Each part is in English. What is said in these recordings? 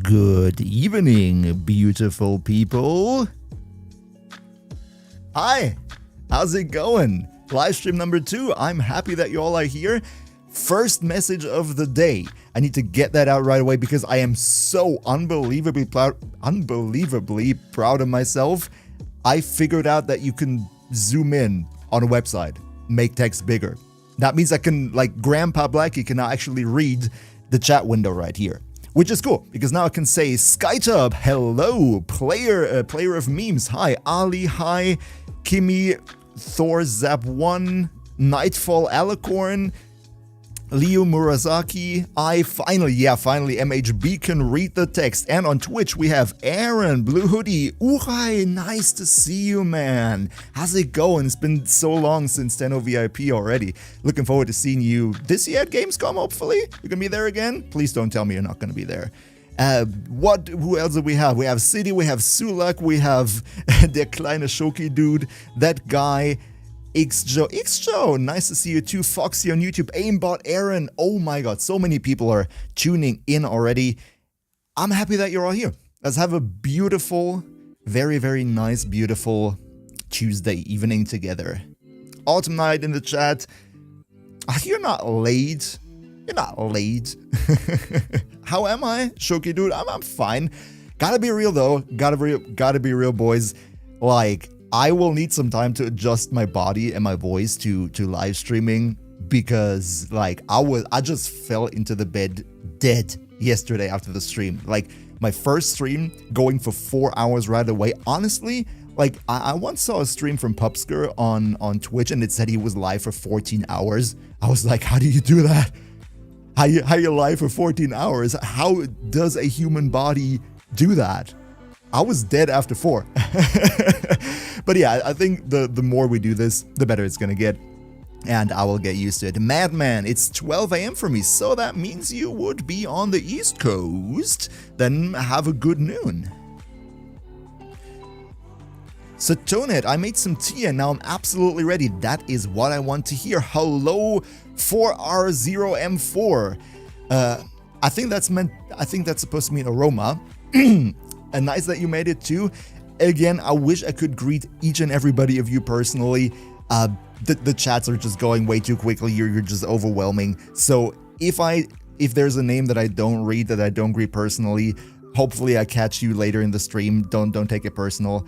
Good evening, beautiful people. Hi, how's it going? Livestream number 2. I'm happy that you all are here. First message of the day. I need to get that out right away because I am so unbelievably proud of myself. I figured out that you can zoom in on a website, make text bigger. That means I can, like, Grandpa Blackie can now actually read the chat window right here. Which is cool, because now I can say, SkyTub, hello, player of memes, hi, Ali, hi, Kimmy, Thor, Zap1, Nightfall, Alicorn, Leo Murasaki, finally, MHB can read the text. And on Twitch, we have Aaron, Blue Hoodie, Uhai, nice to see you, man. How's it going? It's been so long since Tenno VIP already. Looking forward to seeing you this year at Gamescom, hopefully. You're gonna be there again? Please don't tell me you're not gonna be there. Who else do we have? We have City, we have Sulak, we have Der kleine Shoki dude, that guy, Xjo, nice to see you too. Foxy on YouTube, Aimbot, Aaron, oh my god, so many people are tuning in already. I'm happy that you're all here. Let's have a beautiful, very, very nice, beautiful Tuesday evening together. Autumn Night in the chat. You're not late. You're not late. How am I? Shoki dude, I'm fine. Gotta be real though. Gotta be real, boys. Like, I will need some time to adjust my body and my voice to live streaming because, like, I just fell into the bed dead yesterday after the stream. Like, my first stream going for 4 hours right away. Honestly, like, I once saw a stream from Pupsker on Twitch and it said he was live for 14 hours. I was like, how do you do that? How you live for 14 hours? How does a human body do that? I was dead after 4. But yeah, I think the more we do this, the better it's gonna get. And I will get used to it. Madman, it's 12 AM for me, so that means you would be on the East Coast. Then have a good noon. Satonet, I made some tea and now I'm absolutely ready. That is what I want to hear. Hello, 4R0M4. I think that's supposed to mean aroma. And nice that you made it too. Again, I wish I could greet each and everybody of you personally. The chats are just going way too quickly. You're just overwhelming. So if there's a name that I don't read, that I don't greet personally, hopefully I catch you later in the stream. Don't take it personal.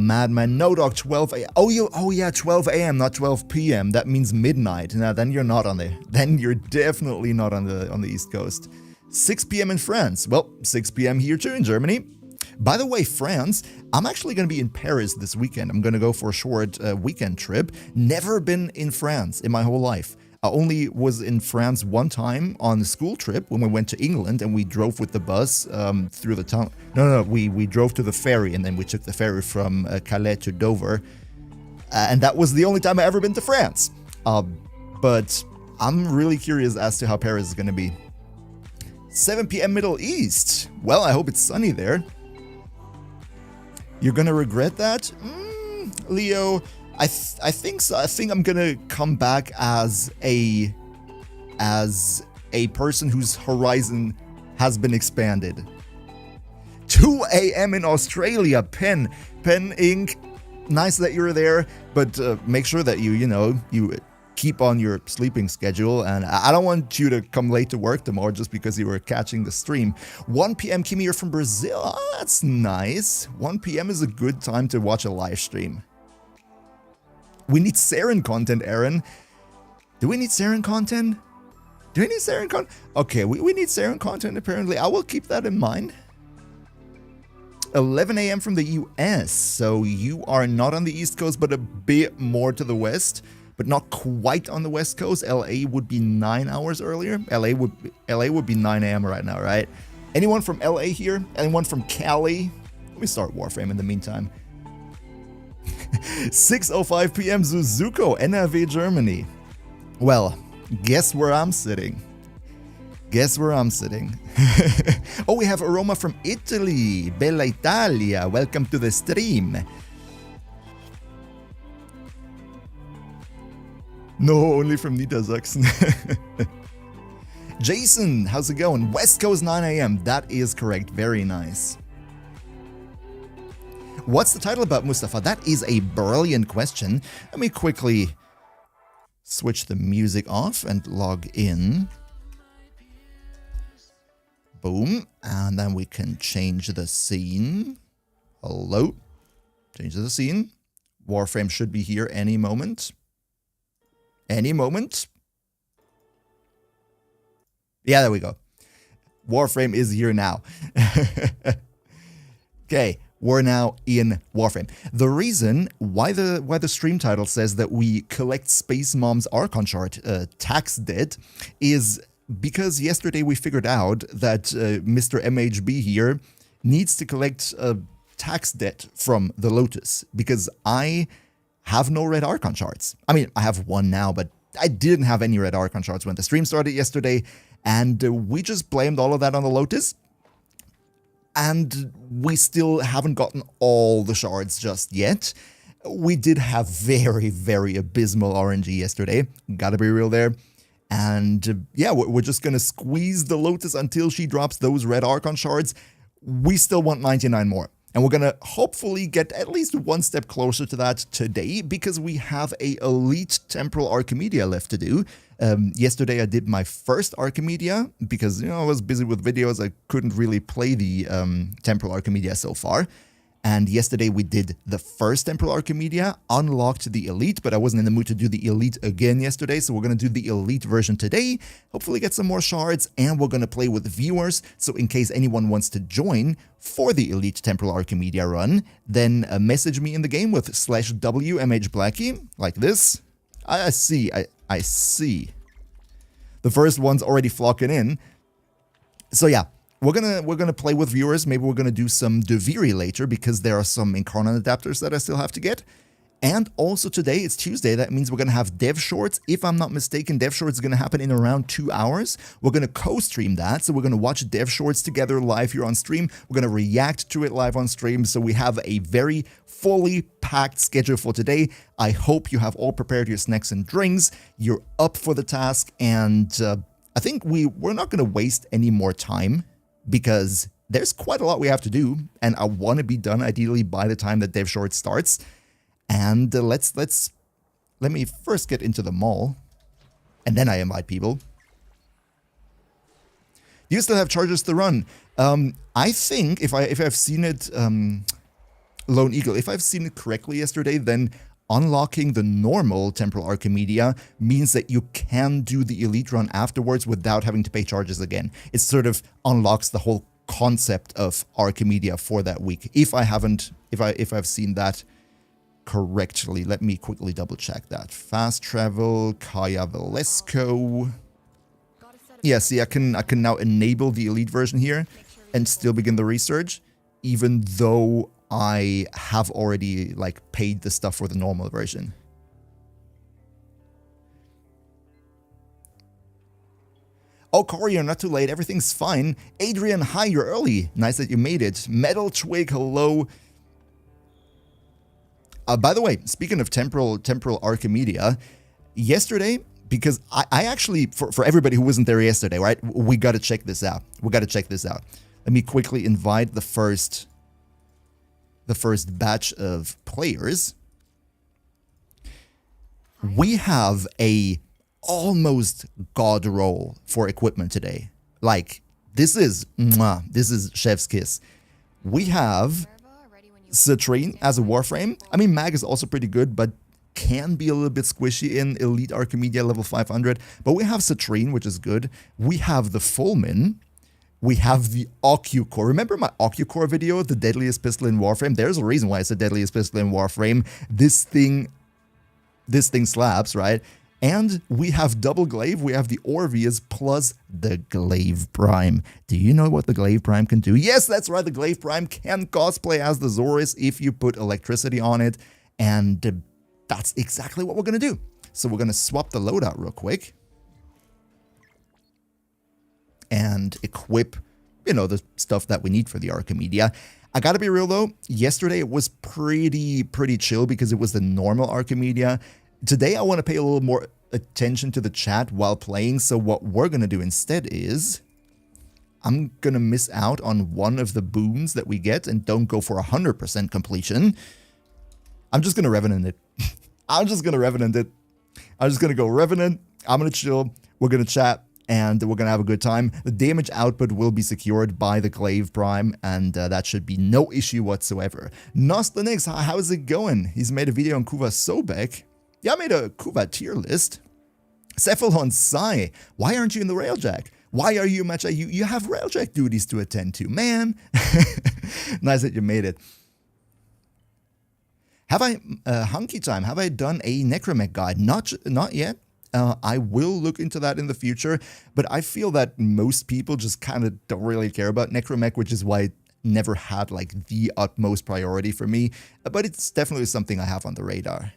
Madman, no dog, 12 a.m. Oh yeah, 12 a.m. not 12 p.m. That means midnight. Now then you're not on the. Then you're definitely not on the East Coast. 6 p.m. in France. Well, 6 p.m. here too in Germany. By the way, France, I'm actually going to be in Paris this weekend. I'm going to go for a short weekend trip. Never been in France in my whole life. I only was in France one time on a school trip when we went to England and we drove with the bus through the town. No, we drove to the ferry and then we took the ferry from Calais to Dover. And that was the only time I've ever been to France. But I'm really curious as to how Paris is going to be. 7 p.m. Middle East. Well, I hope it's sunny there. You're gonna regret that? Leo, I think so. I think I'm gonna come back as a person whose horizon has been expanded. 2 a.m. in Australia, Pen Inc. Nice that you're there, but make sure that you keep on your sleeping schedule, and I don't want you to come late to work tomorrow just because you were catching the stream. 1 p.m. Kimi, you're from Brazil. Oh, that's nice. 1 p.m. is a good time to watch a live stream. We need Saren content, Aaron. Do we need Saren content? Do we need Saren content? Okay, we need Saren content apparently. I will keep that in mind. 11 a.m. from the US, so you are not on the East Coast, but a bit more to the west. But not quite on the West Coast. LA would be 9 hours earlier. LA would be 9 a.m. right now, right? Anyone from LA here? Anyone from Cali? Let me start Warframe in the meantime. 6:05 p.m. Suzuko, NRW, Germany. Well, guess where I'm sitting? Guess where I'm sitting? Oh, we have Aroma from Italy. Bella Italia. Welcome to the stream. No, only from Niedersachsen. Jason, how's it going? West Coast 9 a.m. That is correct. Very nice. What's the title about, Mustafa? That is a brilliant question. Let me quickly switch the music off and log in. Boom. And then we can change the scene. Hello. Change the scene. Warframe should be here any moment. Any moment. Yeah, there we go. Warframe is here now. Okay. We're now in Warframe. The reason why the stream title says that we collect Space Mom's Archon Shard tax debt is because yesterday we figured out that Mr. MHB here needs to collect a tax debt from the Lotus because I have no red Archon Shards. I mean, I have one now, but I didn't have any red Archon Shards when the stream started yesterday, and we just blamed all of that on the Lotus. And we still haven't gotten all the shards just yet. We did have very, very abysmal RNG yesterday. Gotta be real there. And yeah, we're just gonna squeeze the Lotus until she drops those red Archon Shards. We still want 99 more. And we're gonna hopefully get at least one step closer to that today because we have a elite Temporal Archimedia left to do. Yesterday I did my first Archimedia because, you know, I was busy with videos. I couldn't really play the Temporal Archimedia so far. And yesterday we did the first Temporal Archimedia, unlocked the Elite, but I wasn't in the mood to do the Elite again yesterday, so we're going to do the Elite version today, hopefully get some more shards, and we're going to play with viewers, so in case anyone wants to join for the Elite Temporal Archimedia run, then message me in the game with /W MHBlacky, like this. I see. The first one's already flocking in. So yeah. We're gonna play with viewers. Maybe we're gonna do some Deviri later because there are some Incarnate adapters that I still have to get. And also today, it's Tuesday, that means we're gonna have Devshorts. If I'm not mistaken, Devshorts is gonna happen in around 2 hours. We're gonna co-stream that, so we're gonna watch Devshorts together live here on stream. We're gonna react to it live on stream, so we have a very fully packed schedule for today. I hope you have all prepared your snacks and drinks. You're up for the task, and I think we're not gonna waste any more time, because there's quite a lot we have to do, and I want to be done ideally by the time that Devshorts starts. And let me first get into the mall, and then I invite people. Do you still have charges to run? I think if I've seen it, Lone Eagle, if I've seen it correctly yesterday, then unlocking the normal Temporal Archimedia means that you can do the Elite run afterwards without having to pay charges again. It sort of unlocks the whole concept of Archimedia for that week. If I've seen that correctly, let me quickly double check that. Fast travel, Kaya Velasco. Yeah, see, I can now enable the Elite version here and still begin the research, even though I have already paid the stuff for the normal version. Oh, Corey, you're not too late. Everything's fine. Adrian, hi, you're early. Nice that you made it. Metal Twig, hello. By the way, speaking of Temporal Archimedia, yesterday, because I actually, for everybody who wasn't there yesterday, right, we got to check this out. Let me quickly invite the first batch of players. We have a almost god roll for equipment today. This is chef's kiss. We have Citrine as a Warframe. I mean, Mag is also pretty good, but can be a little bit squishy in Elite Archimedia level 500. But we have Citrine, which is good. We have the Fulmin. We have the Occucore. Remember my Occucore video, the deadliest pistol in Warframe? There's a reason why it's the deadliest pistol in Warframe. This thing slaps, right? And we have double glaive. We have the Orvius plus the Glaive Prime. Do you know what the Glaive Prime can do? Yes, that's right. The Glaive Prime can cosplay as the Zorus if you put electricity on it. And that's exactly what we're going to do. So we're going to swap the loadout real quick. And equip, the stuff that we need for the Archimedia. I gotta be real though, yesterday it was pretty chill because it was the normal Archimedia. Today I want to pay a little more attention to the chat while playing, so what we're going to do instead is I'm going to miss out on one of the boons that we get and don't go for 100% completion. I'm just going to Revenant it. I'm just going to Revenant it. I'm just going to go Revenant. I'm going to chill. We're going to chat. And we're going to have a good time. The damage output will be secured by the Glaive Prime, and that should be no issue whatsoever. Nostlenix, how's it going? He's made a video on Kuva Sobek. Yeah, I made a Kuva tier list. Cephalon Sai, why aren't you in the Railjack? Why are you much? You have Railjack duties to attend to, man. Nice that you made it. Have I, Hunky Time, have I done a Necromech guide? Not yet. I will look into that in the future, but I feel that most people just kind of don't really care about Necromech, which is why it never had like the utmost priority for me, but it's definitely something I have on the radar.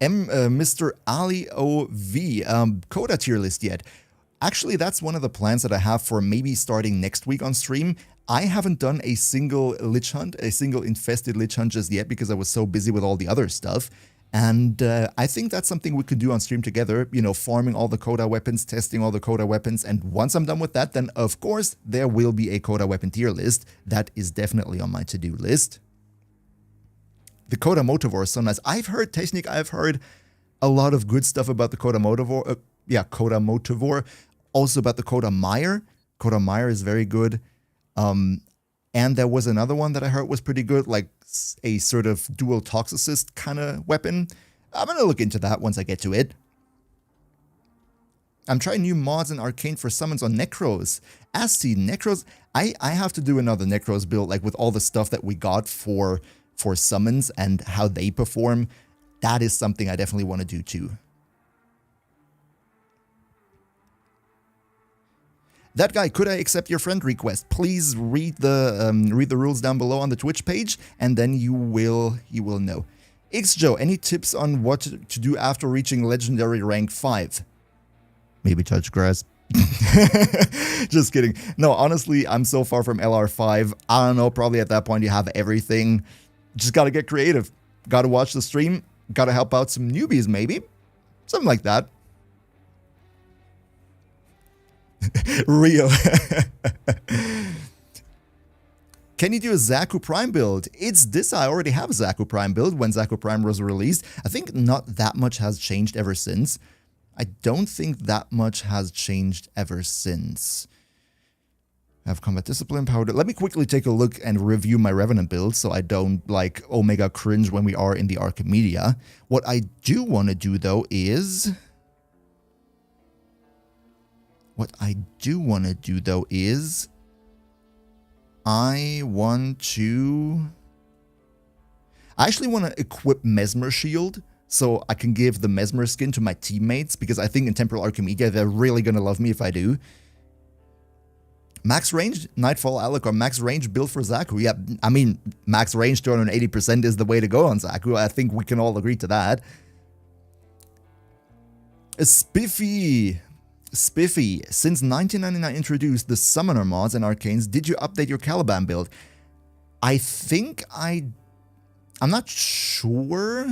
Mr. Ali OV, Coda tier list yet? Actually, that's one of the plans that I have for maybe starting next week on stream. I haven't done a single Lich Hunt, a single infested Lich Hunt just yet because I was so busy with all the other stuff. And I think that's something we could do on stream together, you know, farming all the Coda weapons, testing all the Coda weapons. And once I'm done with that, then of course there will be a Coda weapon tier list. That is definitely on my to-do list. The Coda Motivore is so nice. I've heard Technic, I've heard a lot of good stuff about the Coda Motivore. Coda Motivore. Also about the Coda Mire. Coda Mire is very good. And there was another one that I heard was pretty good, like a sort of dual toxicist kind of weapon. I'm going to look into that once I get to it. I'm trying new mods in Arcane for summons on Necros. Asti, Necros, I have to do another Necros build, like with all the stuff that we got for summons and how they perform. That is something I definitely want to do too. That guy, could I accept your friend request? Please read the rules down below on the Twitch page, and then you will know. Xjo, any tips on what to do after reaching legendary rank 5? Maybe touch grass. Just kidding. No, honestly, I'm so far from LR5. I don't know, probably at that point you have everything. Just gotta get creative. Gotta watch the stream. Gotta help out some newbies, maybe. Something like that. Rio. Can you do a Zaku Prime build? It's this. I already have a Zaku Prime build when Zaku Prime was released. I think not that much has changed ever since. I don't think that much has changed ever since. I have combat discipline, powder. Let me quickly take a look and review my Revenant build so I don't like Omega cringe when we are in the Archimedia. What I do want to do though is... I actually want to equip Mesmer Shield so I can give the Mesmer skin to my teammates, because I think in Temporal Archimedia they're really going to love me if I do. Max range, Nightfall Alucard, max range build for Zaku. Yeah, I mean, max range 280% is the way to go on Zaku. I think we can all agree to that. Spiffy, since 1999 introduced the Summoner mods and Arcanes, did you update your Caliban build? I think I'm not sure.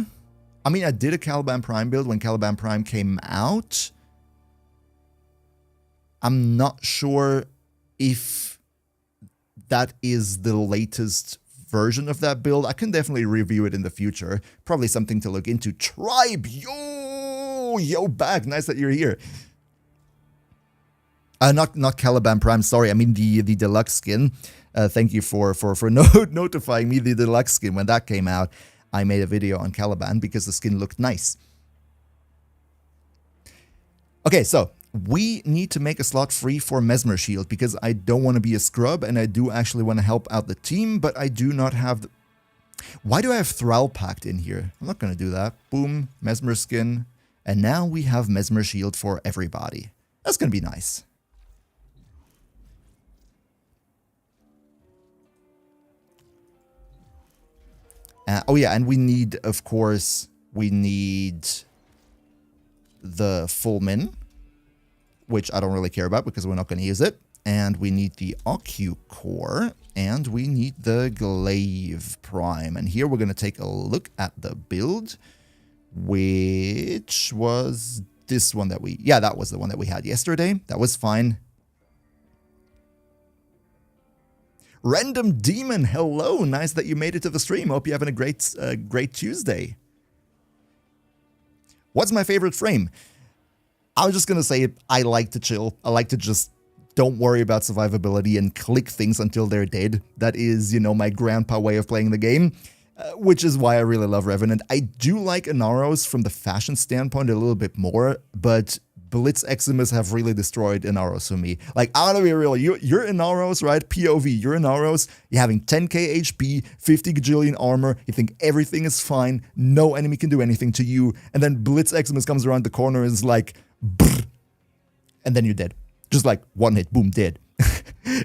I mean, I did a Caliban Prime build when Caliban Prime came out. I'm not sure if that is the latest version of that build. I can definitely review it in the future. Probably something to look into. Tribe, yo, back. Nice that you're here. Not Caliban Prime, sorry, I mean the deluxe skin. Thank you for notifying me the deluxe skin. When that came out, I made a video on Caliban because the skin looked nice. Okay, so we need to make a slot free for Mesmer Shield because I don't want to be a scrub and I do actually want to help out the team, but I do not have the... Why do I have Thrall Pact in here? I'm not going to do that. Boom, Mesmer skin. And now we have Mesmer Shield for everybody. That's going to be nice. Oh yeah, and we need, of course, the full min, which I don't really care about because we're not going to use it. and we need the Occu Core, and we need the Glaive Prime. And here we're going to take a look at the build, which was this one that that was the one that we had yesterday. That was fine. Random Demon, hello, nice that you made it to the stream. Hope you're having a great Tuesday. What's my favorite frame? I was just going to say I like to chill. I like to just don't worry about survivability and click things until they're dead. That is, you know, my grandpa way of playing the game, which is why I really love Revenant. I do like Inaros from the fashion standpoint a little bit more, but Blitz Eximus have really destroyed Inaros for me. Like, I want to be real, you're Inaros, right? POV, you're Inaros, you're having 10k HP, 50 gajillion armor, you think everything is fine, no enemy can do anything to you, and then Blitz Eximus comes around the corner and is like, brr, and then you're dead. Just like one hit, boom, dead.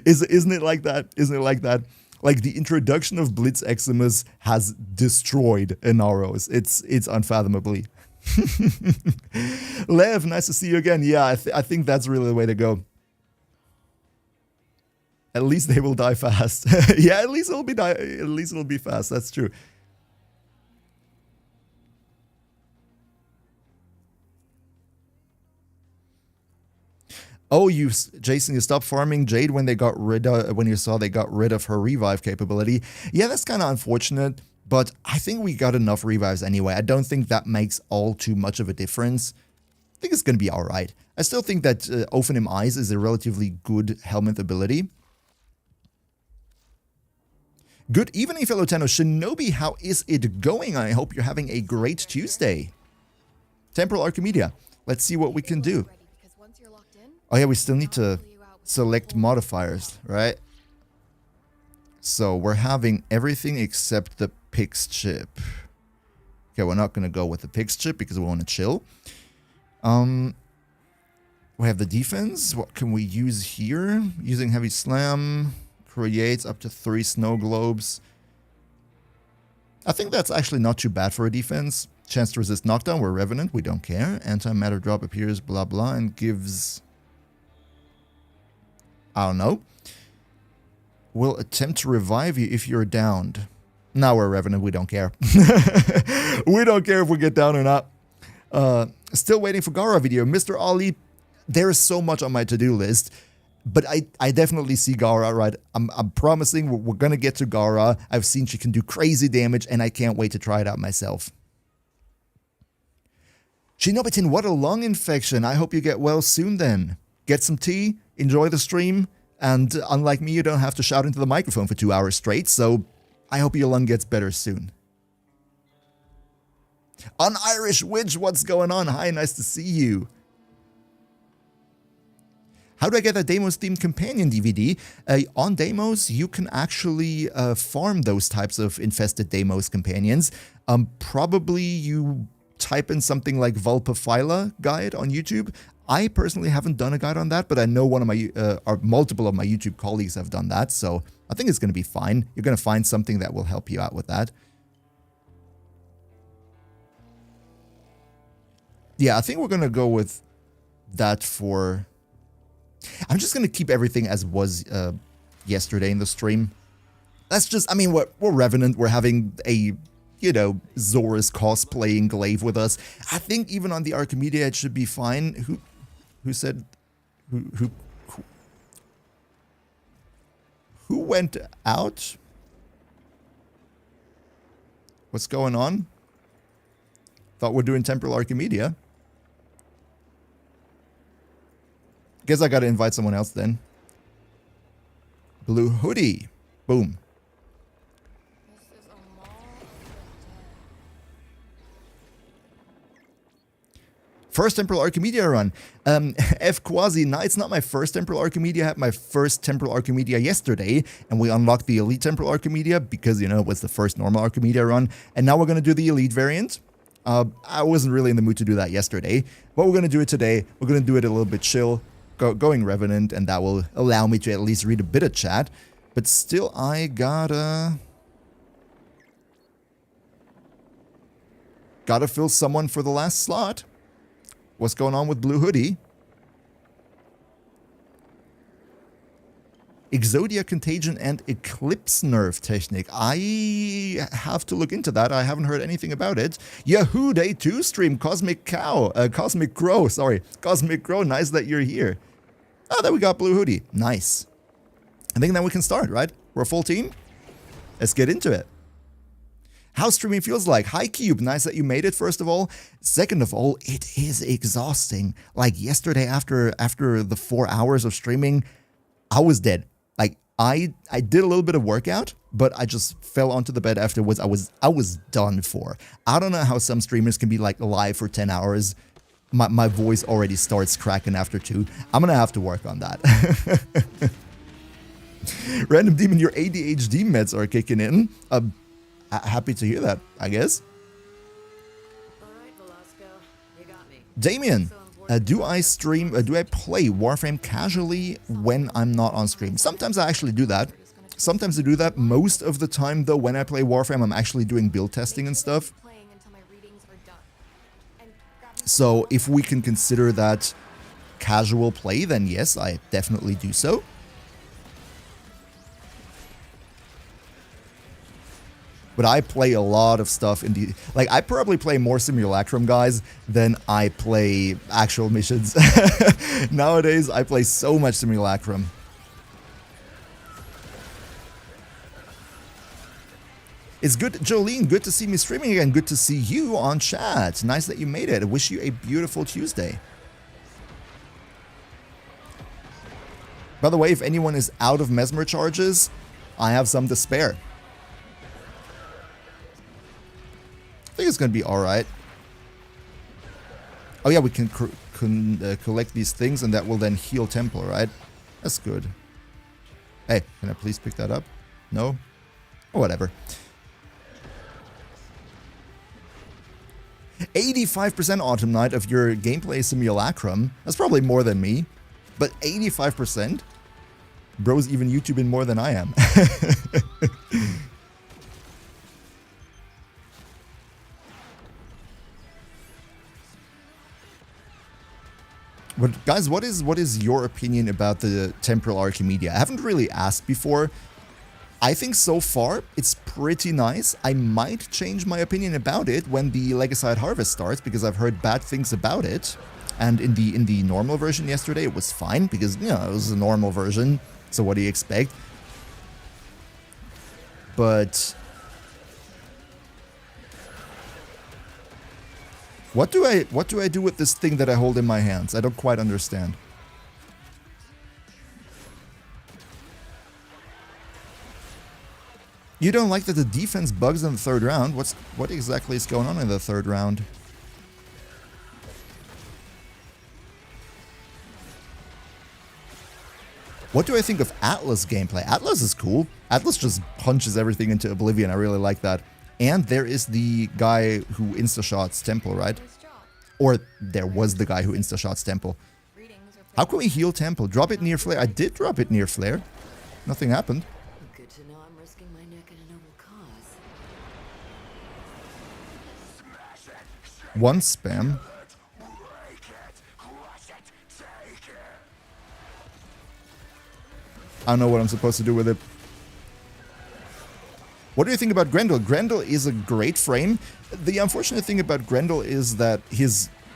Isn't it like that? Isn't it like that? Like, the introduction of Blitz Eximus has destroyed Inaros. It's unfathomably. Lev, nice to see you again. Yeah, I think that's really the way to go. At least they will die fast. Yeah, at least it'll be fast. That's true. Oh, Jason, you stopped farming Jade when you saw they got rid of her revive capability. Yeah, that's kind of unfortunate. But I think we got enough revives anyway. I don't think that makes all too much of a difference. I think it's going to be alright. I still think that Ophanim Eyes is a relatively good helmet ability. Good evening, fellow Tenno. Shinobi, how is it going? I hope you're having a great Tuesday. Temporal Archimedia. Let's see what we can do. Oh yeah, we still need to select modifiers, right? So we're having everything except the Pix chip. Okay, we're not going to go with the Pix chip because we want to chill. We have the defense. What can we use here? Using Heavy Slam creates up to 3 snow globes. I think that's actually not too bad for a defense. Chance to resist knockdown. We're Revenant. We don't care. Antimatter drop appears, blah, blah, and gives... I don't know. Will attempt to revive you if you're downed. Now we're Revenant, we don't care. We don't care if we get down or not. Still waiting for Gara video. Mr. Ali, there is so much on my to-do list. But I definitely see Gara, right? I'm promising we're going to get to Gara. I've seen she can do crazy damage, and I can't wait to try it out myself. Shinobitin, what a lung infection. I hope you get well soon then. Get some tea, enjoy the stream. And unlike me, you don't have to shout into the microphone for 2 hours straight, so I hope your lung gets better soon. On Irish Witch, what's going on? Hi, nice to see you. How do I get a Deimos-themed companion DVD? On Deimos, you can actually farm those types of infested Deimos companions. Probably you type in something like Vulpaphyla guide on YouTube. I personally haven't done a guide on that, but I know one of my, or multiple of my YouTube colleagues have done that, so I think it's going to be fine. You're going to find something that will help you out with that. Yeah, I think we're going to go with that for... I'm just going to keep everything as was yesterday in the stream. That's just, I mean, we're Revenant, we're having a... you know, Zorus cosplaying Glaive with us. I think even on the Archimedia it should be fine. Who said... Who went out? What's going on? Thought we're doing Temporal Archimedia. Guess I gotta invite someone else then. Blue Hoodie. Boom. First Temporal Archimedia run. F Quasi, no, it's not my first Temporal Archimedia. I had my first Temporal Archimedia yesterday, and we unlocked the Elite Temporal Archimedia because, you know, it was the first normal Archimedia run. And now we're going to do the Elite variant. I wasn't really in the mood to do that yesterday, but we're going to do it today. We're going to do it a little bit chill, going Revenant, and that will allow me to at least read a bit of chat. But still, I gotta fill someone for the last slot. What's going on with Blue Hoodie? Exodia Contagion and Eclipse Nerf Technic. I have to look into that. I haven't heard anything about it. Yahoo Day 2 stream. Cosmic Crow, sorry. Cosmic Crow, nice that you're here. Oh, there we got Blue Hoodie. Nice. I think then we can start, right? We're a full team. Let's get into it. How streaming feels like. Hi Cube, nice that you made it, first of all. Second of all, it is exhausting. Like yesterday after the 4 hours of streaming, I was dead. Like I did a little bit of workout, but I just fell onto the bed afterwards. I was done for. I don't know how some streamers can be like live for 10 hours. My voice already starts cracking after 2. I'm gonna have to work on that. Random Demon, your ADHD meds are kicking in. Happy to hear that, I guess. Damien, do I play Warframe casually when I'm not on stream? Sometimes I actually do that. Sometimes I do that. Most of the time, though, when I play Warframe, I'm actually doing build testing and stuff. So if we can consider that casual play, then yes, I definitely do so. But I play a lot of stuff in the... Like, I probably play more Simulacrum, guys, than I play actual missions. Nowadays, I play so much Simulacrum. It's good, Jolene, good to see me streaming again. Good to see you on chat. Nice that you made it. I wish you a beautiful Tuesday. By the way, if anyone is out of Mesmer charges, I have some to spare. I think it's going to be alright. Oh yeah, we can collect these things and that will then heal Temple, right? That's good. Hey, can I please pick that up? No? Or whatever. 85% Autumn Night of your gameplay Simulacrum. That's probably more than me. But 85%? Bro's even YouTubing more than I am. But guys, what is your opinion about the Temporal Archimedia? I haven't really asked before. I think so far it's pretty nice. I might change my opinion about it when the Legicide Harvest starts, because I've heard bad things about it. And in the normal version yesterday, it was fine because, you know, it was a normal version. So what do you expect? But What do I do with this thing that I hold in my hands? I don't quite understand. You don't like that the defense bugs in the third round? What exactly is going on in the third round? What do I think of Atlas gameplay? Atlas is cool. Atlas just punches everything into oblivion. I really like that. And there is the guy who insta-shots Temple, right? Or there was the guy who insta-shots Temple. How can we heal Temple? Drop it near Flare. I did drop it near Flare. Nothing happened. Good to know I'm risking my neck in a noble cause. One spam. I don't know what I'm supposed to do with it. What do you think about Grendel? Grendel is a great frame. The unfortunate thing about Grendel is that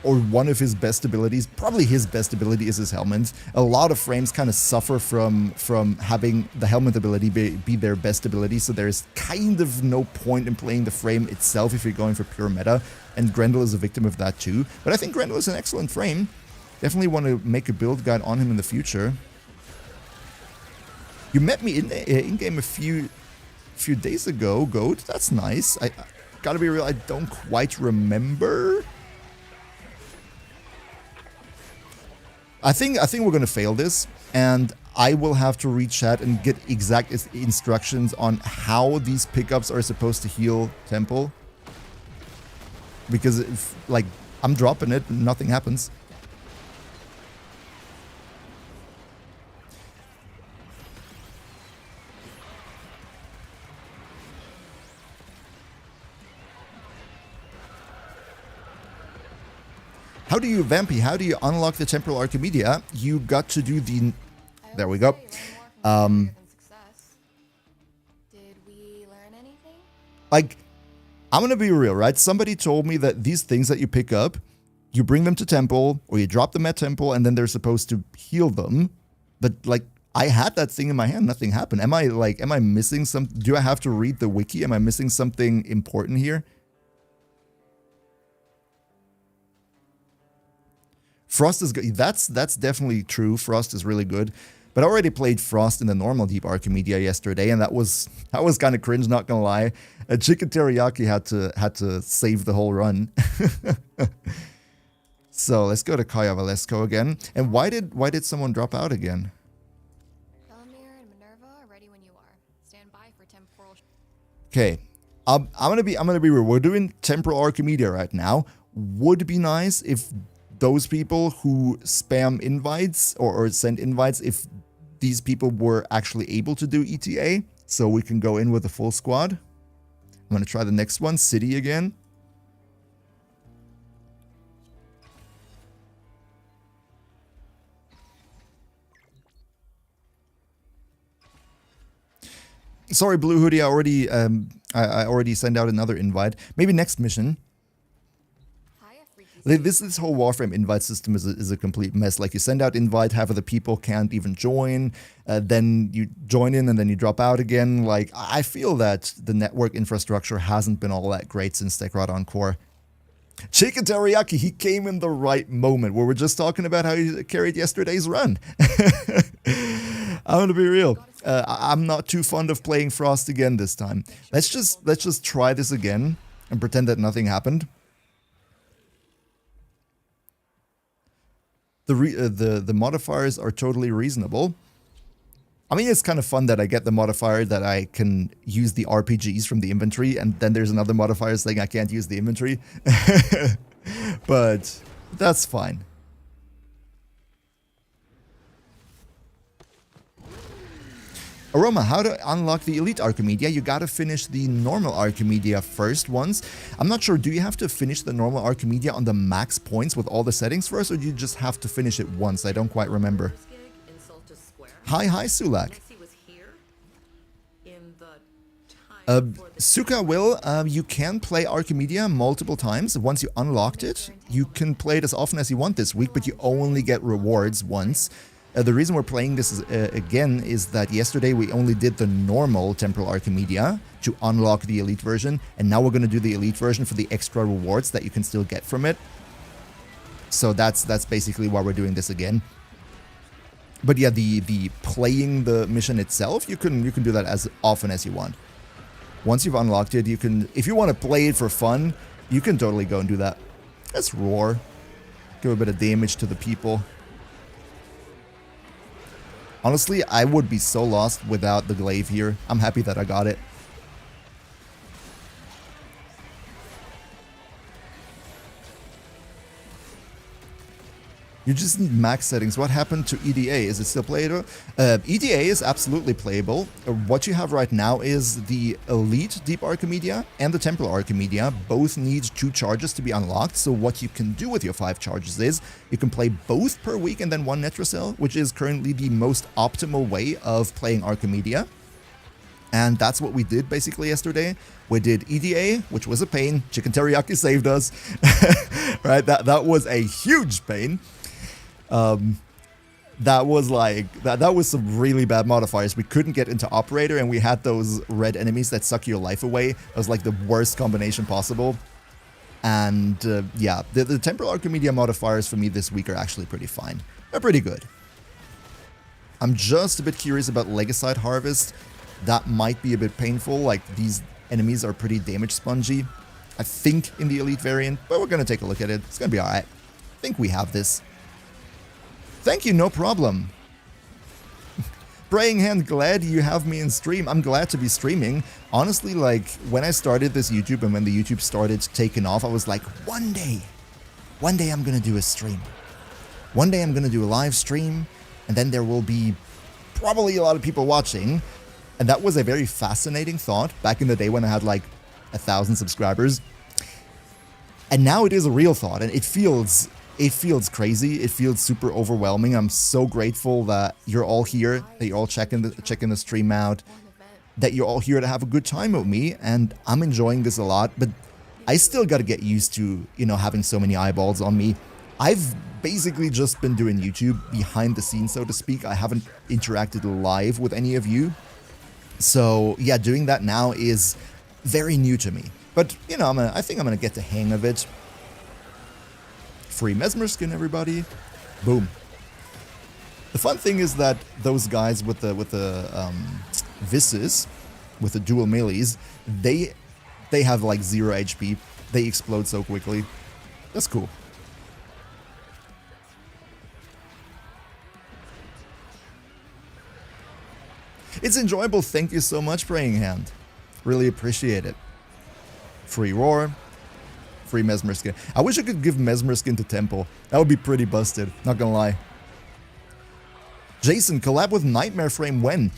one of his best abilities, probably his best ability, is his helmet. A lot of frames kind of suffer from having the helmet ability be their best ability, so there's kind of no point in playing the frame itself if you're going for pure meta, and Grendel is a victim of that too. But I think Grendel is an excellent frame. Definitely want to make a build guide on him in the future. You met me in-game a few days ago, Goat. That's nice. I gotta be real, I don't quite remember. I think we're gonna fail this, and I will have to reach chat and get exact instructions on how these pickups are supposed to heal Temple. Because if, like, I'm dropping it and nothing happens. How do you, Vampy, how do you unlock the Temporal Archimedia? You got to do the... There we go. Than success. Did we learn anything? Like, I'm gonna be real, right? Somebody told me that these things that you pick up, you bring them to temple, or you drop them at temple, and then they're supposed to heal them. But, like, I had that thing in my hand, nothing happened. Am I missing some? Do I have to read the wiki? Am I missing something important here? Frost is good. That's definitely true. Frost is really good. But I already played Frost in the normal Deep Archimedia yesterday, and that was kind of cringe, not gonna lie. Chicken Teriyaki had to save the whole run. So let's go to Kaya Valesco again. And why did someone drop out again? Felomir and Minerva are ready when you are. Stand by for temporal. Okay, I'm gonna be real. We're doing Temporal Archimedia right now. Would be nice if those people who spam invites or send invites, if these people were actually able to do ETA, so we can go in with a full squad. I'm gonna try the next one, City again. Sorry, Blue Hoodie, I already sent out another invite. Maybe next mission. This whole Warframe invite system is a complete mess. Like, you send out invite, half of the people can't even join, then you join in and then you drop out again. Like, I feel that the network infrastructure hasn't been all that great since Tekrad Encore. Chicken Teriyaki, he came in the right moment where we're just talking about how he carried yesterday's run. I'm gonna be real. I'm not too fond of playing Frost again this time. Let's just try this again and pretend that nothing happened. The modifiers are totally reasonable. I mean, it's kind of fun that I get the modifier that I can use the RPGs from the inventory, and then there's another modifier saying I can't use the inventory. But that's fine. Aroma, how to unlock the Elite Archimedia? You gotta finish the normal Archimedia first once. I'm not sure, do you have to finish the normal Archimedia on the max points with all the settings first, or do you just have to finish it once? I don't quite remember. Hi, Sulak. Suka will, you can play Archimedia multiple times. Once you unlocked it, you can play it as often as you want this week, but you only get rewards once. The reason we're playing this again is that yesterday we only did the normal Temporal Archimedia to unlock the Elite version, and now we're going to do the Elite version for the extra rewards that you can still get from it. So that's basically why we're doing this again. But yeah, the playing the mission itself, you can do that as often as you want. Once you've unlocked it, you can, if you want to play it for fun, you can totally go and do that. Let's roar. Give a bit of damage to the people. Honestly, I would be so lost without the glaive here. I'm happy that I got it. You just need max settings. What happened to EDA? Is it still playable? EDA is absolutely playable. What you have right now is the Elite Deep Archimedia and the Temporal Archimedia. Both need 2 charges to be unlocked. So what you can do with your 5 charges is you can play both per week and then 1 Netracell, which is currently the most optimal way of playing Archimedia. And that's what we did basically yesterday. We did EDA, which was a pain. Chicken Teriyaki saved us. Right? That was a huge pain. That was some really bad modifiers. We couldn't get into Operator, and we had those red enemies that suck your life away. It was like the worst combination possible. And yeah, the Temporal Archimedia modifiers for me this week are actually pretty fine. They're pretty good. I'm just a bit curious about Legicide Harvest. That might be a bit painful. Like, these enemies are pretty damage spongy, I think, in the Elite variant. But we're going to take a look at it. It's going to be alright. I think we have this. Thank you, no problem. Praying Hand, glad you have me in stream. I'm glad to be streaming. Honestly, like, when I started this YouTube and when the YouTube started taking off, I was like, one day I'm gonna do a stream. One day I'm gonna do a live stream, and then there will be probably a lot of people watching. And that was a very fascinating thought back in the day when I had like 1,000 subscribers. And now it is a real thought, and it feels it feels crazy. It feels super overwhelming. I'm so grateful that you're all here, that you're all checking the stream out, that you're all here to have a good time with me, and I'm enjoying this a lot, but I still gotta get used to, you know, having so many eyeballs on me. I've basically just been doing YouTube behind the scenes, so to speak. I haven't interacted live with any of you. So yeah, doing that now is very new to me. But, you know, I think I'm gonna get the hang of it. Free Mesmer skin, everybody. Boom. The fun thing is that those guys with the Visses, with the dual melees, they have like 0 HP. They explode so quickly. That's cool. It's enjoyable. Thank you so much, Praying Hand. Really appreciate it. Free Roar. Free Mesmer skin. I wish I could give Mesmer skin to Temple. That would be pretty busted. Not gonna lie. Jason, collab with Nightmare Frame when?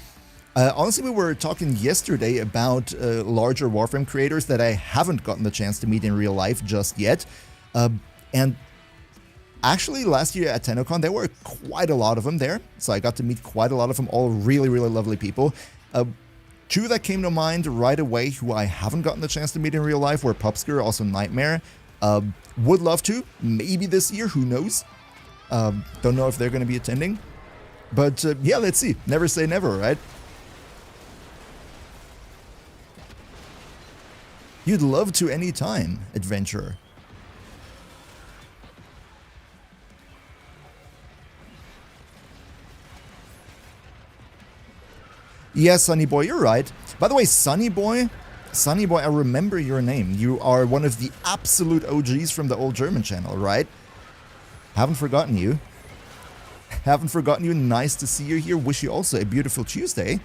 Honestly, we were talking yesterday about larger Warframe creators that I haven't gotten the chance to meet in real life just yet. And actually, last year at TennoCon, there were quite a lot of them there. So I got to meet quite a lot of them, all really, really lovely people. Two that came to mind right away who I haven't gotten the chance to meet in real life were Pupsker, also Nightmare. Would love to, maybe this year, who knows? Don't know if they're going to be attending. But yeah, let's see. Never say never, right? You'd love to anytime, adventurer. Yeah, Sunny Boy, you're right. By the way, Sunny Boy, I remember your name. You are one of the absolute OGs from the old German channel, right? Haven't forgotten you. Haven't forgotten you. Nice to see you here. Wish you also a beautiful Tuesday.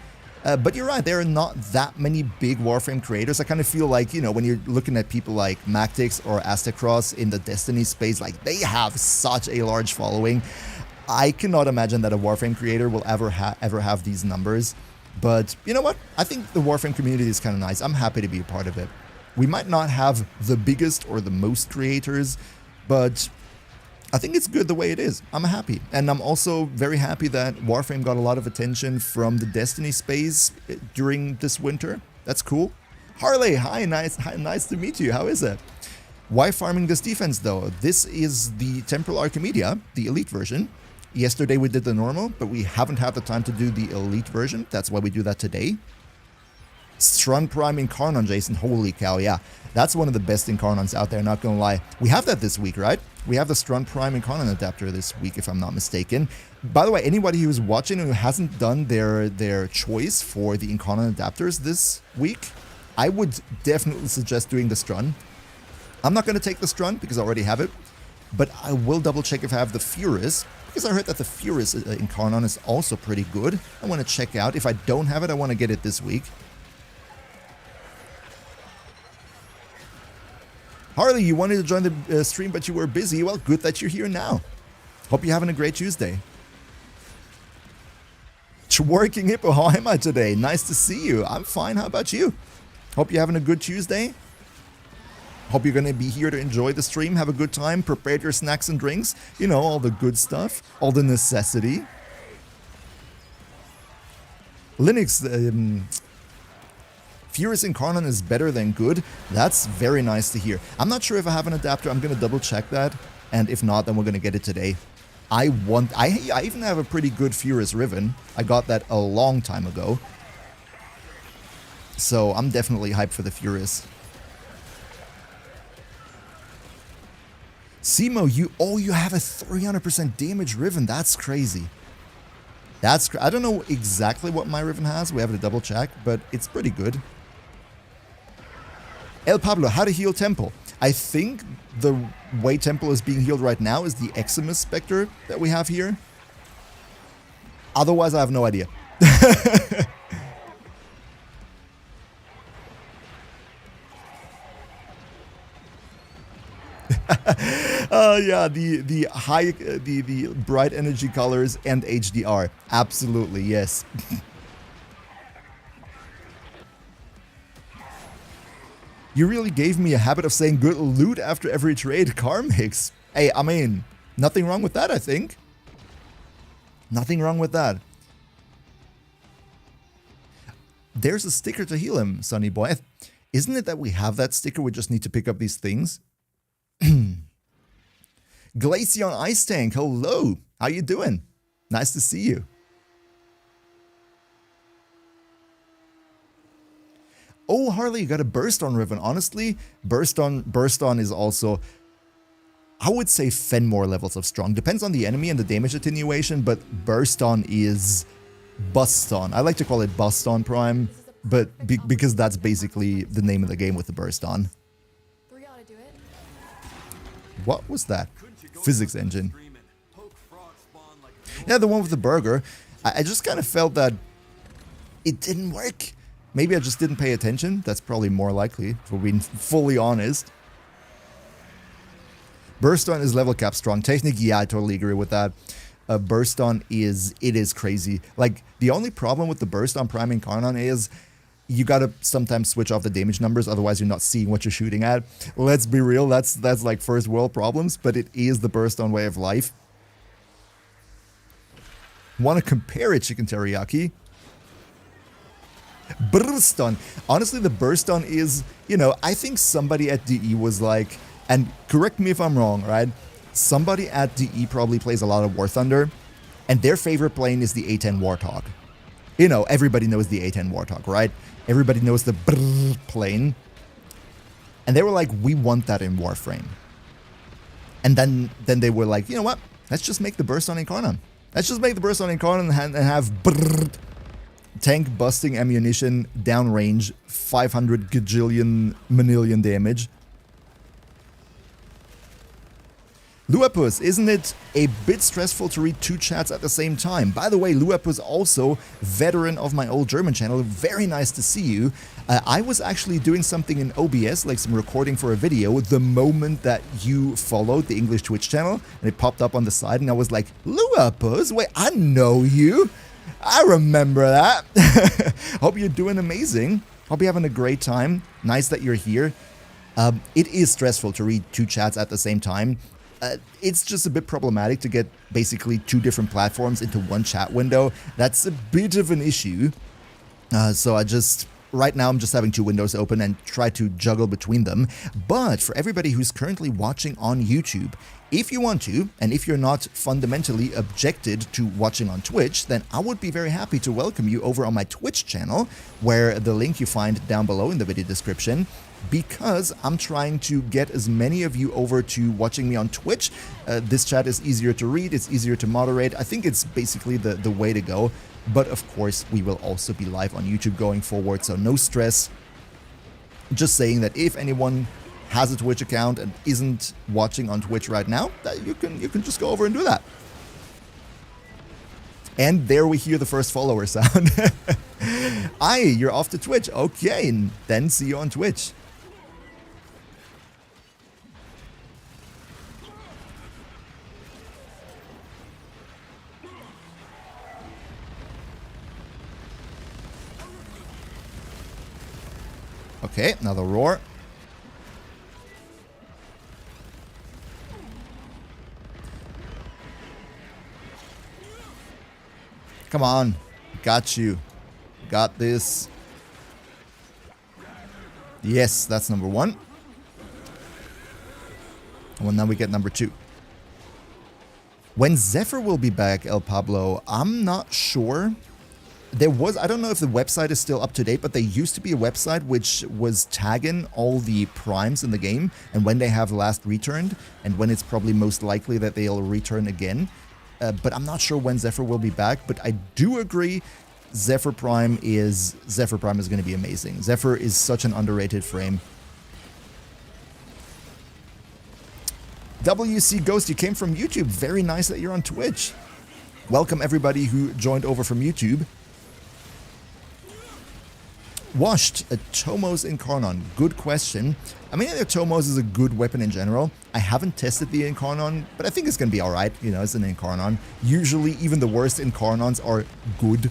But you're right, there are not that many big Warframe creators. I kind of feel like, you know, when you're looking at people like Mactix or Aztecross in the Destiny space, like they have such a large following. I cannot imagine that a Warframe creator will ever have these numbers. But you know what? I think the Warframe community is kind of nice. I'm happy to be a part of it. We might not have the biggest or the most creators, but I think it's good the way it is. I'm happy. And I'm also very happy that Warframe got a lot of attention from the Destiny space during this winter. That's cool. Harley, hi, nice to meet you. How is it? Why farming this defense though? This is the Temporal Archimedia, the elite version. Yesterday we did the normal, but we haven't had the time to do the elite version. That's why we do that today. Strun Prime Incarnon, Jason. Holy cow, yeah. That's one of the best Incarnons out there, not gonna lie. We have that this week, right? We have the Strun Prime Incarnon adapter this week, if I'm not mistaken. By the way, anybody who's watching and who hasn't done their choice for the Incarnon adapters this week, I would definitely suggest doing the Strun. I'm not gonna take the Strun because I already have it, but I will double check if I have the Furus, because I heard that the Furus Incarnon is also pretty good. I want to check out. If I don't have it, I want to get it this week. Harley, you wanted to join the stream, but you were busy. Well, good that you're here now. Hope you're having a great Tuesday. Twerking Hippo, how am I today? Nice to see you. I'm fine. How about you? Hope you're having a good Tuesday. Hope you're going to be here to enjoy the stream, have a good time, prepare your snacks and drinks, you know, all the good stuff, all the necessity. Linux, Furious Incarnon is better than good. That's very nice to hear. I'm not sure if I have an adapter. I'm going to double check that. And if not, then we're going to get it today. I even have a pretty good Furious Riven. I got that a long time ago. So I'm definitely hyped for the Furious. Simo, you have a 300% damage Riven. That's crazy. I don't know exactly what my Riven has. We have to double check, but it's pretty good. El Pablo, how to heal Temple. I think the way Temple is being healed right now is the Eximus Spectre that we have here. Otherwise, I have no idea. Yeah, the bright energy colors and HDR. Absolutely, yes. You really gave me a habit of saying good loot after every trade, Carmix. Hey, I mean, Nothing wrong with that, I think. Nothing wrong with that. There's a sticker to heal him, Sonny boy. Isn't it that we have that sticker? We just need to pick up these things. Glaceon Ice Tank, hello. How you doing? Nice to see you. Oh, Harley, you got a Burst on Riven. Honestly, Burst on is also, I would say, Fenmore levels of strong. Depends on the enemy and the damage attenuation, but Burst on is Bust on. I like to call it Bust on Prime, but because that's basically the name of the game with the Burst on. What was that? Physics engine. Yeah, the one with the burger. I just kind of felt that it didn't work. Maybe I just didn't pay attention. That's probably more likely, if we're being fully honest. Burst on is level cap strong. Technique, yeah, I totally agree with that. Burst on is crazy. Like, the only problem with the Burst on Prime Incarnon is you gotta sometimes switch off the damage numbers, otherwise you're not seeing what you're shooting at. Let's be real, that's like first world problems, but it is the Burst on way of life. Want to compare it, Chicken Teriyaki? Burst on. Honestly, the Burst on is, you know, I think somebody at DE was like, and correct me if I'm wrong, right? Somebody at DE probably plays a lot of War Thunder, and their favorite plane is the A10 Warthog. You know, everybody knows the A10 Warthog, right? Everybody knows the brrr plane. And they were like, we want that in Warframe. And then they were like, you know what? Let's just make the Burst on Incarnon. Let's just make the Burst on Incarnon and have brrr, tank busting ammunition, downrange, 500 gajillion manillion damage. Luapus, isn't it a bit stressful to read two chats at the same time? By the way, Luapus also veteran of my old German channel. Very nice to see you. I was actually doing something in OBS, like some recording for a video, the moment that you followed the English Twitch channel, and it popped up on the side, and I was like, Luapus, wait, I know you. I remember that. Hope you're doing amazing. Hope you're having a great time. Nice that you're here. It is stressful to read two chats at the same time. It's just a bit problematic to get basically two different platforms into one chat window. That's a bit of an issue. So right now I'm just having two windows open and try to juggle between them. But for everybody who's currently watching on YouTube, if you want to, and if you're not fundamentally objected to watching on Twitch, then I would be very happy to welcome you over on my Twitch channel, where the link you find down below in the video description, because I'm trying to get as many of you over to watching me on Twitch. This chat is easier to read, it's easier to moderate. I think it's basically the way to go. But of course, we will also be live on YouTube going forward, so no stress. Just saying that if anyone has a Twitch account and isn't watching on Twitch right now, that you can just go over and do that. And there we hear the first follower sound. Aye, you're off to Twitch. Okay, and then see you on Twitch. Okay, another roar. Come on. Got you. Got this. Yes, that's number one. Well, now we get number two. When Zephyr will be back, El Pablo, I'm not sure. I don't know if the website is still up to date, but there used to be a website which was tagging all the primes in the game and when they have last returned and when it's probably most likely that they'll return again. But I'm not sure when Zephyr will be back, but I do agree Zephyr Prime is going to be amazing. Zephyr is such an underrated frame. WC Ghost, you came from YouTube. Very nice that you're on Twitch. Welcome everybody who joined over from YouTube. Washed, a Tomos Incarnon. Good question. I mean, the Tomos is a good weapon in general. I haven't tested the Incarnon, but I think it's going to be alright. You know, it's an Incarnon. Usually, even the worst Incarnons are good.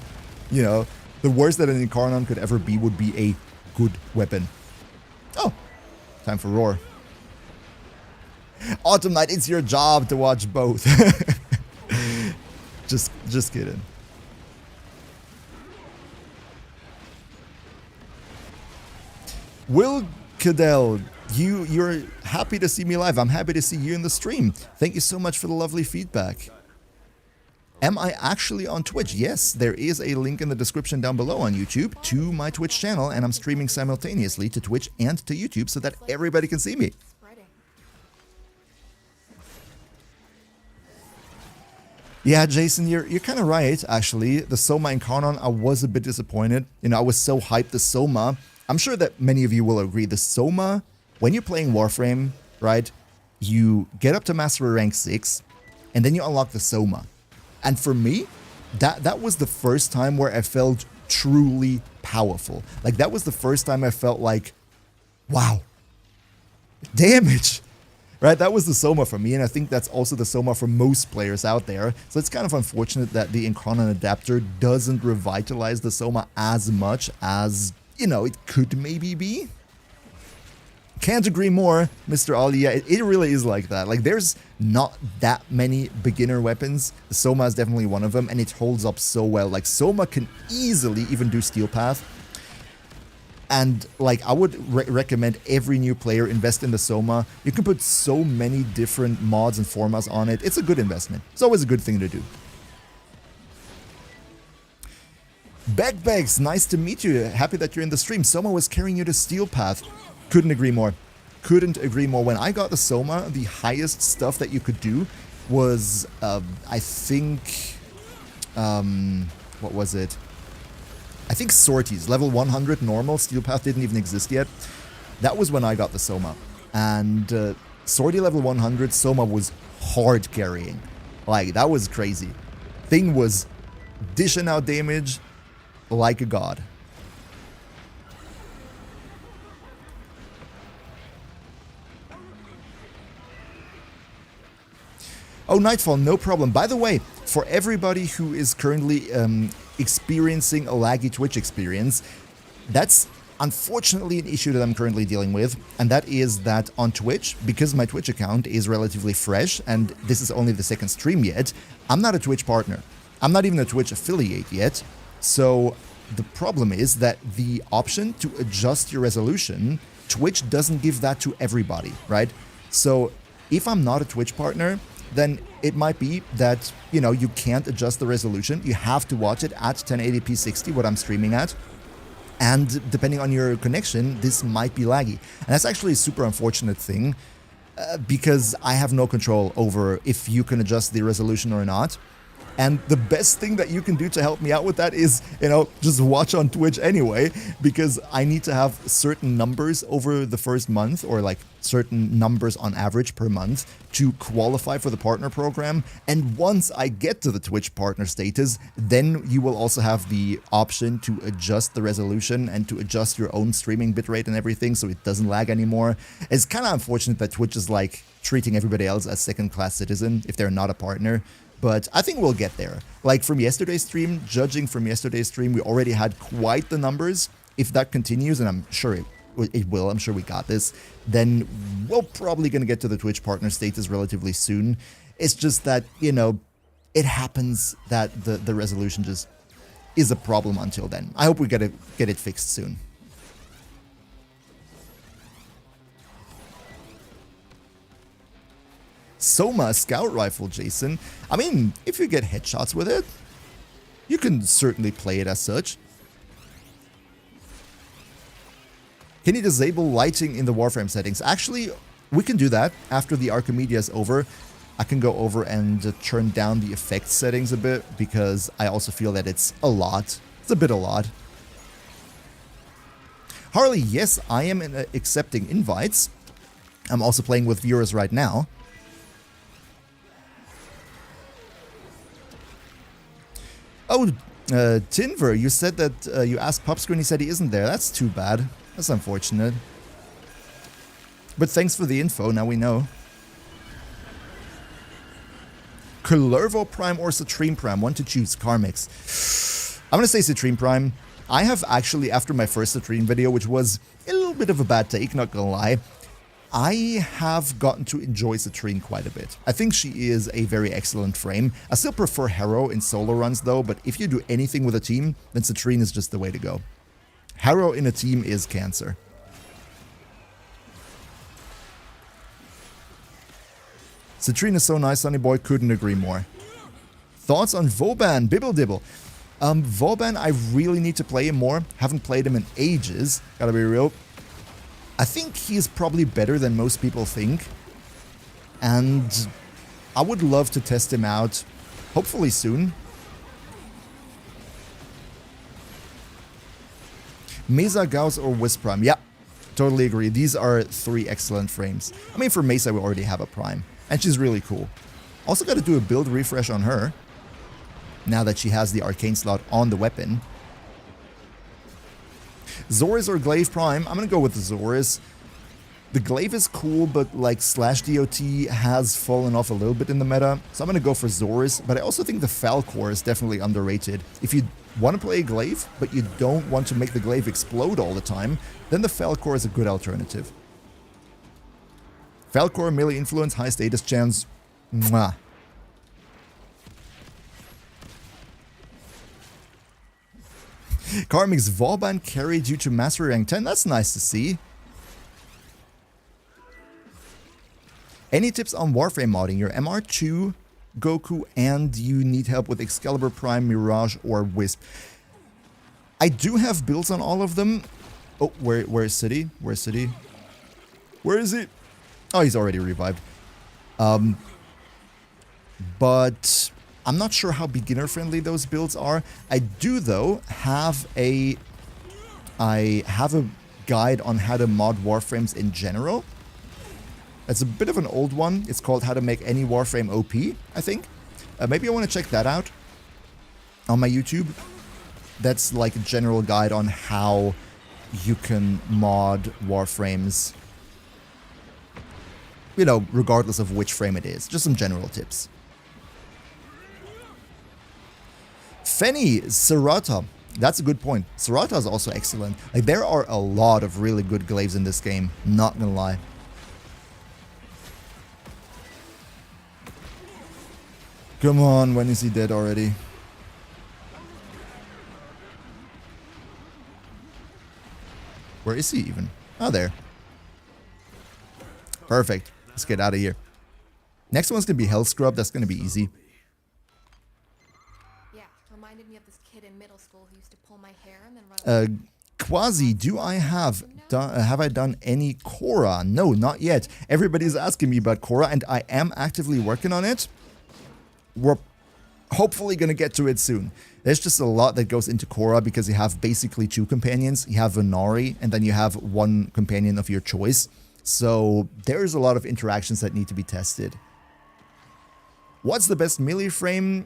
You know, the worst that an Incarnon could ever be would be a good weapon. Oh, time for Roar. Autumn Knight, it's your job to watch both. Just kidding. Will Cadell, you're happy to see me live. I'm happy to see you in the stream. Thank you so much for the lovely feedback. Am I actually on Twitch? Yes, there is a link in the description down below on YouTube to my Twitch channel, and I'm streaming simultaneously to Twitch and to YouTube so that everybody can see me. Yeah, Jason, you're kind of right, actually. The Soma Incarnon, I was a bit disappointed. You know, I was so hyped the Soma. I'm sure that many of you will agree. The Soma, when you're playing Warframe, right, you get up to Mastery Rank 6, and then you unlock the Soma. And for me, that was the first time where I felt truly powerful. Like, that was the first time I felt like, wow, damage. Right, that was the Soma for me, and I think that's also the Soma for most players out there. So it's kind of unfortunate that the Incarnon adapter doesn't revitalize the Soma as much as, you know, it could maybe be. Can't agree more, Mr. Ali. Yeah, it really is like that. Like, there's not that many beginner weapons. The Soma is definitely one of them, and it holds up so well. Like, Soma can easily even do Steel Path. And, like, I would recommend every new player invest in the Soma. You can put so many different mods and formats on it. It's a good investment. It's always a good thing to do. Backbags, nice to meet you. Happy that you're in the stream. Soma was carrying you to Steel Path. Couldn't agree more. Couldn't agree more. When I got the Soma, the highest stuff that you could do was, I think, what was it? I think Sorties, level 100 normal. Steel Path didn't even exist yet. That was when I got the Soma. And Sortie level 100, Soma was hard carrying. Like, that was crazy. Thing was dishing out damage like a god. Oh, Nightfall, no problem. By the way, for everybody who is currently experiencing a laggy Twitch experience, that's unfortunately an issue that I'm currently dealing with, and that is that on Twitch, because my Twitch account is relatively fresh, and this is only the second stream yet, I'm not a Twitch partner. I'm not even a Twitch affiliate yet, so the problem is that the option to adjust your resolution, Twitch doesn't give that to everybody, right? So if I'm not a Twitch partner, then it might be that, you know, you can't adjust the resolution. You have to watch it at 1080p 60, what I'm streaming at. And depending on your connection, this might be laggy. And that's actually a super unfortunate thing because I have no control over if you can adjust the resolution or not. And the best thing that you can do to help me out with that is, you know, just watch on Twitch anyway, because I need to have certain numbers over the first month, or like certain numbers on average per month, to qualify for the partner program. And once I get to the Twitch partner status, then you will also have the option to adjust the resolution and to adjust your own streaming bitrate and everything so it doesn't lag anymore. It's kind of unfortunate that Twitch is like treating everybody else as second-class citizen if they're not a partner. But I think we'll get there. Like from yesterday's stream, judging from yesterday's stream, we already had quite the numbers. If that continues, and I'm sure it will, I'm sure we got this, then we're probably going to get to the Twitch partner status relatively soon. It's just that, you know, it happens that the resolution just is a problem until then. I hope we get it fixed soon. Soma scout rifle, Jason. I mean, if you get headshots with it, you can certainly play it as such. Can you disable lighting in the Warframe settings? Actually, we can do that after the Archimedia is over. I can go over and turn down the effects settings a bit because I also feel that it's a lot. It's a bit a lot. Harley, yes, I am accepting invites. I'm also playing with viewers right now. Oh, Tinver, you said that you asked Popscreen and he said he isn't there. That's too bad. That's unfortunate. But thanks for the info, now we know. Cullervo Prime or Citrine Prime? One to choose, Carmix. I'm gonna say Citrine Prime. I have actually, after my first Citrine video, which was a little bit of a bad take, not gonna lie, I have gotten to enjoy Citrine quite a bit. I think she is a very excellent frame. I still prefer Harrow in solo runs though, but if you do anything with a team, then Citrine is just the way to go. Harrow in a team is cancer. Citrine is so nice, Sonny Boy, couldn't agree more. Thoughts on Vauban, Bibble Dibble? Vauban, I really need to play him more. Haven't played him in ages, gotta be real. I think he's probably better than most people think. And I would love to test him out, hopefully soon. Mesa, Gauss, or Wisp Prime. Yeah, totally agree. These are 3 excellent frames. I mean, for Mesa, we already have a Prime. And she's really cool. Also got to do a build refresh on her. Now that she has the Arcane slot on the weapon. Zoris or Glaive Prime? I'm going to go with the Zoris. The Glaive is cool, but like /DOT has fallen off a little bit in the meta. So I'm going to go for Zoris. But I also think the Falcor is definitely underrated. If you want to play a Glaive, but you don't want to make the Glaive explode all the time, then the Falcor is a good alternative. Falcor, melee influence, high status chance. Mwah. Karmic's Vauban carry due to Mastery Rank 10. That's nice to see. Any tips on Warframe modding? Your MR2, Goku, and you need help with Excalibur Prime, Mirage, or Wisp. I do have builds on all of them. Oh, where is City? Where's City? Where is he? Oh, he's already revived. But I'm not sure how beginner friendly those builds are. I do though have a guide on how to mod Warframes in general. It's a bit of an old one. It's called How to Make Any Warframe OP, I think. Maybe I want to check that out on my YouTube. That's like a general guide on how you can mod Warframes, you know, regardless of which frame it is. Just some general tips. Fenny, Serata. That's a good point. Serata is also excellent. Like, there are a lot of really good glaives in this game. Not gonna lie. Come on, when is he dead already? Where is he even? Oh, there. Perfect. Let's get out of here. Next one's gonna be Hell Scrub. That's gonna be easy. Yeah, reminded me of this kid in middle school who used to pull my hair and then run. Quasi, do I have I done any Korra? No, not yet. Everybody's asking me about Korra, and I am actively working on it. We're hopefully gonna get to it soon. There's just a lot that goes into Korra because you have basically 2 companions. You have Venari, and then you have 1 companion of your choice. So there's a lot of interactions that need to be tested. What's the best melee frame?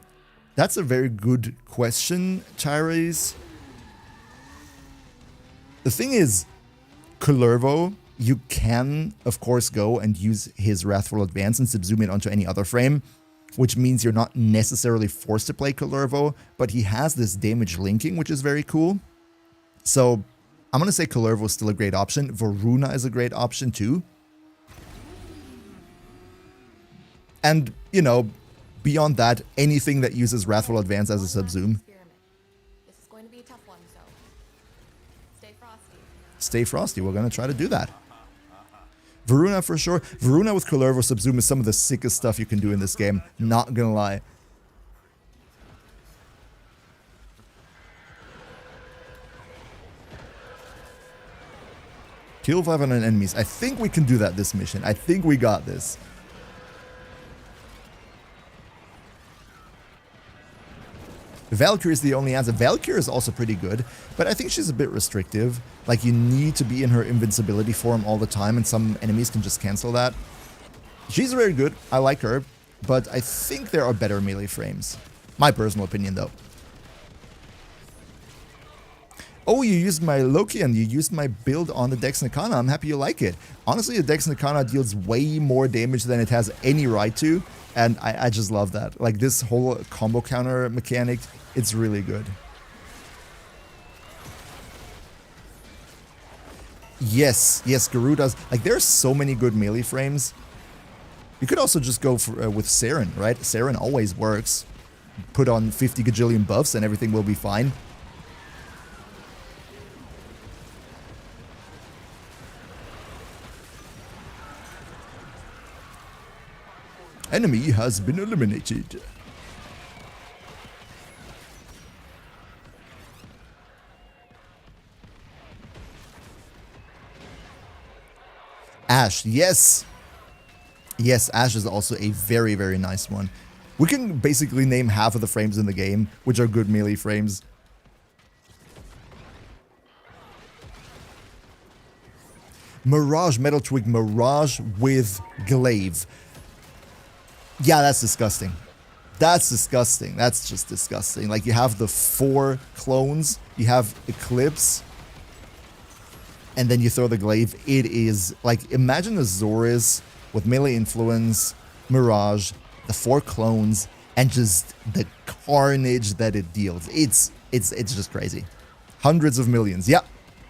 That's a very good question, Tyrese. The thing is, Kullervo, you can, of course, go and use his Wrathful Advance and subsume it onto any other frame, which means you're not necessarily forced to play Kullervo, but he has this damage linking, which is very cool. So I'm going to say Kullervo is still a great option. Varuna is a great option too. And, you know, beyond that, anything that uses Wrathful Advance as a subsume. This is going to be a tough one, so stay frosty. Stay frosty. We're going to try to do that. Varuna for sure. Varuna with Kullervo subsume is some of the sickest stuff you can do in this game. Not gonna lie. Kill 500 enemies. I think we can do that this mission. I think we got this. Valkyrie is the only answer. Valkyrie is also pretty good, but I think she's a bit restrictive. Like, you need to be in her invincibility form all the time, and some enemies can just cancel that. She's very good. I like her, but I think there are better melee frames. My personal opinion, though. Oh, you used my Loki and you used my build on the Dex Nakana. I'm happy you like it. Honestly, the Dex Nakana deals way more damage than it has any right to, and I just love that. Like, this whole combo counter mechanic, it's really good. Yes, Garuda's. Like, there's so many good melee frames. You could also just go for, with Saren, right? Saren always works. Put on 50 gajillion buffs and everything will be fine. Enemy has been eliminated. Ashe, yes. Yes, Ashe is also a very, very nice one. We can basically name half of the frames in the game, which are good melee frames. Mirage, Metal Twig, Mirage with Glaive. Yeah, that's disgusting. That's disgusting. That's just disgusting. Like, you have the 4 clones, you have Eclipse, and then you throw the Glaive. It is, like, imagine a Zoris with melee influence, Mirage, the 4 clones, and just the carnage that it deals. It's just crazy. Hundreds of millions. Yeah,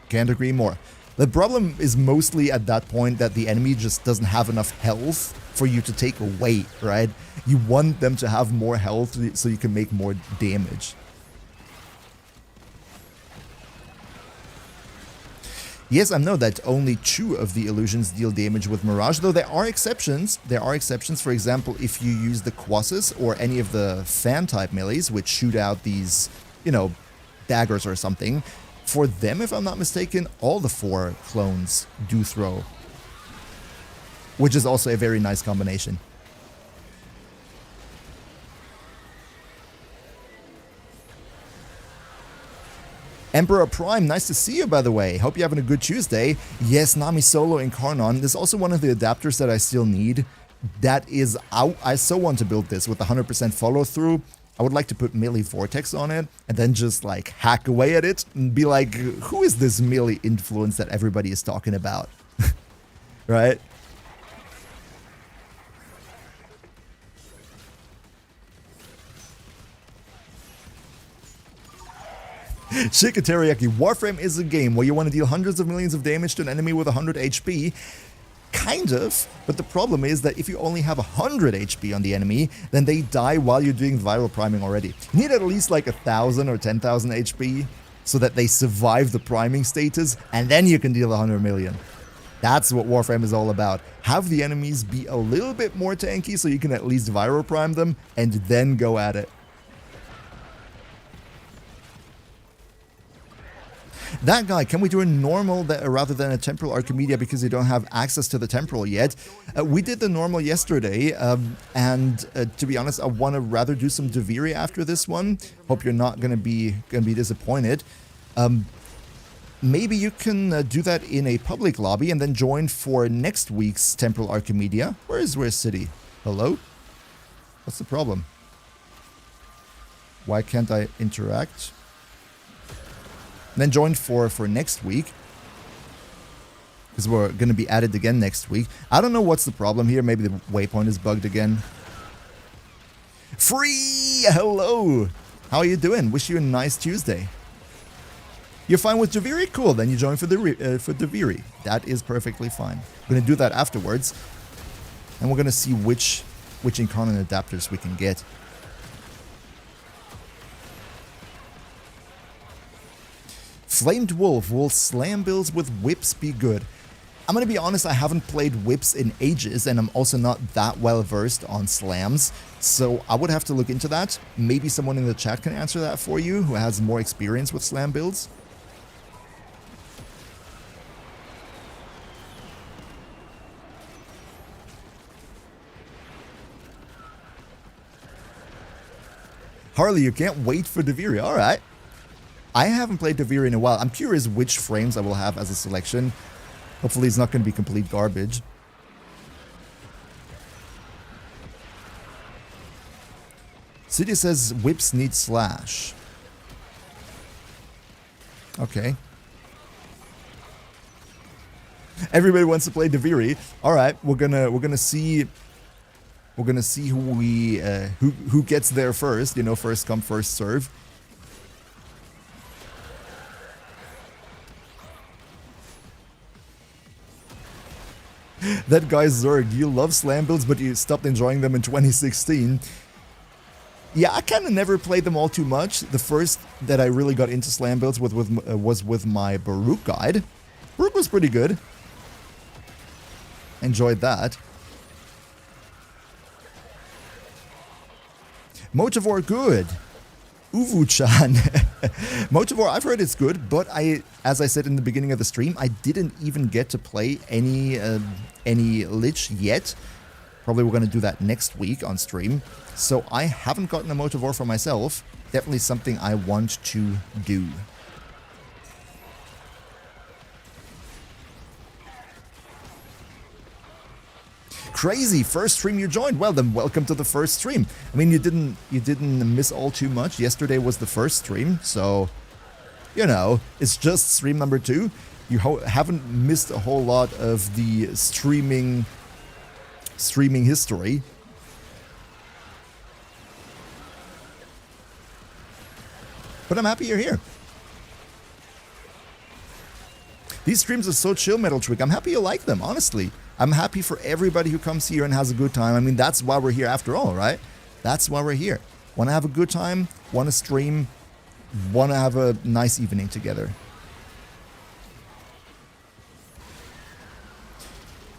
can't agree more. The problem is mostly at that point that the enemy just doesn't have enough health for you to take away, right? You want them to have more health so you can make more damage. Yes, I know that only 2 of the illusions deal damage with Mirage, though there are exceptions. There are exceptions, for example, if you use the Quassus or any of the fan-type melees, which shoot out these, you know, daggers or something. For them, if I'm not mistaken, all the 4 clones do throw. Which is also a very nice combination. Emperor Prime, nice to see you, by the way. Hope you're having a good Tuesday. Yes, Nami Solo Incarnon. There's also one of the adapters that I still need. That is out. I so want to build this with 100% follow through. I would like to put melee vortex on it and then just like hack away at it and be like, who is this melee influence that everybody is talking about? Right? Chicken Teriyaki, Warframe is a game where you want to deal hundreds of millions of damage to an enemy with 100 HP. Kind of, but the problem is that if you only have 100 HP on the enemy, then they die while you're doing viral priming already. You need at least like 1,000 or 10,000 HP so that they survive the priming status, and then you can deal 100 million. That's what Warframe is all about. Have the enemies be a little bit more tanky so you can at least viral prime them, and then go at it. That guy, can we do a normal rather than a temporal Archimedia because you don't have access to the temporal yet? We did the normal yesterday, and to be honest, I want to rather do some Deviri after this one. Hope you're not gonna be disappointed. Maybe you can do that in a public lobby and then join for next week's temporal Archimedia. Where's City? Hello? What's the problem? Why can't I interact? Then join for next week, because we're going to be added again next week. I don't know what's the problem here. Maybe the waypoint is bugged again. Free! Hello! How are you doing? Wish you a nice Tuesday. You're fine with Deviri? Cool, then you join for Deviri. That is perfectly fine. We're going to do that afterwards, and we're going to see which Incarnate adapters we can get. Flamed Wolf, will slam builds with whips be good? I'm gonna be honest, I haven't played whips in ages, and I'm also not that well versed on slams, so I would have to look into that. Maybe someone in the chat can answer that for you, who has more experience with slam builds. Harley, you can't wait for Deviri, alright. I haven't played Deviri in a while. I'm curious which frames I will have as a selection. Hopefully it's not going to be complete garbage. City says whips need slash. Okay. Everybody wants to play Deviri. All right, we're gonna see who gets there first. You know, first come, first serve. That guy Zerg, you love slam builds, but you stopped enjoying them in 2016. Yeah, I kind of never played them all too much. The first that I really got into slam builds was with my Baruch guide. Baruch was pretty good. Enjoyed that. Motivor good. Uvu-chan. Motivor, I've heard it's good, but as I said in the beginning of the stream, I didn't even get to play any Lich yet. Probably we're going to do that next week on stream. So I haven't gotten a Motivor for myself. Definitely something I want to do. Crazy, first stream you joined. Well then, welcome to the first stream. I mean, you didn't miss all too much. Yesterday was the first stream, so you know, it's just stream number 2. You haven't missed a whole lot of the streaming history. But I'm happy you're here. These streams are so chill, Metal Trick. I'm happy you like them, honestly. I'm happy for everybody who comes here and has a good time. I mean, that's why we're here after all, right? That's why we're here. Want to have a good time, want to stream, want to have a nice evening together.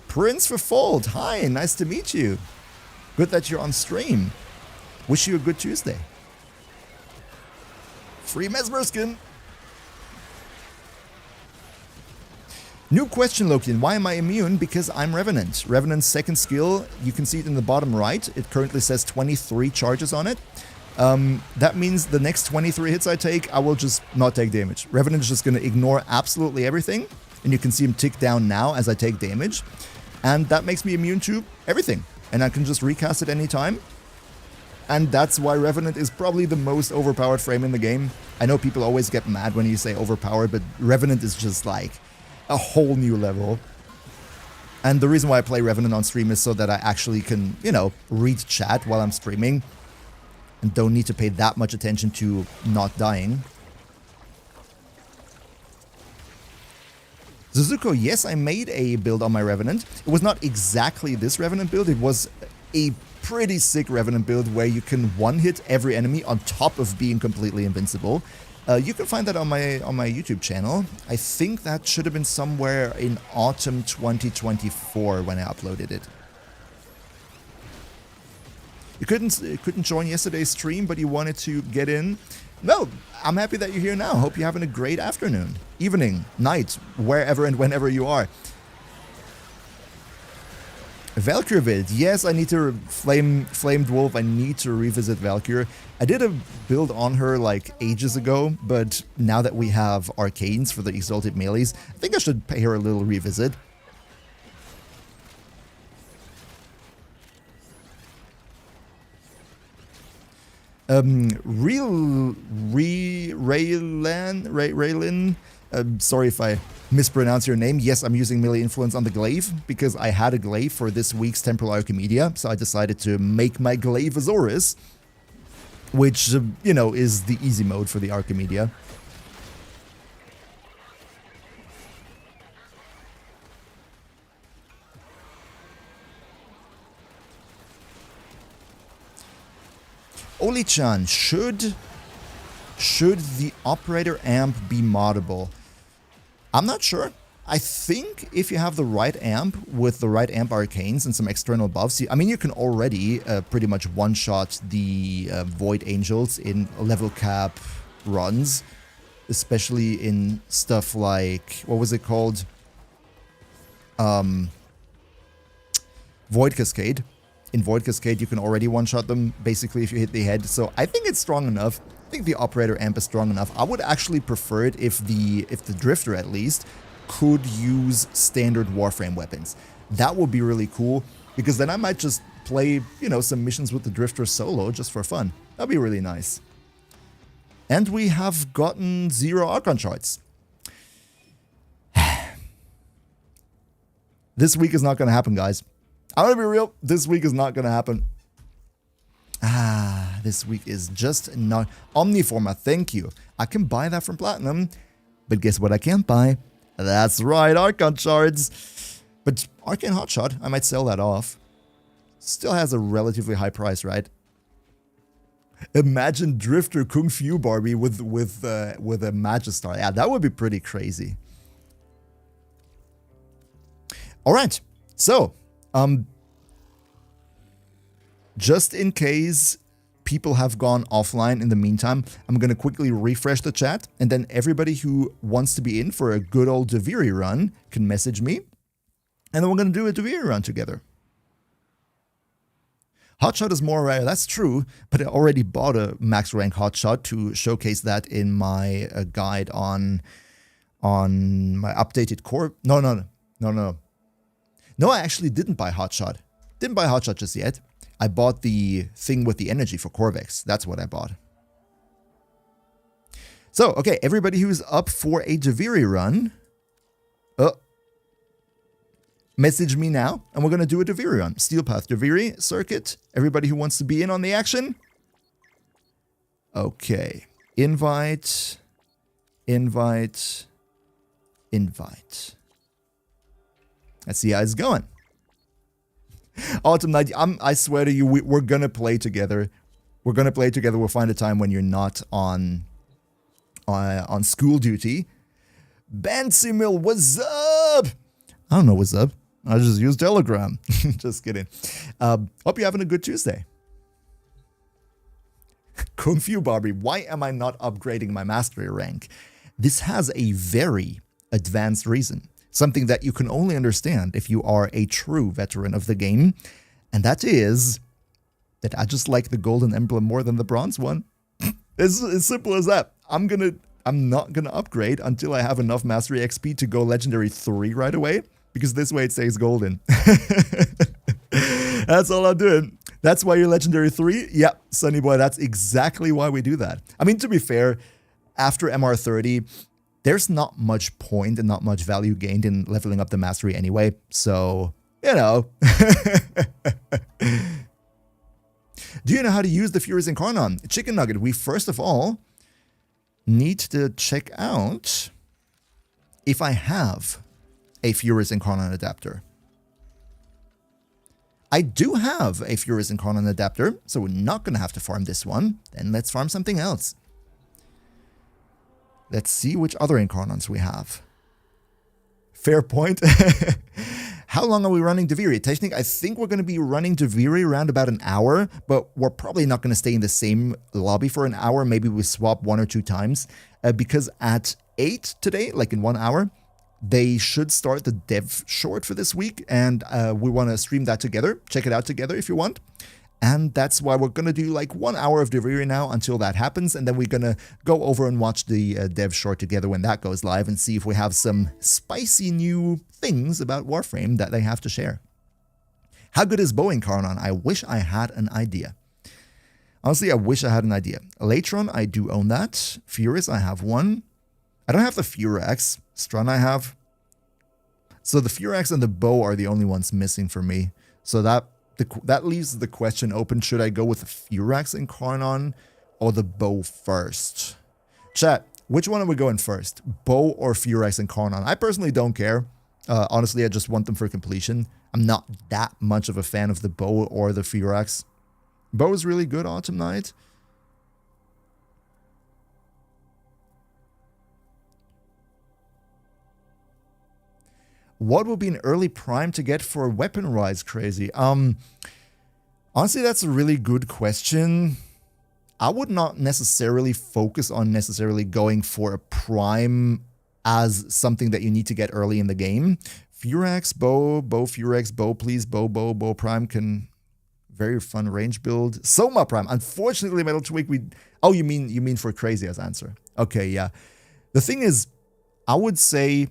Prince for Fold, hi, nice to meet you. Good that you're on stream. Wish you a good Tuesday. Free Mesmerskin. New question, Lokian. Why am I immune? Because I'm Revenant. Revenant's second skill, you can see it in the bottom right. It currently says 23 charges on it. That means the next 23 hits I take, I will just not take damage. Revenant is just going to ignore absolutely everything. And you can see him tick down now as I take damage. And that makes me immune to everything. And I can just recast it anytime. And that's why Revenant is probably the most overpowered frame in the game. I know people always get mad when you say overpowered, but Revenant is just like a whole new level. And the reason why I play Revenant on stream is so that I actually can, you know, read chat while I'm streaming and don't need to pay that much attention to not dying. Suzuko, yes, I made a build on my Revenant. It was not exactly this Revenant build. It was a pretty sick Revenant build where you can one-hit every enemy on top of being completely invincible. You can find that on my YouTube channel. I think that should have been somewhere in autumn 2024 when I uploaded it. You couldn't join yesterday's stream, but you wanted to get in. No, I'm happy that you're here now. Hope you're having a great afternoon, evening, night, wherever and whenever you are. Valkyrie, yes, I need to Flamed Wolf. I need to revisit Valkyrie. I did a build on her like ages ago, but now that we have Arcanes for the Exalted Melees, I think I should pay her a little revisit. Raylin, sorry if I mispronounce your name. Yes, I'm using melee influence on the glaive because I had a glaive for this week's Temporal Archimedia, so I decided to make my glaive Azorius, which, you know, is the easy mode for the Archimedia. Oli-chan, should the operator amp be moddable? I'm not sure. I think if you have the right amp with the right amp arcanes and some external buffs, I mean, you can already pretty much one-shot the Void Angels in level cap runs, especially in stuff like, what was it called? Void Cascade. In Void Cascade, you can already one-shot them, basically, if you hit the head. So I think it's strong enough. I think the operator amp is strong enough. I would actually prefer it if the Drifter, at least, could use standard Warframe weapons. That would be really cool, because then I might just play, you know, some missions with the Drifter solo, just for fun. That'd be really nice. And we have gotten 0 Archon Shards. This week is not going to happen, guys. I'm gonna be real, this week is not gonna happen. This week is just not... Omniforma, thank you. I can buy that from Platinum, but guess what I can't buy? That's right, Archon Shards. But Arcane Hotshot, I might sell that off. Still has a relatively high price, right? Imagine Drifter Kung Fu Barbie with a Magistar. Yeah, that would be pretty crazy. All right, so just in case people have gone offline in the meantime, I'm gonna quickly refresh the chat, and then everybody who wants to be in for a good old Deviri run can message me, and then we're gonna do a Deviri run together. Hotshot is more rare, that's true, but I already bought a max rank Hotshot to showcase that in my guide on my updated core. No, I actually didn't buy Hotshot. Didn't buy Hotshot just yet. I bought the thing with the energy for Corvex. That's what I bought. So, okay, everybody who's up for a Deviri run, message me now, and we're going to do a Deviri run. Steel Path Deviri circuit. Everybody who wants to be in on the action. Okay. Invite. Let's see how it's going. Autumn Night, I swear to you, we're going to play together. We're going to play together. We'll find a time when you're not on school duty. Bansimil, what's up? I don't know what's up. I just use Telegram. Just kidding. Hope you're having a good Tuesday. Kung Fu Barbie, why am I not upgrading my mastery rank? This has a very advanced reason. Something that you can only understand if you are a true veteran of the game. And that is that I just like the golden emblem more than the bronze one. It's as simple as that. I'm not gonna upgrade until I have enough mastery XP to go legendary 3 right away. Because this way it stays golden. That's all I'm doing. That's why you're legendary 3? Yeah, Sunny Boy, that's exactly why we do that. I mean, to be fair, after MR30, there's not much point and not much value gained in leveling up the mastery anyway. So, you know. Do you know how to use the Furies Incarnon? Chicken Nugget, we first of all need to check out if I have a Furies Incarnon adapter. I do have a Furies Incarnon adapter, so we're not going to have to farm this one. Then let's farm something else. Let's see which other Incarnons we have. Fair point. How long are we running Deviri? Technically, I think we're going to be running Deviri around about an hour, but we're probably not going to stay in the same lobby for an hour. Maybe we swap 1 or 2 times, because at 8 today, like in 1 hour, they should start the dev short for this week, and we want to stream that together. Check it out together if you want. And that's why we're going to do like 1 hour of Deviri now until that happens, and then we're going to go over and watch the dev short together when that goes live and see if we have some spicy new things about Warframe that they have to share. How good is Boeing Carnon? I wish I had an idea. Honestly, I wish I had an idea. Electron, I do own that. Furious, I have one. I don't have the Furax. Strun, I have. So the Furax and the Bow are the only ones missing for me. So that leaves the question open. Should I go with the Furax Incarnon or the Bow first? Chat, which one are we going first? Bow or Furax Incarnon? I personally don't care. Honestly, I just want them for completion. I'm not that much of a fan of the Bow or the Furax. Bow is really good, Autumn Night. What would be an early prime to get for Weapon Rise Crazy? Honestly, that's a really good question. I would not necessarily focus on necessarily going for a prime as something that you need to get early in the game. Furax, Bow, Furax, Bow, please, Bow Prime can very fun range build. Soma Prime, unfortunately, Metal Twig, oh, you mean for Crazy as answer. Okay, yeah. The thing is, I would say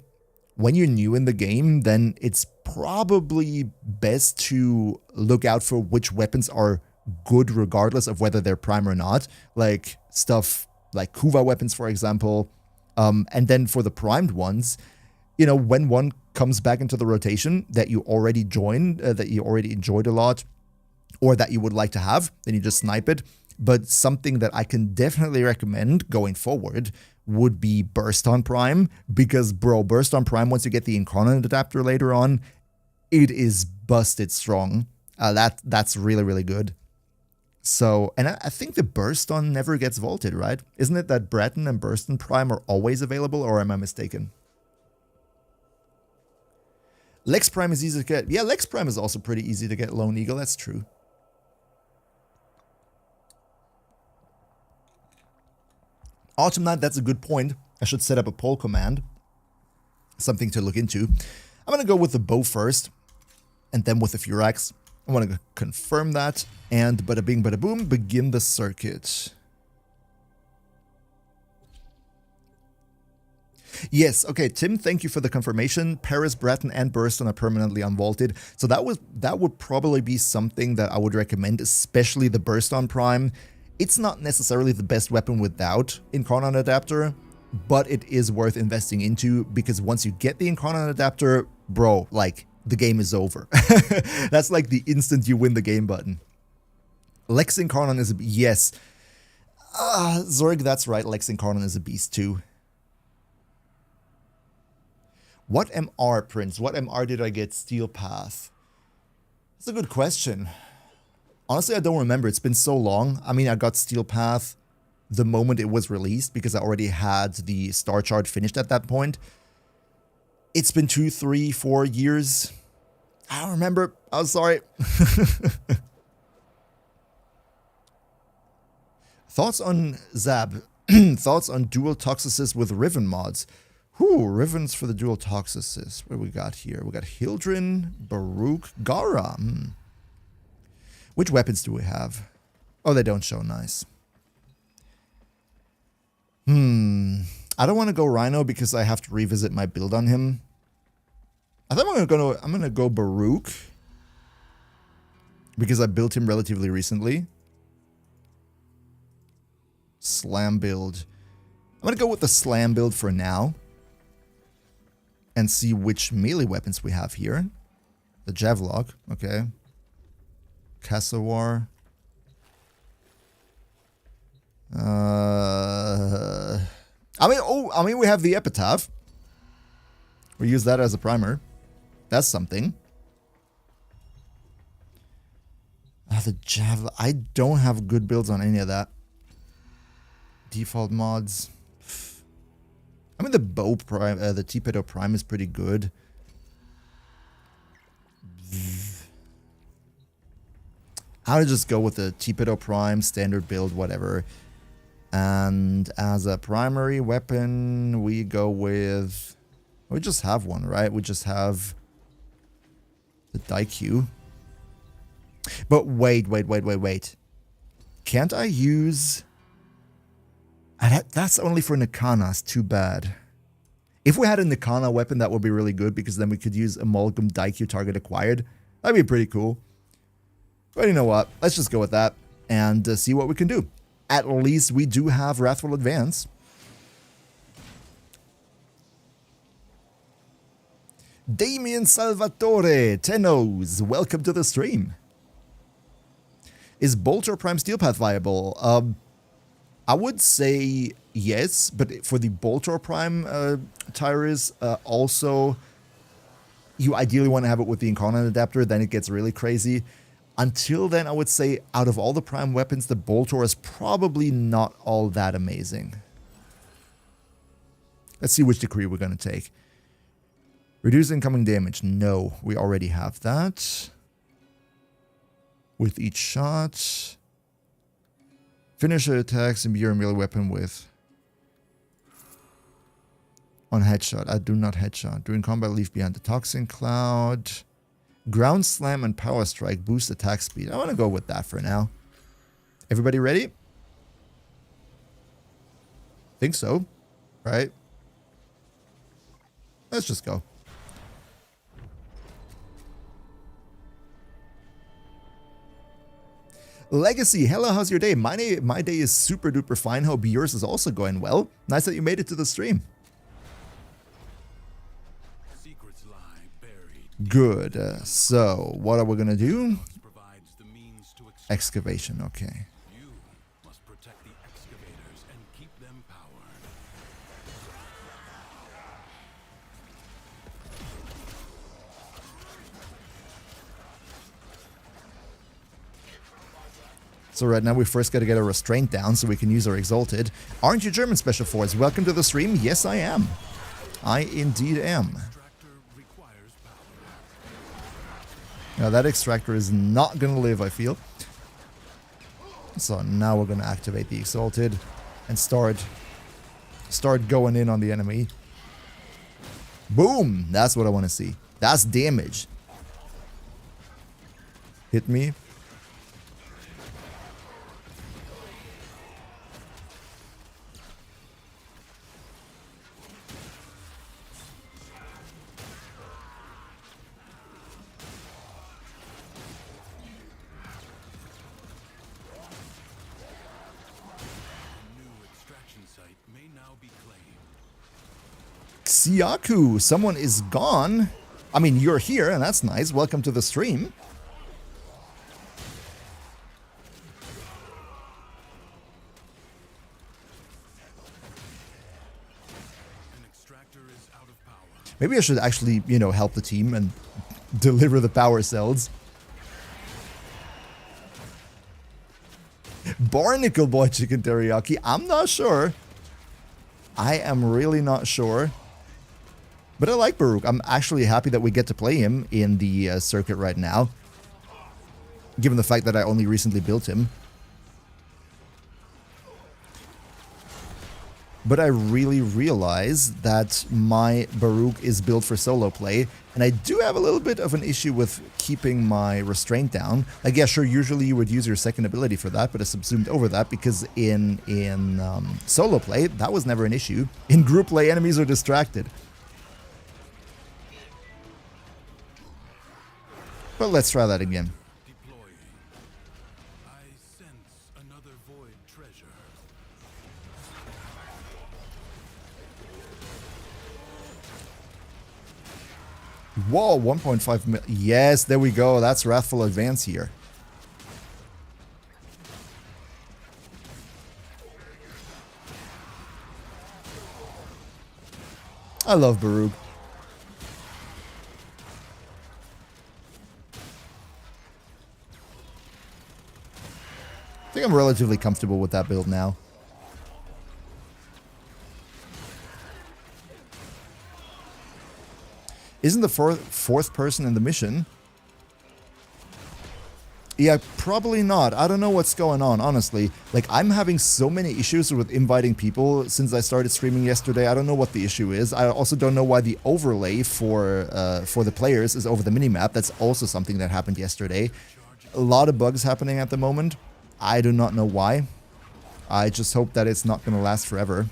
when you're new in the game, then it's probably best to look out for which weapons are good regardless of whether they're prime or not. Like stuff like Kuva weapons, for example. And then for the primed ones, you know, when one comes back into the rotation that you already joined, that you already enjoyed a lot, or that you would like to have, then you just snipe it. But something that I can definitely recommend going forward would be Burst on Prime, because bro, Burst on Prime, once you get the Incarnate adapter later on, it is busted strong. That's really, really good. So, and I think the burst on never gets vaulted, right? Isn't it that Breton and Burston Prime are always available, or am I mistaken? Lex Prime is easy to get. Yeah, Lex Prime is also pretty easy to get. Lone Eagle, that's true. Autumn Knight, that's a good point. I should set up a poll command. Something to look into. I'm going to go with the bow first, and then with the Furax. I want to confirm that, and bada bing, bada boom, begin the circuit. Yes, okay, Tim, thank you for the confirmation. Paris, Breton, and Burston are permanently unvaulted. So that would probably be something that I would recommend, especially the Burston Prime. It's not necessarily the best weapon without Incarnate Adapter, but it is worth investing into, because once you get the Incarnate Adapter, bro, like, the game is over. That's like the instant you win the game button. Lex Incarnon is a... Yes. Zorg, that's right. Lex Incarnon is a beast too. What MR, Prince? What MR did I get Steel Path? That's a good question. Honestly, I don't remember. It's been so long. I mean, I got Steel Path the moment it was released because I already had the star chart finished at that point. It's been 2, 3, 4 years. I don't remember. I'm sorry. Thoughts on Zab? Thoughts on dual Toxicist with Riven mods? Whew, Rivens for the dual Toxicist. What do we got here? We got Hildrin, Baruch, Gara. Which weapons do we have? Oh, they don't show. Nice. I don't want to go Rhino because I have to revisit my build on him. I think I'm gonna go Baruch because I built him relatively recently. Slam build. I'm gonna go with the slam build for now and see which melee weapons we have here. The Javlok, okay. Cassawar. I mean, we have the Epitaph. We use that as a primer. That's something. The Javelin. I don't have good builds on any of that. Default mods. I mean, the bow prime, the T-Pedo Prime is pretty good. I would just go with the T-Pedo Prime, standard build, whatever. And as a primary weapon, we go with... We just have one, right? We just have the Daikyu. But wait. Can't I use... That's only for Nikana's, too bad. If we had a Nikana weapon, that would be really good, because then we could use Amalgam Daikyu target acquired. That'd be pretty cool. But you know what? Let's just go with that and see what we can do. At least we do have Wrathful Advance. Damien Salvatore, Tenos, welcome to the stream. Is Bolter Prime Steel Path viable? I would say yes, but for the Bolter Prime Tyrus, also, you ideally want to have it with the Incarnate Adapter, then it gets really crazy. Until then, I would say, out of all the Prime weapons, the Bolter is probably not all that amazing. Let's see which decree we're going to take. Reduce incoming damage. No, we already have that. With each shot. Finisher attacks, imbue a melee weapon with... On headshot. I do not headshot. During combat, leave behind the Toxin Cloud. Ground Slam and Power Strike boost attack speed. I want to go with that for now. Everybody ready? Think so. Right? Let's just go. Legacy, hello, how's your day? My day is super duper fine. Hope yours is also going well. Nice that you made it to the stream. Secrets lie buried. Good. So, what are we gonna do? Excavation, okay. You must protect the excavators and keep them powered. So right now we first got to get a restraint down so we can use our Exalted. Aren't you German Special Force? Welcome to the stream. Yes, I am. I indeed am. Now that Extractor is not going to live, I feel. So now we're going to activate the Exalted and start going in on the enemy. Boom! That's what I want to see. That's damage. Hit me. Siaku, someone is gone. I mean, you're here, and that's nice. Welcome to the stream. Maybe I should actually, you know, help the team and deliver the power cells. Barnacle Boy Chicken Teriyaki. I'm not sure. I am really not sure. But I like Baruch. I'm actually happy that we get to play him in the circuit right now. Given the fact that I only recently built him. But I really realize that my Baruch is built for solo play. And I do have a little bit of an issue with keeping my restraint down. Like, yeah, sure, usually you would use your second ability for that, but I subsumed over that because in solo play, that was never an issue. In group play, enemies are distracted. But let's try that again. Deploying. I sense another void treasure. Whoa, 1.5 mil. Yes, there we go. That's Wrathful Advance here. I love Baruch. I think I'm relatively comfortable with that build now. Isn't the fourth person in the mission? Yeah, probably not. I don't know what's going on, honestly. Like, I'm having so many issues with inviting people since I started streaming yesterday. I don't know what the issue is. I also don't know why the overlay for the players is over the minimap. That's also something that happened yesterday. A lot of bugs happening at the moment. I do not know why. I just hope that it's not going to last forever.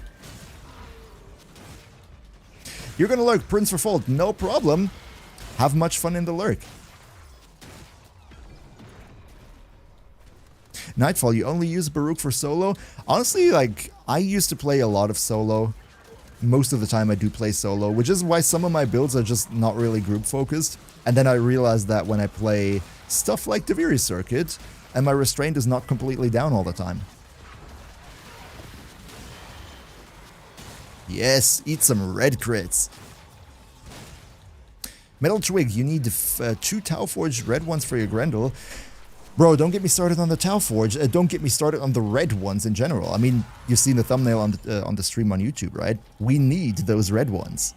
You're going to lurk, Prince for Fold. No problem. Have much fun in the lurk. Nightfall, you only use Baruch for solo? Honestly, like, I used to play a lot of solo. Most of the time I do play solo, which is why some of my builds are just not really group focused. And then I realized that when I play stuff like Deviri Circuit, and my restraint is not completely down all the time. Yes, eat some red crits. Metal Twig, you need 2 Tau Forged red ones for your Grendel. Bro, don't get me started on the Tau Forge. Don't get me started on the red ones in general. I mean, you've seen the thumbnail on the stream on YouTube, right? We need those red ones.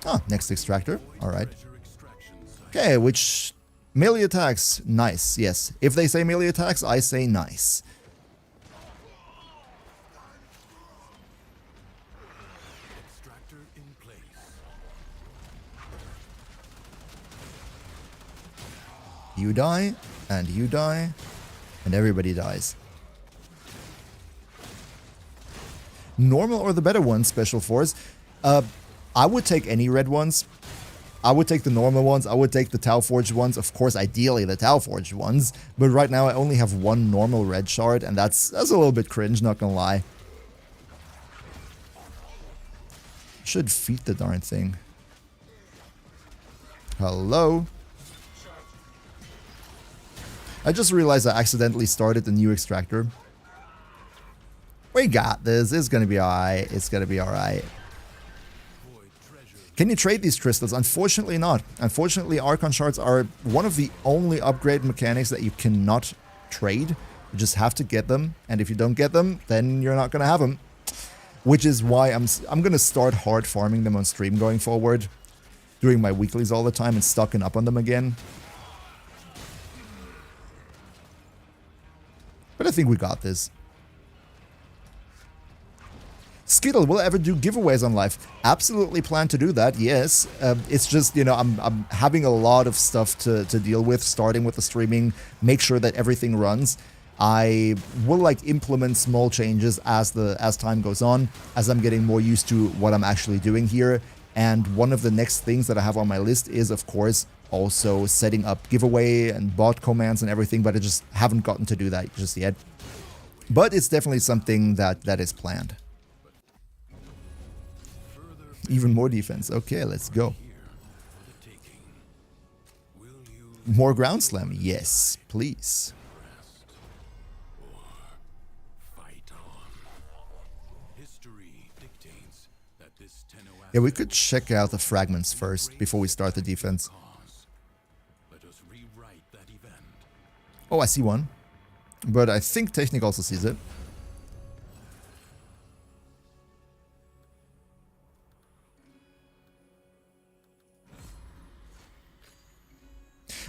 Ah, next extractor. Alright. Okay, which... melee attacks. Nice, yes. If they say melee attacks, I say nice. Extractor in place. You die, and everybody dies. Normal or the better ones, Special Force? I would take any red ones. I would take the normal ones. I would take the Tau Forged ones. Of course, ideally the Tau Forged ones. But right now I only have one normal red shard, and that's a little bit cringe, not gonna lie. Should feed the darn thing. Hello? I just realized I accidentally started the new extractor. We got this. It's gonna be alright. It's gonna be alright. Can you trade these crystals? Unfortunately not. Unfortunately, Archon Shards are one of the only upgrade mechanics that you cannot trade. You just have to get them, and if you don't get them, then you're not gonna have them. Which is why I'm gonna start hard farming them on stream going forward, doing my weeklies all the time and stocking up on them again. But I think we got this. Skittle, will I ever do giveaways on live? Absolutely plan to do that, yes. It's just, you know, I'm having a lot of stuff to deal with, starting with the streaming, make sure that everything runs. I will like implement small changes as time goes on, as I'm getting more used to what I'm actually doing here. And one of the next things that I have on my list is, of course, also setting up giveaway and bot commands and everything, but I just haven't gotten to do that just yet. But it's definitely something that is planned. Even more defense. Okay, let's go. More ground slam. Yes, please. Yeah, we could check out the fragments first before we start the defense. Oh, I see one. But I think Technic also sees it.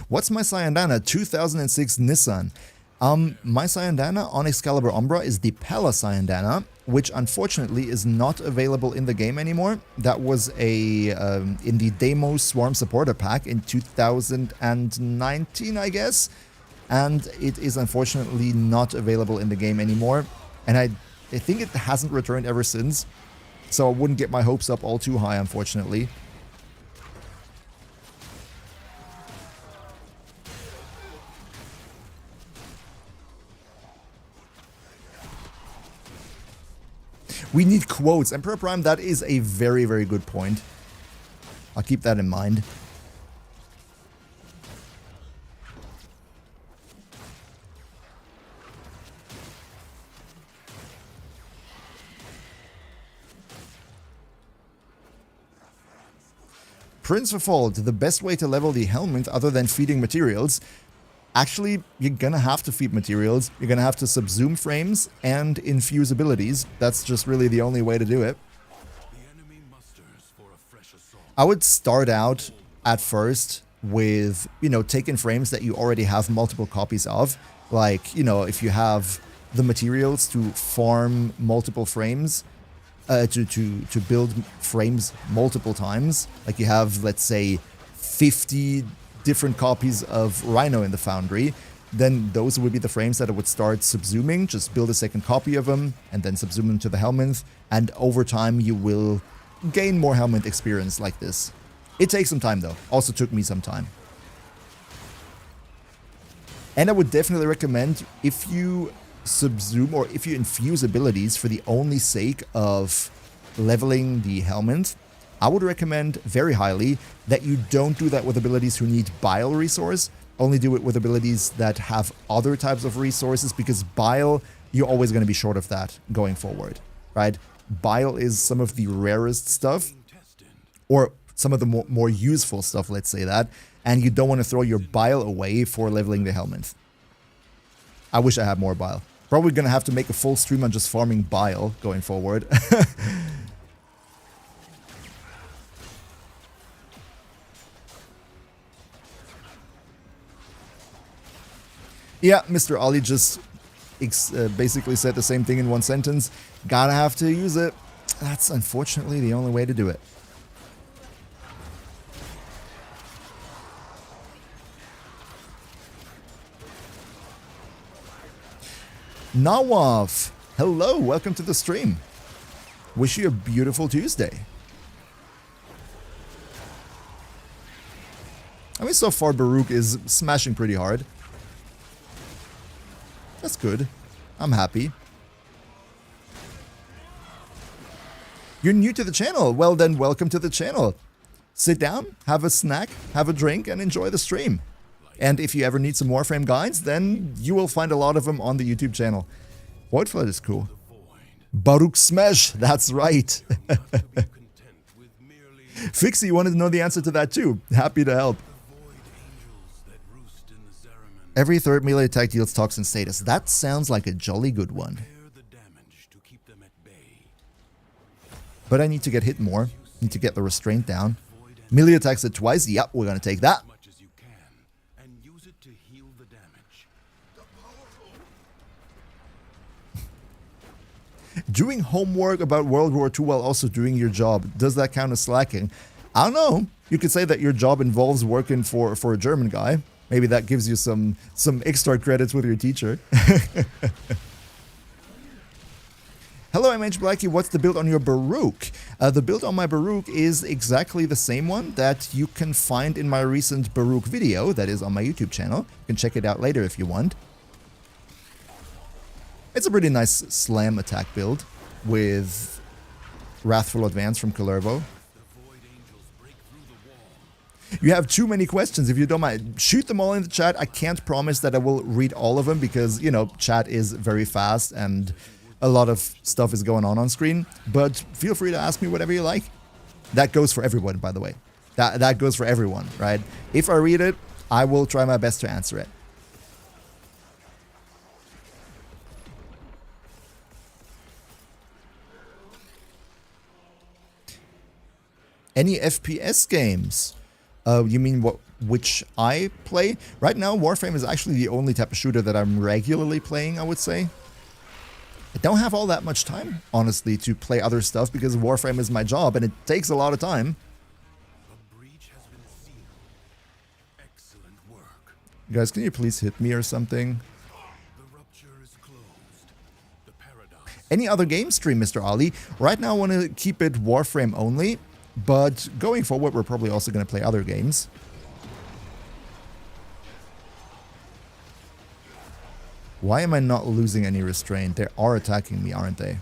What's my Syandana? 2006 Nissan. My Syandana on Excalibur Umbra is the Pala Syandana, which unfortunately is not available in the game anymore. That was in the Demo Swarm Supporter Pack in 2019, I guess. And it is unfortunately not available in the game anymore. And I think it hasn't returned ever since. So I wouldn't get my hopes up all too high, unfortunately. We need quotes. Emperor Prime, that is a very, very good point. I'll keep that in mind. Prince of Fault, the best way to level the helmet other than feeding materials. Actually, you're gonna have to feed materials, you're gonna have to subsume frames and infuse abilities. That's just really the only way to do it. I would start out at first with, you know, taking frames that you already have multiple copies of. Like, you know, if you have the materials to farm multiple frames, to build frames multiple times. Like you have, let's say, 50 different copies of Rhino in the foundry, then those would be the frames that I would start subsuming. Just build a second copy of them and then subsume them to the helmet, and over time you will gain more helmet experience like this. It takes some time though, also took me some time. And I would definitely recommend, if you subsume or if you infuse abilities for the only sake of leveling the helmet, I would recommend very highly that you don't do that with abilities who need bile resource. Only do it with abilities that have other types of resources, because bile, you're always going to be short of that going forward, right? Bile is some of the rarest stuff, or some of the more useful stuff, let's say that, and you don't want to throw your bile away for leveling the helmet. I wish I had more bile. Probably going to have to make a full stream on just farming bile going forward. Yeah, Mr. Ali just basically said the same thing in one sentence. Gotta have to use it. That's unfortunately the only way to do it. Nawaf, hello, welcome to the stream. Wish you a beautiful Tuesday. I mean, so far Baruch is smashing pretty hard. That's good. I'm happy. You're new to the channel. Well then, welcome to the channel. Sit down, have a snack, have a drink, and enjoy the stream. And if you ever need some Warframe guides, then you will find a lot of them on the YouTube channel. Voidflood is cool. Baruch Smash, that's right. Not to be content with merely Fixie wanted to know the answer to that too. Happy to help. void angels that roost in the Zeraman. Every third melee attack deals toxin status. That sounds like a jolly good one. Bear the damage to keep them at bay. But I need to get hit more. Need to get the restraint down. Melee attacks it twice. Yep, we're gonna take that. As much as you can, and use it to heal the damage. Doing homework about World War II while also doing your job, does that count as slacking? I don't know. You could say that your job involves working for a German guy. Maybe that gives you some extra credits with your teacher. Hello, MHBlacky, what's the build on your Baruch? The build on my Baruch is exactly the same one that you can find in my recent Baruch video that is on my YouTube channel. You can check it out later if you want. It's a pretty nice slam attack build with Wrathful Advance from Kalervo. The void angels break through the wall. You have too many questions. If you don't mind, shoot them all in the chat. I can't promise that I will read all of them because, you know, chat is very fast and a lot of stuff is going on screen. But feel free to ask me whatever you like. That goes for everyone, by the way. That goes for everyone, right? If I read it, I will try my best to answer it. Any FPS games? You mean which I play? Right now, Warframe is actually the only type of shooter that I'm regularly playing, I would say. I don't have all that much time, honestly, to play other stuff because Warframe is my job and it takes a lot of time. A breach has been sealed. Excellent work. Guys, can you please hit me or something? The rupture is closed. The paradox. Any other game stream, Mr. Ali? Right now, I want to keep it Warframe only. But going forward, we're probably also going to play other games. Why am I not losing any restraint? They are attacking me, aren't they?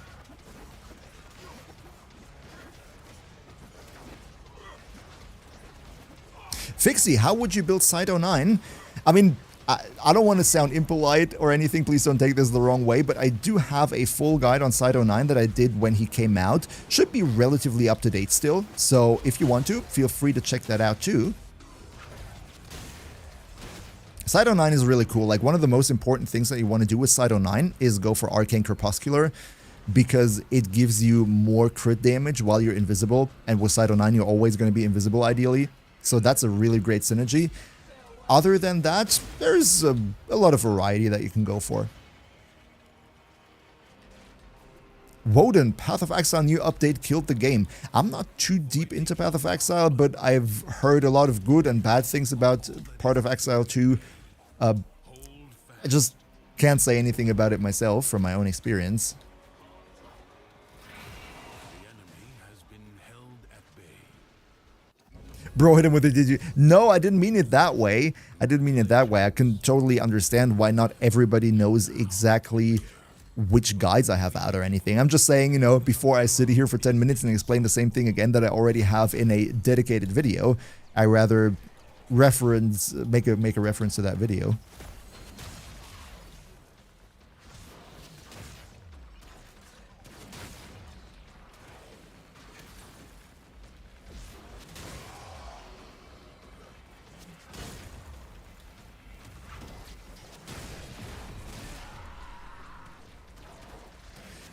Fixie, how would you build Site 09? I mean, I don't want to sound impolite or anything, please don't take this the wrong way, but I do have a full guide on Site 09 that I did when he came out. Should be relatively up to date still, so if you want to, feel free to check that out too. Site 09 is really cool. Like, one of the most important things that you want to do with Site 09 is go for Arcane Crepuscular, because it gives you more crit damage while you're invisible, and with Site 09 you're always going to be invisible ideally, so that's a really great synergy. Other than that, there's a lot of variety that you can go for. Woden, Path of Exile new update killed the game. I'm not too deep into Path of Exile, but I've heard a lot of good and bad things about Path of Exile 2. I just can't say anything about it myself from my own experience. The enemy has been held at bay. Bro, hit him with it, did you? No, I didn't mean it that way. I didn't mean it that way. I can totally understand why not everybody knows exactly which guides I have out or anything. I'm just saying, you know, before I sit here for 10 minutes and explain the same thing again that I already have in a dedicated video, I rather make a reference to that video.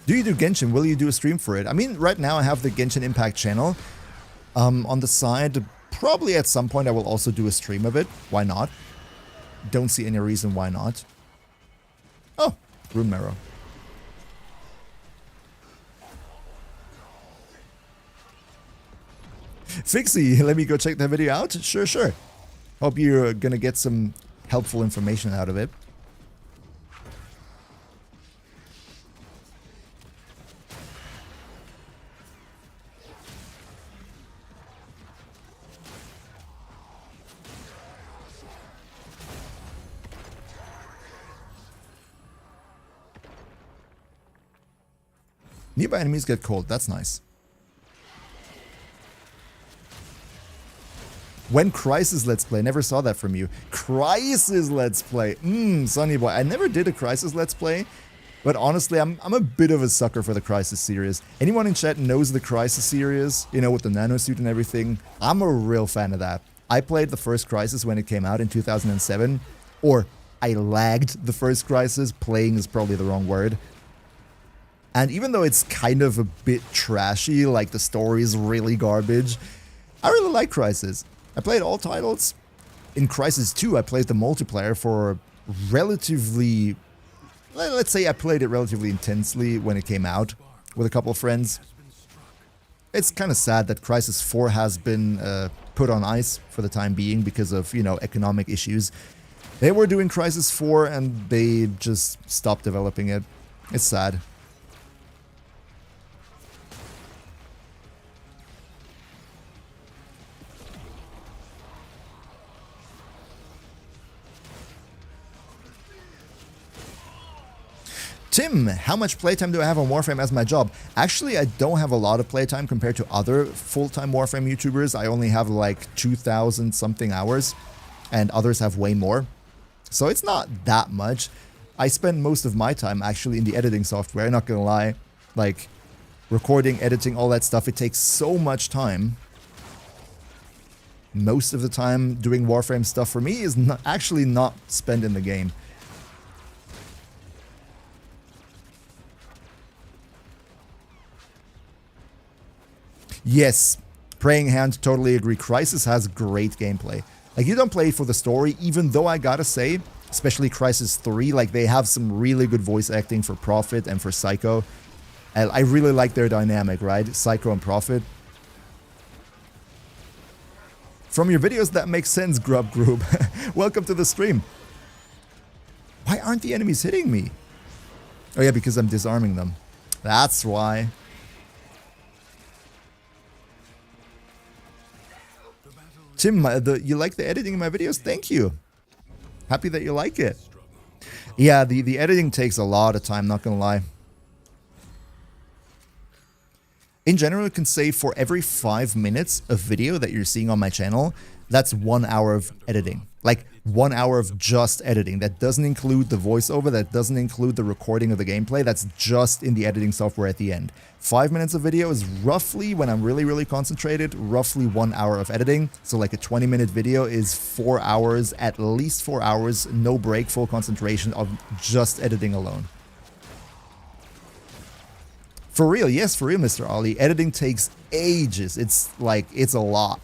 Do you do Genshin? Will you do a stream for it? I mean, right now I have the Genshin Impact channel. On the side, probably at some point I will also do a stream of it. Why not? Don't see any reason why not. Oh, Rune Marrow. Fixie, let me go check that video out. Sure. Hope you're gonna get some helpful information out of it. Nearby enemies get cold, that's nice. When Crisis Let's Play, never saw that from you. Crisis Let's Play, Sonny Boy, I never did a Crisis Let's Play. But honestly, I'm a bit of a sucker for the Crisis series. Anyone in chat knows the Crisis series, you know, with the nanosuit and everything. I'm a real fan of that. I played the first Crisis when it came out in 2007, or I lagged the first Crisis. Playing is probably the wrong word. And even though it's kind of a bit trashy, like the story is really garbage, I really like Crisis. I played all titles. In Crisis 2, I played the multiplayer for relatively... Let's say I played it relatively intensely when it came out with a couple of friends. It's kind of sad that Crisis 4 has been put on ice for the time being because of, you know, economic issues. They were doing Crisis 4 and they just stopped developing it. It's sad. Tim, how much playtime do I have on Warframe as my job? Actually, I don't have a lot of playtime compared to other full-time Warframe YouTubers. I only have like 2,000 something hours, and others have way more. So it's not that much. I spend most of my time actually in the editing software, not gonna lie. Like, recording, editing, all that stuff, it takes so much time. Most of the time doing Warframe stuff for me is actually not spent in the game. Yes, Praying Hand, totally agree. Crisis has great gameplay. Like, you don't play it for the story, even though I gotta say, especially Crisis 3, like, they have some really good voice acting for Prophet and for Psycho. And I really like their dynamic, right? Psycho and Prophet. From your videos, that makes sense, Grub Group. Welcome to the stream. Why aren't the enemies hitting me? Oh yeah, because I'm disarming them. That's why. Tim, you like the editing in my videos? Thank you. Happy that you like it. Yeah, the editing takes a lot of time, not gonna lie. In general, you can say for every 5 minutes of video that you're seeing on my channel, that's 1 hour of editing. Like 1 hour of just editing. That doesn't include the voiceover, that doesn't include the recording of the gameplay, that's just in the editing software at the end. 5 minutes of video is roughly, when I'm really concentrated, roughly 1 hour of editing. So like a 20-minute video is 4 hours, at least 4 hours, no break, full concentration of just editing alone. For real, yes, for real, Mr. Ali. Editing takes ages. It's like, it's a lot.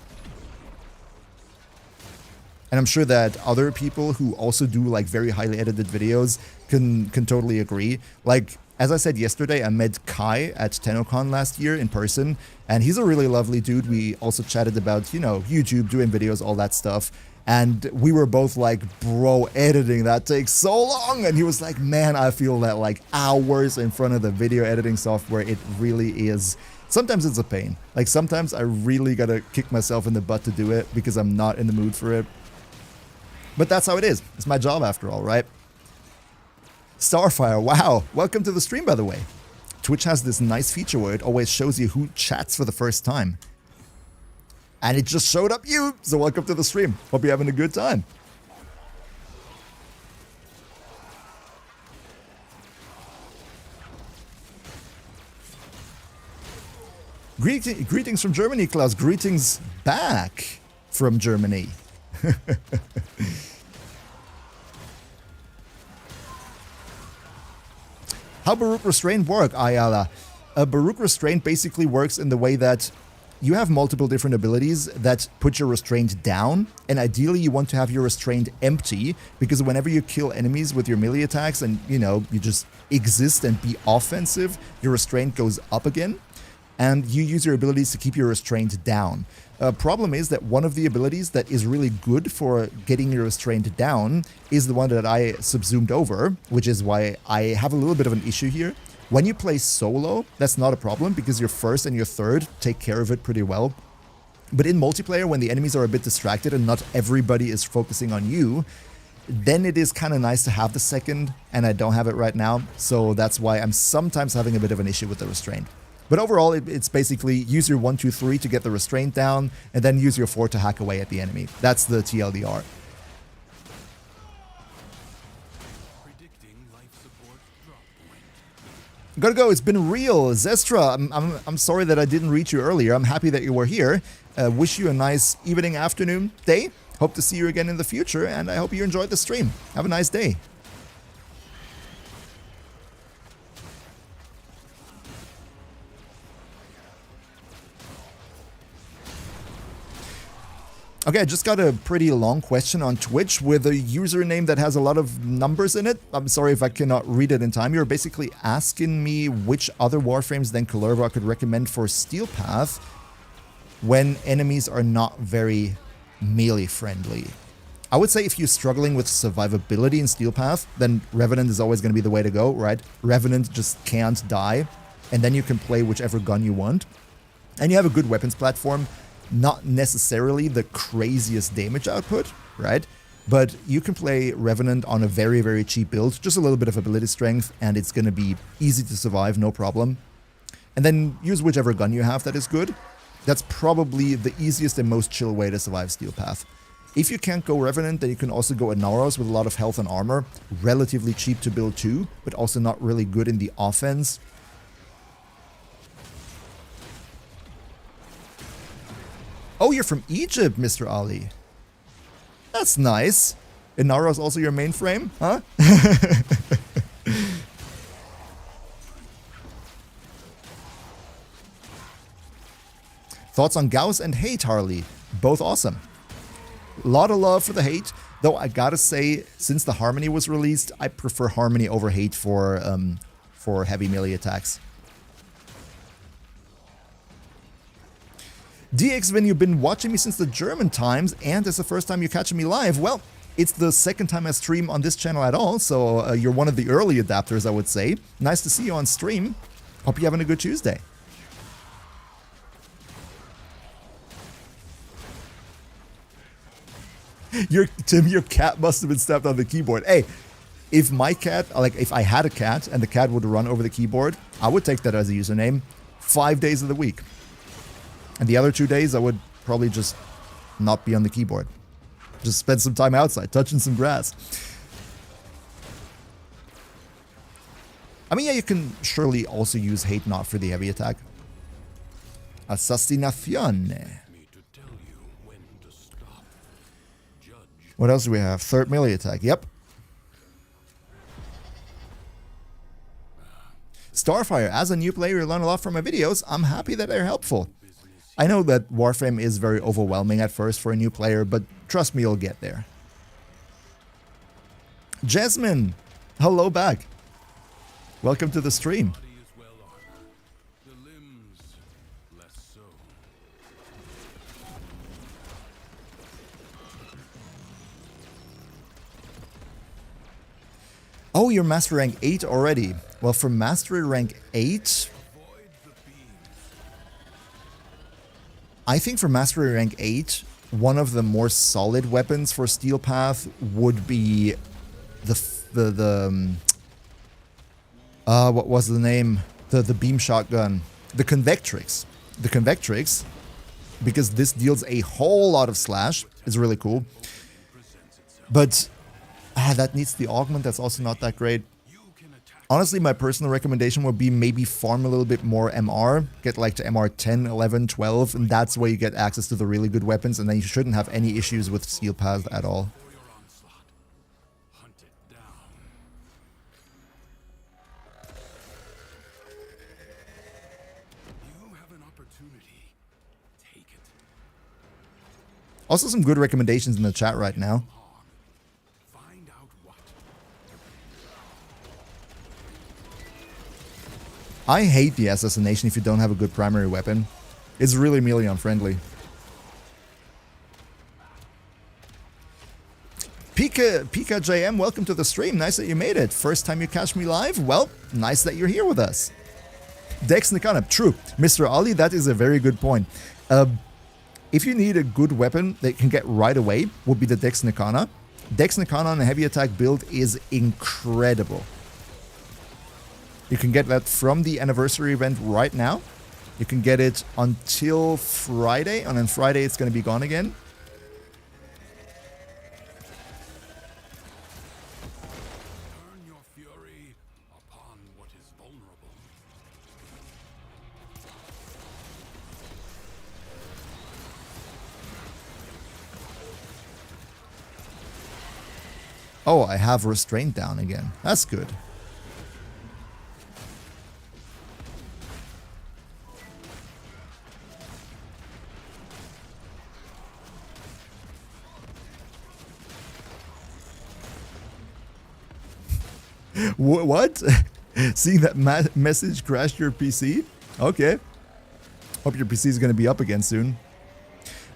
And I'm sure that other people who also do like very highly edited videos can totally agree. Like, as I said yesterday, I met Kai at TennoCon last year in person, and he's a really lovely dude. We also chatted about, you know, YouTube, doing videos, all that stuff. And we were both like, bro, editing, that takes so long. And he was like, man, I feel that like hours in front of the video editing software, it really is. Sometimes it's a pain. Like sometimes I really gotta kick myself in the butt to do it because I'm not in the mood for it. But that's how it is. It's my job after all, right? Starfire, wow. Welcome to the stream, by the way. Twitch has this nice feature where it always shows you who chats for the first time. And it just showed up you, so welcome to the stream. Hope you're having a good time. Greetings from Germany, Klaus. Greetings back from Germany. How Baruch Restraint work, Ayala? Baruch Restraint basically works in the way that you have multiple different abilities that put your restraint down, and ideally you want to have your restraint empty, because whenever you kill enemies with your melee attacks and, you know, you just exist and be offensive, your restraint goes up again, and you use your abilities to keep your restraint down. Problem is that one of the abilities that is really good for getting your restraint down is the one that I subsumed over, which is why I have a little bit of an issue here. When you play solo, that's not a problem because your first and your third take care of it pretty well. But in multiplayer, when the enemies are a bit distracted and not everybody is focusing on you, then it is kind of nice to have the second, and I don't have it right now. So that's why I'm sometimes having a bit of an issue with the restraint. But overall, it's basically use your 1, 2, 3 to get the restraint down, and then use your 4 to hack away at the enemy. That's the TLDR. Predicting life support drop point. Gotta go. It's been real. Zestra, I'm sorry that I didn't reach you earlier. I'm happy that you were here. Wish you a nice evening, afternoon, day. Hope to see you again in the future, and I hope you enjoyed the stream. Have a nice day. Okay, I just got a pretty long question on Twitch with a username that has a lot of numbers in it. I'm sorry if I cannot read it in time. You're basically asking me which other Warframes than Kalerva I could recommend for Steel Path when enemies are not very melee friendly. I would say if you're struggling with survivability in Steel Path, then Revenant is always going to be the way to go, right? Revenant just can't die, and then you can play whichever gun you want. And you have a good weapons platform. Not necessarily the craziest damage output, right? But you can play Revenant on a very, very cheap build, just a little bit of ability strength, and it's going to be easy to survive, no problem. And then use whichever gun you have that is good. That's probably the easiest and most chill way to survive Steel Path. If you can't go Revenant, then you can also go Inaros with a lot of health and armor. Relatively cheap to build too, but also not really good in the offense. Oh, you're from Egypt, Mr. Ali. That's nice. Inaros also your mainframe, huh? Thoughts on Gauss and Hate, Harley? Both awesome. A lot of love for the Hate, though I gotta say, since the Harmony was released, I prefer Harmony over Hate for heavy melee attacks. DX, when you've been watching me since the German times, and it's the first time you're catching me live, well, it's the second time I stream on this channel at all, so you're one of the early adapters, I would say. Nice to see you on stream. Hope you're having a good Tuesday. Tim, your cat must have been stepped on the keyboard. Hey, if my cat, like if I had a cat and the cat would run over the keyboard, I would take that as a username 5 days of the week. And the other 2 days, I would probably just not be on the keyboard. Just spend some time outside, touching some grass. I mean, yeah, you can surely also use Hate Not for the heavy attack. Assassinazione. What else do we have? Third melee attack. Yep. Starfire. As a new player, you learn a lot from my videos. I'm happy that they're helpful. I know that Warframe is very overwhelming at first for a new player, but trust me, you'll get there. Jasmine, hello back. Welcome to the stream. Oh, you're Mastery Rank 8 already. Well, for Mastery Rank 8... I think for Mastery Rank 8, one of the more solid weapons for Steel Path would be what was the name? The beam shotgun. The Convectrix. The Convectrix, because this deals a whole lot of slash, is really cool. But that needs the augment, that's also not that great. Honestly, my personal recommendation would be maybe farm a little bit more MR, get like to MR 10, 11, 12, and that's where you get access to the really good weapons, and then you shouldn't have any issues with Steel Path at all. Also some good recommendations in the chat right now. I hate the assassination if you don't have a good primary weapon. It's really melee unfriendly. Pika JM, welcome to the stream. Nice that you made it. First time you catch me live? Well, nice that you're here with us. Dex Nikana, true. Mr. Ali, that is a very good point. If you need a good weapon that you can get right away, would be the Dex Nikana. Dex Nikana on a heavy attack build is incredible. You can get that from the anniversary event right now. You can get it until Friday, and on Friday it's going to be gone again. Turn your fury upon what is vulnerable. Oh, I have restraint down again. That's good. What? Seeing that message crashed your PC? Okay. Hope your PC is going to be up again soon.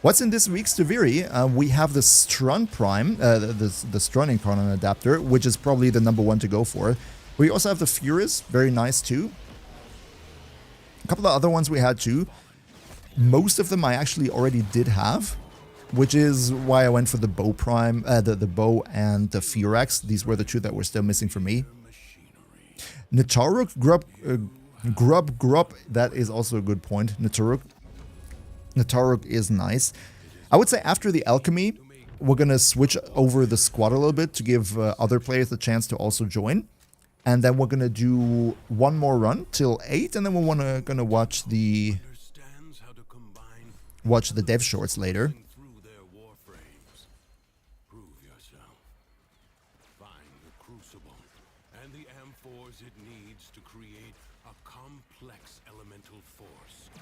What's in this week's Taviri? We have the Strun Prime, the Strun Incarnon adapter, which is probably the #1 to go for. We also have the Furious, very nice too. A couple of other ones we had too. Most of them I actually already did have, which is why I went for the Bow Prime, the Bow and the Furax. These were the two that were still missing for me. Nataruk, Grub, that is also a good point. Nataruk is nice. I would say after the Alchemy, we're going to switch over the squad a little bit to give other players a chance to also join. And then we're going to do one more run till 8, and then we're going to watch the Devshorts later.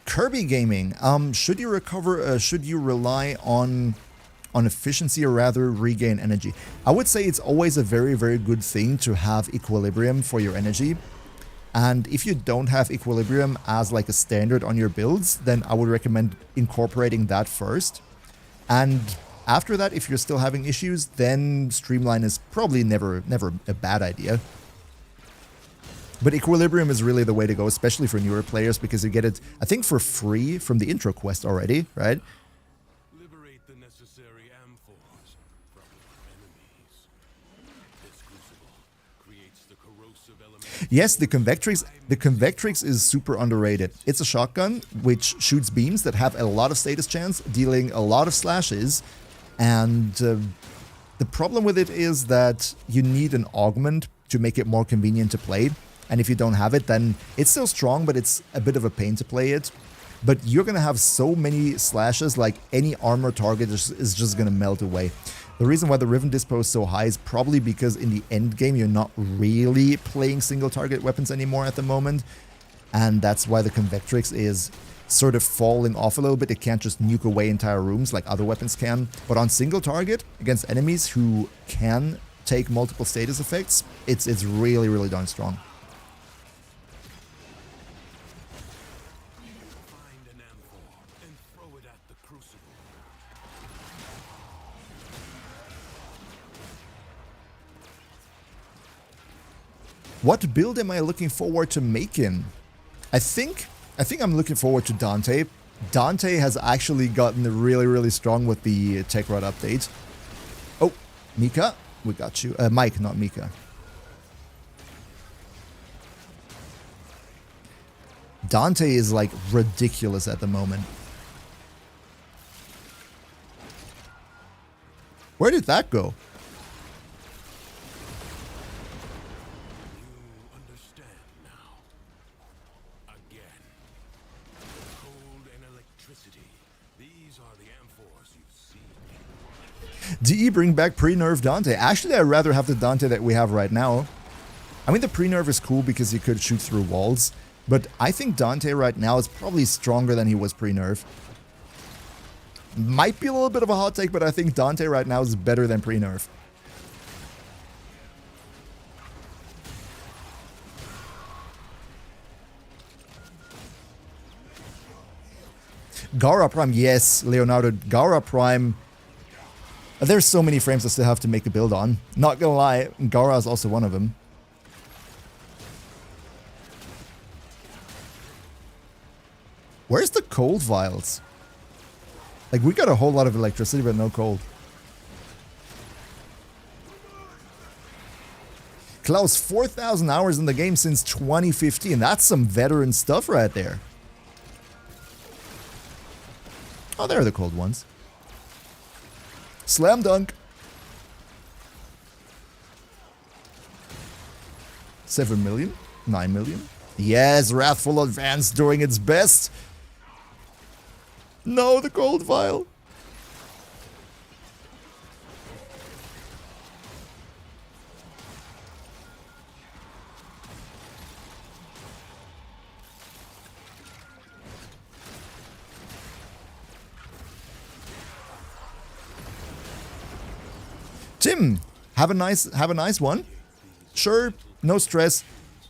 Kirby Gaming, should you recover, should you rely on efficiency or rather regain energy? I would say it's always a very, very good thing to have equilibrium for your energy. And if you don't have equilibrium as like a standard on your builds, then I would recommend incorporating that first. And after that, if you're still having issues, then Streamline is probably never a bad idea. But equilibrium is really the way to go, especially for newer players, because you get it, I think, for free from the intro quest already, right? Liberate the necessary amphors from enemies. This crucible creates the corrosive element. Yes, the Convectrix is super underrated. It's a shotgun which shoots beams that have a lot of status chance, dealing a lot of slashes, and the problem with it is that you need an augment to make it more convenient to play. And if you don't have it, then it's still strong, but it's a bit of a pain to play it. But you're going to have so many slashes, like any armor target is just going to melt away. The reason why the Riven Dispo is so high is probably because in the end game, you're not really playing single target weapons anymore at the moment. And that's why the Convectrix is sort of falling off a little bit. It can't just nuke away entire rooms like other weapons can. But on single target, against enemies who can take multiple status effects, it's really, really darn strong. What build am I looking forward to making? I think I'm looking forward to Dante. Dante has actually gotten really, really strong with the Tech Rod update. Oh, Mika, we got you. Mike, not Mika. Dante is like ridiculous at the moment. Where did that go? DE bring back pre-nerf Dante. Actually, I'd rather have the Dante that we have right now. I mean, the pre-nerf is cool because you could shoot through walls, but I think Dante right now is probably stronger than he was pre-nerf. Might be a little bit of a hot take, but I think Dante right now is better than pre-nerf. Gara Prime, yes, Leonardo. Gara Prime. There's so many frames I still have to make a build on. Not gonna lie, Gara is also one of them. Where's the cold vials? Like, we got a whole lot of electricity, but no cold. Klaus, 4,000 hours in the game since 2015. That's some veteran stuff right there. Oh, there are the cold ones. Slam dunk. 7 million? 9 million? Yes, Wrathful Advance doing its best. No, the cold vial. Tim, have a nice one. Sure, no stress.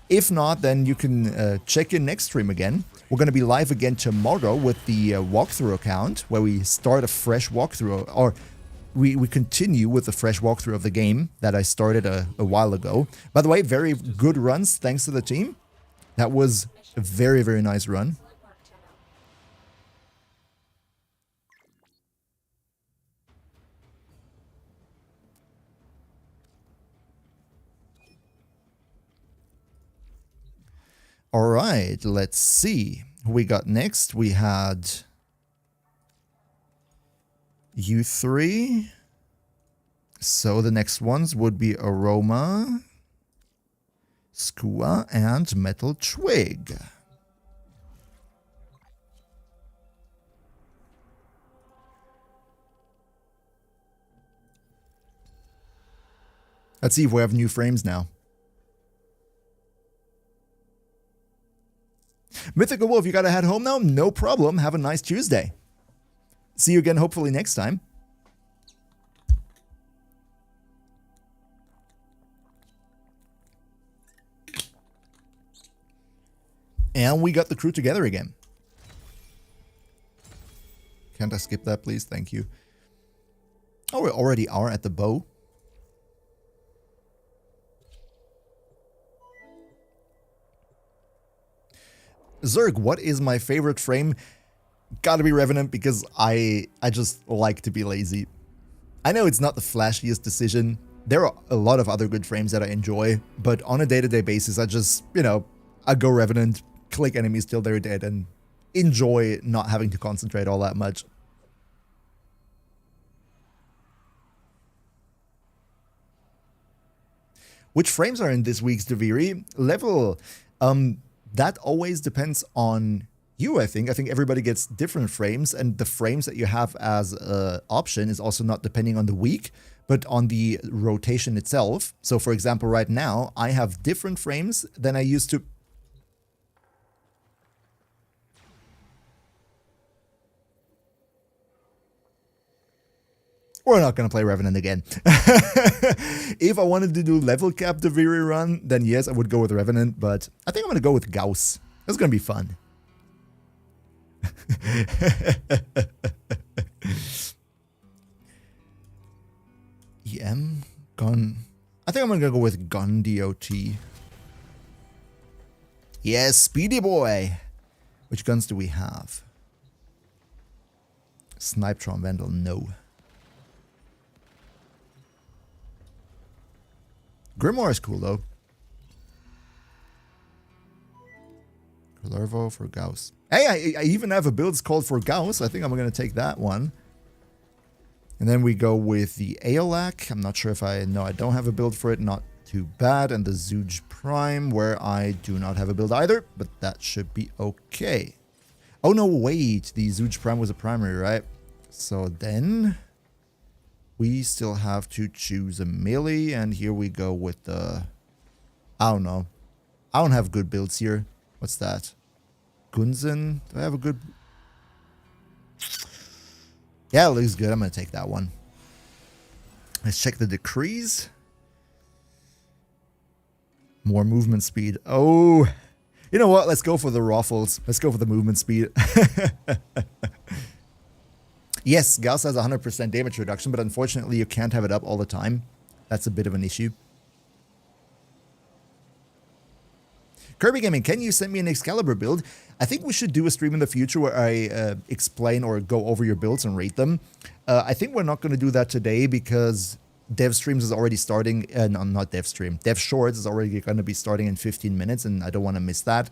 If not, then you can check in next stream again. We're going to be live again tomorrow with the walkthrough account, where we start a fresh walkthrough, or we continue with the fresh walkthrough of the game that I started a while ago. By the way, very good runs, thanks to the team. That was a very, very nice run. All right, let's see who we got next. We had you three. So the next ones would be Aroma, Skua, and Metal Twig. Let's see if we have new frames now. Mythical Wolf, you gotta head home now? No problem. Have a nice Tuesday. See you again, hopefully next time. And we got the crew together again. Can't I skip that, please? Thank you. Oh, we already are at the bow. Zerg, what is my favorite frame? Gotta be Revenant, because I just like to be lazy. I know it's not the flashiest decision. There are a lot of other good frames that I enjoy, but on a day-to-day basis, I just, you know, I go Revenant, click enemies till they're dead, and enjoy not having to concentrate all that much. Which frames are in this week's Deviri? Level, that always depends on you, I think. I think everybody gets different frames, and the frames that you have as an option is also not depending on the week, but on the rotation itself. So for example, right now, I have different frames than I used to. We're not going to play Revenant again. If I wanted to do level cap Deviri run, then yes, I would go with Revenant, but I think I'm going to go with Gauss. That's going to be fun. EM? Gun. I think I'm going to go with Gun DOT. Yes, Speedy Boy. Which guns do we have? Snipetron Vandal, no. Grimoire is cool, though. Lervo for Gauss. Hey, I even have a build called for Gauss. I think I'm going to take that one. And then we go with the Aeolak. I'm not sure if I don't have a build for it. Not too bad. And the Zooge Prime, where I do not have a build either. But that should be okay. Oh, no, wait. The Zooge Prime was a primary, right? So then we still have to choose a melee, and here we go with the... I don't know. I don't have good builds here. What's that? Gunzen? Do I have a good... Yeah, it looks good. I'm going to take that one. Let's check the decrees. More movement speed. Oh, you know what? Let's go for the ruffles. Let's go for the movement speed. Yes, Gauss has 100% damage reduction, but unfortunately you can't have it up all the time. That's a bit of an issue. Kirby Gaming, can you send me an Excalibur build? I think we should do a stream in the future where I explain or go over your builds and rate them. I think we're not going to do that today because Devstreams is already starting. No, not Devstream. Devshorts is already going to be starting in 15 minutes, and I don't want to miss that.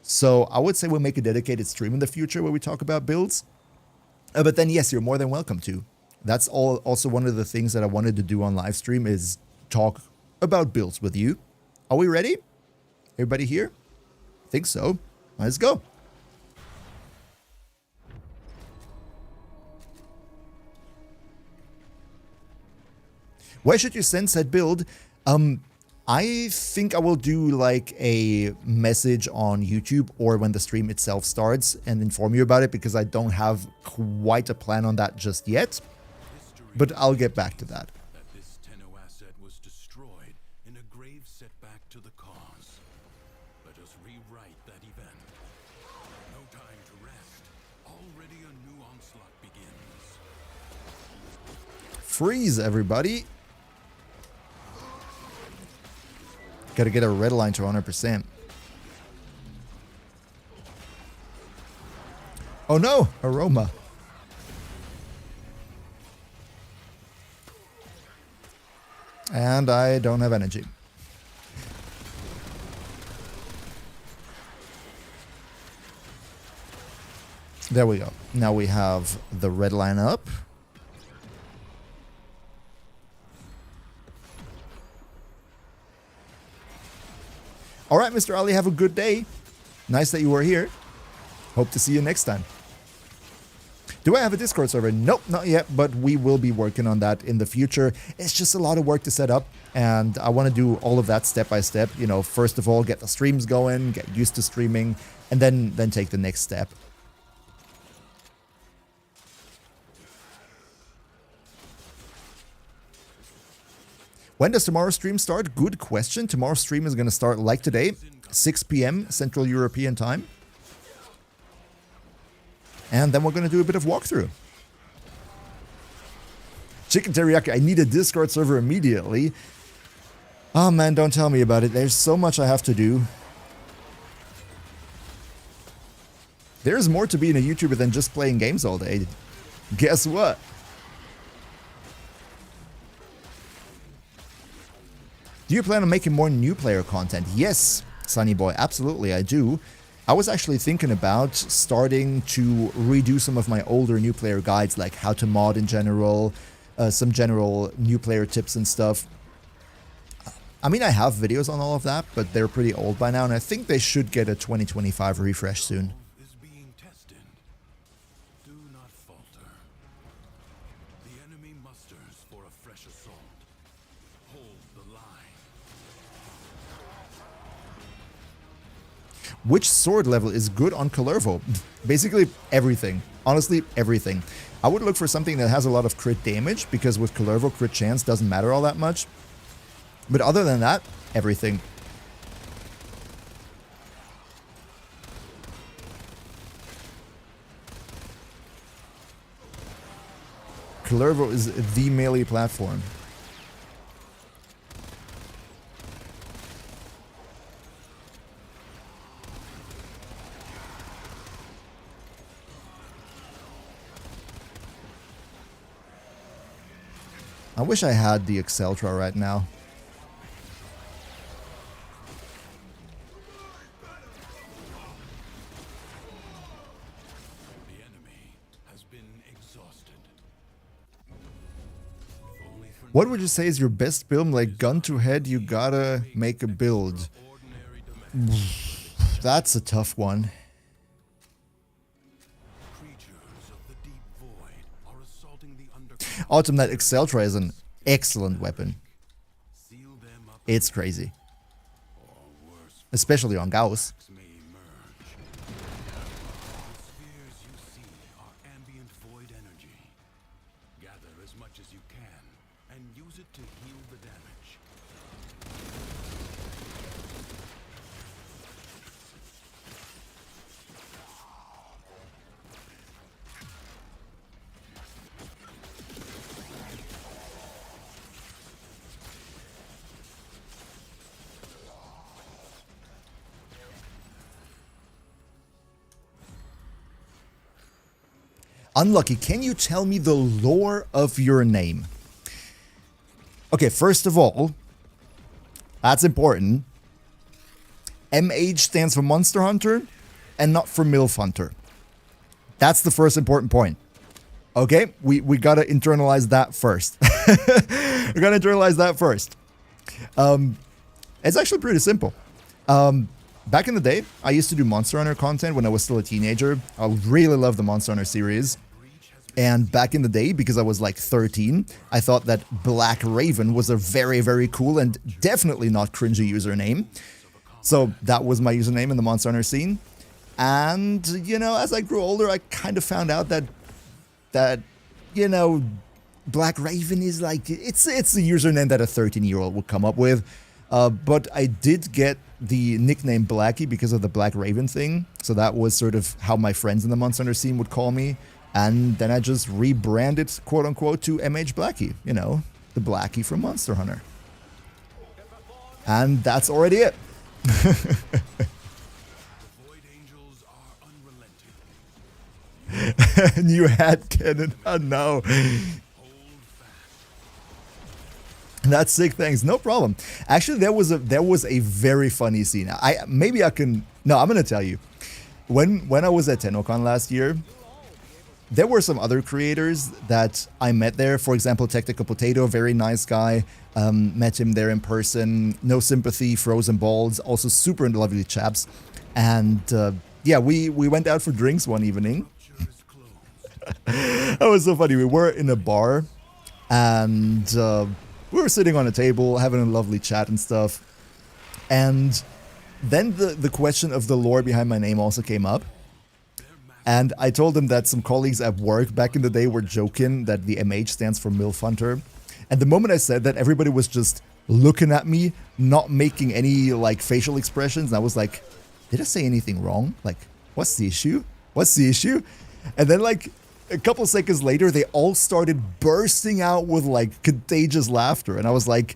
So I would say we'll make a dedicated stream in the future where we talk about builds. But then, yes, you're more than welcome to. That's also one of the things that I wanted to do on live stream is talk about builds with you. Are we ready? Everybody here? I think so. Let's go. Where should you send said build? I think I will do like a message on YouTube or when the stream itself starts and inform you about it, because I don't have quite a plan on that just yet, but I'll get back to that. Already a new onslaught begins. Freeze, everybody. Gotta get a red line to 100%. Oh no, aroma. And I don't have energy. There we go. Now we have the red line up. All right, Mr. Ali, have a good day. Nice that you were here. Hope to see you next time. Do I have a Discord server? Nope, not yet, but we will be working on that in the future. It's just a lot of work to set up, and I want to do all of that step by step. You know, first of all, get the streams going, get used to streaming, and then take the next step. When does tomorrow's stream start? Good question. Tomorrow's stream is going to start like today, 6 p.m. Central European time. And then we're going to do a bit of walkthrough. Chicken teriyaki, I need a Discord server immediately. Oh man, don't tell me about it. There's so much I have to do. There's more to being a YouTuber than just playing games all day. Guess what? Do you plan on making more new player content? Yes, Sunny Boy, absolutely I do. I was actually thinking about starting to redo some of my older new player guides, like how to mod in general, some general new player tips and stuff. I mean, I have videos on all of that, but they're pretty old by now, and I think they should get a 2025 refresh soon. Is being tested. Do not falter. The enemy musters for a fresh assault. Hold the line. Which sword level is good on Kalervo? Basically everything. Honestly, everything. I would look for something that has a lot of crit damage, because with Kalervo, crit chance doesn't matter all that much. But other than that, everything. Kalervo is the melee platform. I wish I had the Exceltra right now. The enemy has been exhausted. Only for What would you say is your best build? Like gun to head, you gotta make a build. ordinary domestic That's a tough one. creatures of the deep void are assaulting the underground. Autumn, that Exceltra is an excellent weapon. Seal them up It's crazy. or worse Especially on Gauss. may emerge. The spheres you see are ambient void energy. Gather as much as you can and use it to heal the damage. Unlucky, can you tell me the lore of your name? Okay, first of all, that's important. MH stands for Monster Hunter and not for MILF Hunter. That's the first important point. Okay, we gotta internalize that first. We gotta internalize that first. It's actually pretty simple. Back in the day, I used to do Monster Hunter content when I was still a teenager. I really loved the Monster Hunter series. And back in the day, because I was like 13, I thought that Black Raven was a very, very cool and definitely not cringy username. So that was my username in the Monster Hunter scene. And, you know, as I grew older, I kind of found out that, you know, Black Raven is like, it's a username that a 13-year-old would come up with. But I did get the nickname Blacky because of the Black Raven thing. So that was sort of how my friends in the Monster Hunter scene would call me. And then I just rebranded, quote unquote, to MHBlacky. You know, the Blackie from Monster Hunter. And that's already it. New hat cannon. Oh no. That's sick, thanks. No problem. Actually, there was a very funny scene. I'm gonna tell you. When I was at TennoCon last year, there were some other creators that I met there. For example, Technical Potato, very nice guy. Met him there in person. No Sympathy, Frozen Balls, also super lovely chaps. And yeah, we went out for drinks one evening. That was so funny. We were in a bar and we were sitting on a table having a lovely chat and stuff. And then the question of the lore behind my name also came up. And I told them that some colleagues at work back in the day were joking that the MH stands for MILF Hunter. And the moment I said that, everybody was just looking at me, not making any like facial expressions. And I was like, did I say anything wrong? Like, what's the issue? What's the issue? And then like a couple seconds later, they all started bursting out with like contagious laughter. And I was like,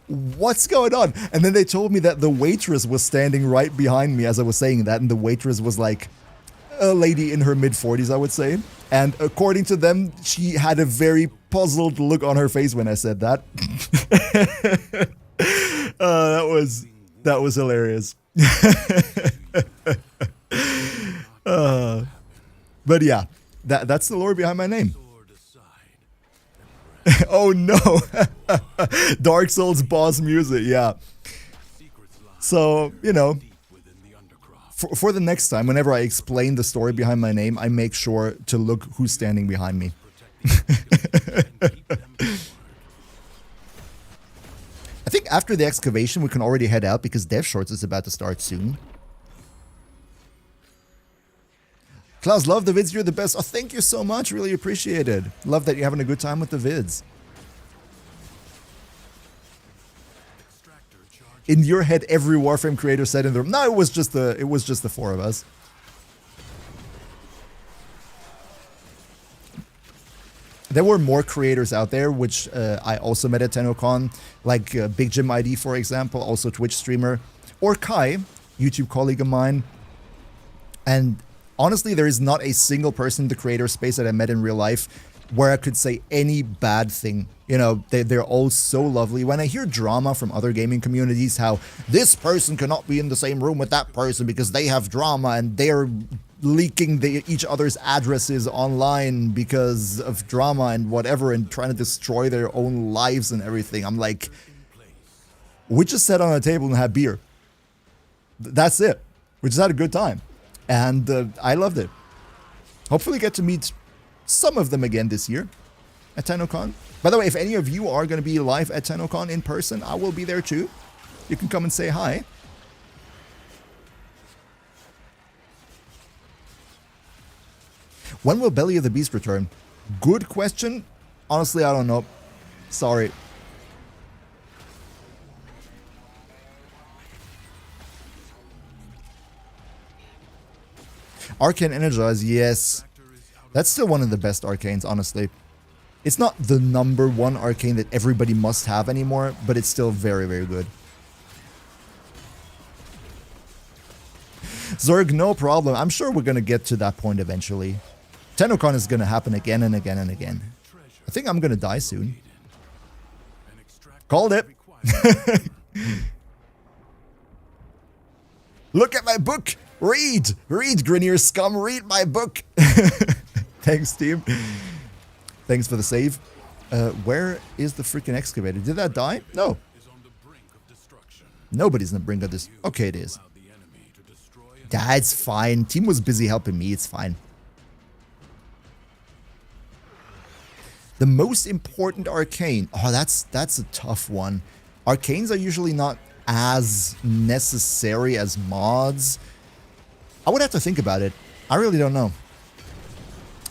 what's going on? And then they told me that the waitress was standing right behind me as I was saying that. And the waitress was like a lady in her mid-40s, I would say. And according to them, she had a very puzzled look on her face when I said that. That was hilarious. But yeah, that's the lore behind my name. Oh no! Dark Souls boss music, yeah. So, you know, for the next time, whenever I explain the story behind my name, I make sure to look who's standing behind me. I think after the excavation, we can already head out because Devshorts is about to start soon. Klaus, love the vids, you're the best. Oh, thank you so much, really appreciate it. Love that you're having a good time with the vids. In your head, every Warframe creator said in the room. No, it was just the four of us. There were more creators out there, which I also met at TennoCon, like Big Jim ID, for example, also Twitch streamer, or Kai, YouTube colleague of mine. And honestly, there is not a single person in the creator space that I met in real life where I could say any bad thing. You know, they're all so lovely. When I hear drama from other gaming communities, how this person cannot be in the same room with that person because they have drama and they're leaking each other's addresses online because of drama and whatever and trying to destroy their own lives and everything. I'm like, we just sat on a table and had beer. That's it. We just had a good time. And I loved it. Hopefully get to meet some of them again this year at TennoCon. By the way, if any of you are going to be live at TennoCon in person, I will be there too. You can come and say hi. When will Belly of the Beast return? Good question. Honestly, I don't know. Sorry. Arcane Energize, yes. That's still one of the best arcanes, honestly. It's not the #1 arcane that everybody must have anymore, but it's still very, very good. Zerg, no problem. I'm sure we're going to get to that point eventually. TennoCon is going to happen again and again and again. I think I'm going to die soon. Called it. Look at my book. Read, Grinier scum, read my book. Thanks, team. Thanks for the save. Where is the freaking excavator? Did that die? No. Nobody's on the brink of this. Okay, it is. Yeah, it's fine. Team was busy helping me. It's fine. The most important arcane. Oh, that's a tough one. Arcanes are usually not as necessary as mods. I would have to think about it. I really don't know.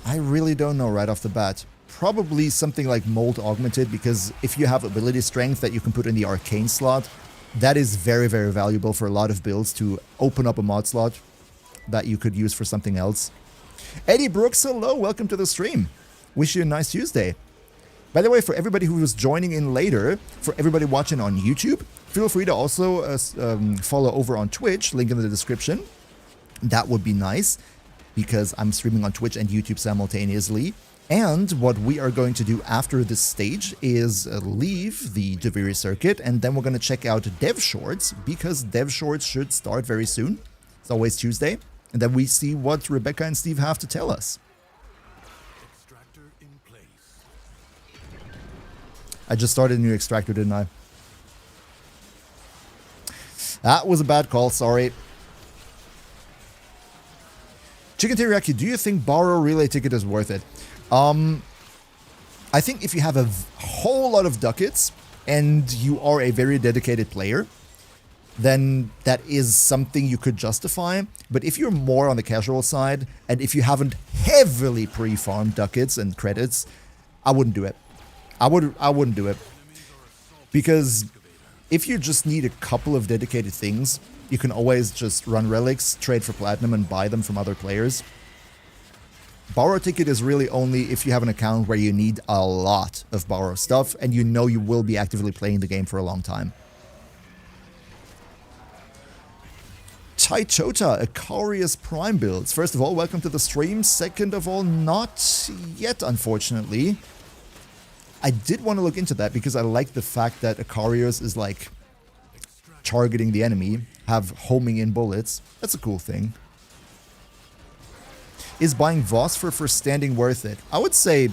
I really don't know right off the bat. Probably something like Mold Augmented, because if you have ability strength that you can put in the arcane slot, that is very, very valuable for a lot of builds to open up a mod slot that you could use for something else. Eddie Brooks, hello, welcome to the stream. Wish you a nice Tuesday. By the way, for everybody who was joining in later, for everybody watching on YouTube, feel free to also follow over on Twitch, link in the description. That would be nice, because I'm streaming on Twitch and YouTube simultaneously. And what we are going to do after this stage is leave the Deviri circuit, and then we're going to check out Devshorts, because Devshorts should start very soon. It's always Tuesday. And then we see what Rebecca and Steve have to tell us. Extractor in place. I just started a new extractor, didn't I? That was a bad call, sorry. Chicken Teriyaki, do you think borrow relay ticket is worth it? I think if you have a whole lot of ducats and you are a very dedicated player, then that is something you could justify. But if you're more on the casual side, and if you haven't heavily pre-farmed ducats and credits, I wouldn't do it. I wouldn't do it. Because if you just need a couple of dedicated things, you can always just run relics, trade for platinum, and buy them from other players. Borrow ticket is really only if you have an account where you need a lot of borrow stuff, and you know you will be actively playing the game for a long time. Taichota, Icarius Prime builds. First of all, welcome to the stream. Second of all, not yet, unfortunately. I did want to look into that because I like the fact that Icarius is like targeting the enemy, have homing in bullets. That's a cool thing. Is buying Vosphor for standing worth it? I would say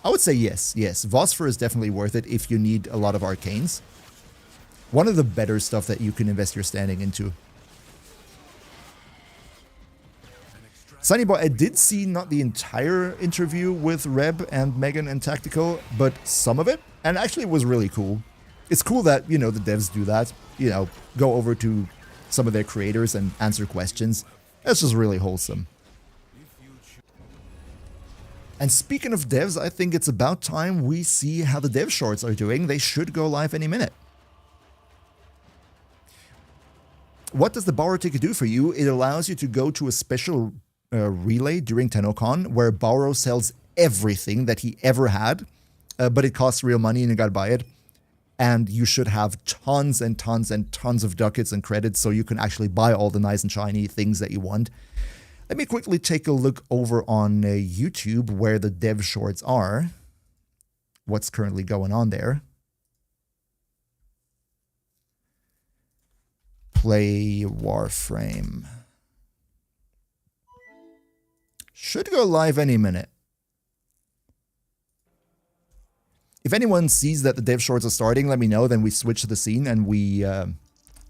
yes. Yes, Vosphor is definitely worth it if you need a lot of arcanes. One of the better stuff that you can invest your standing into. Sunnyboy, I did see not the entire interview with Reb and Megan and Tactical, but some of it, and actually it was really cool. It's cool that, you know, the devs do that, you know, go over to some of their creators and answer questions. That's just really wholesome. And speaking of devs, I think it's about time we see how the Devshorts are doing. They should go live any minute. What does the borrow ticket do for you? It allows you to go to a special relay during TennoCon where Borrow sells everything that he ever had, but it costs real money and you gotta buy it. And you should have tons and tons and tons of ducats and credits so you can actually buy all the nice and shiny things that you want. Let me quickly take a look over on YouTube where the Devshorts are. What's currently going on there. Play Warframe. Should go live any minute. If anyone sees that the Devshorts are starting, let me know. Then we switch to the scene and we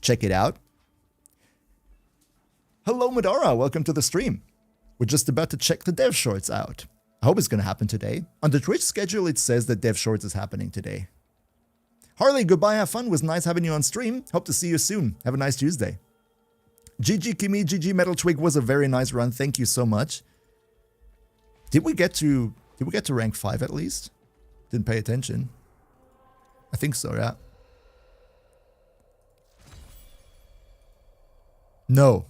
check it out. Hello, Madara. Welcome to the stream. We're just about to check the Devshorts out. I hope it's going to happen today. On the Twitch schedule, it says that Devshorts is happening today. Harley, goodbye. Have fun. It was nice having you on stream. Hope to see you soon. Have a nice Tuesday. GG Kimi, GG Metal Twig was a very nice run. Thank you so much. Did we get to rank 5 at least? Didn't pay attention. I think so, yeah. No.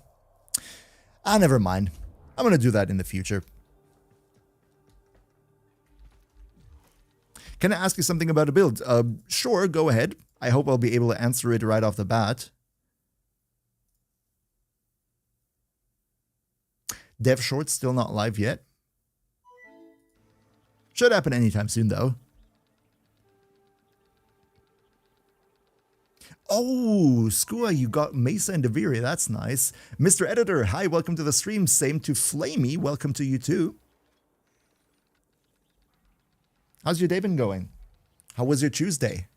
Ah, never mind. I'm gonna do that in the future. Can I ask you something about a build? Sure, go ahead. I hope I'll be able to answer it right off the bat. Devshorts still not live yet. Should happen anytime soon, though. Oh, Skua, you got Mesa and Deviri. That's nice. Mr. Editor, hi, welcome to the stream. Same to Flamey. Welcome to you, too. How's your day been going? How was your Tuesday?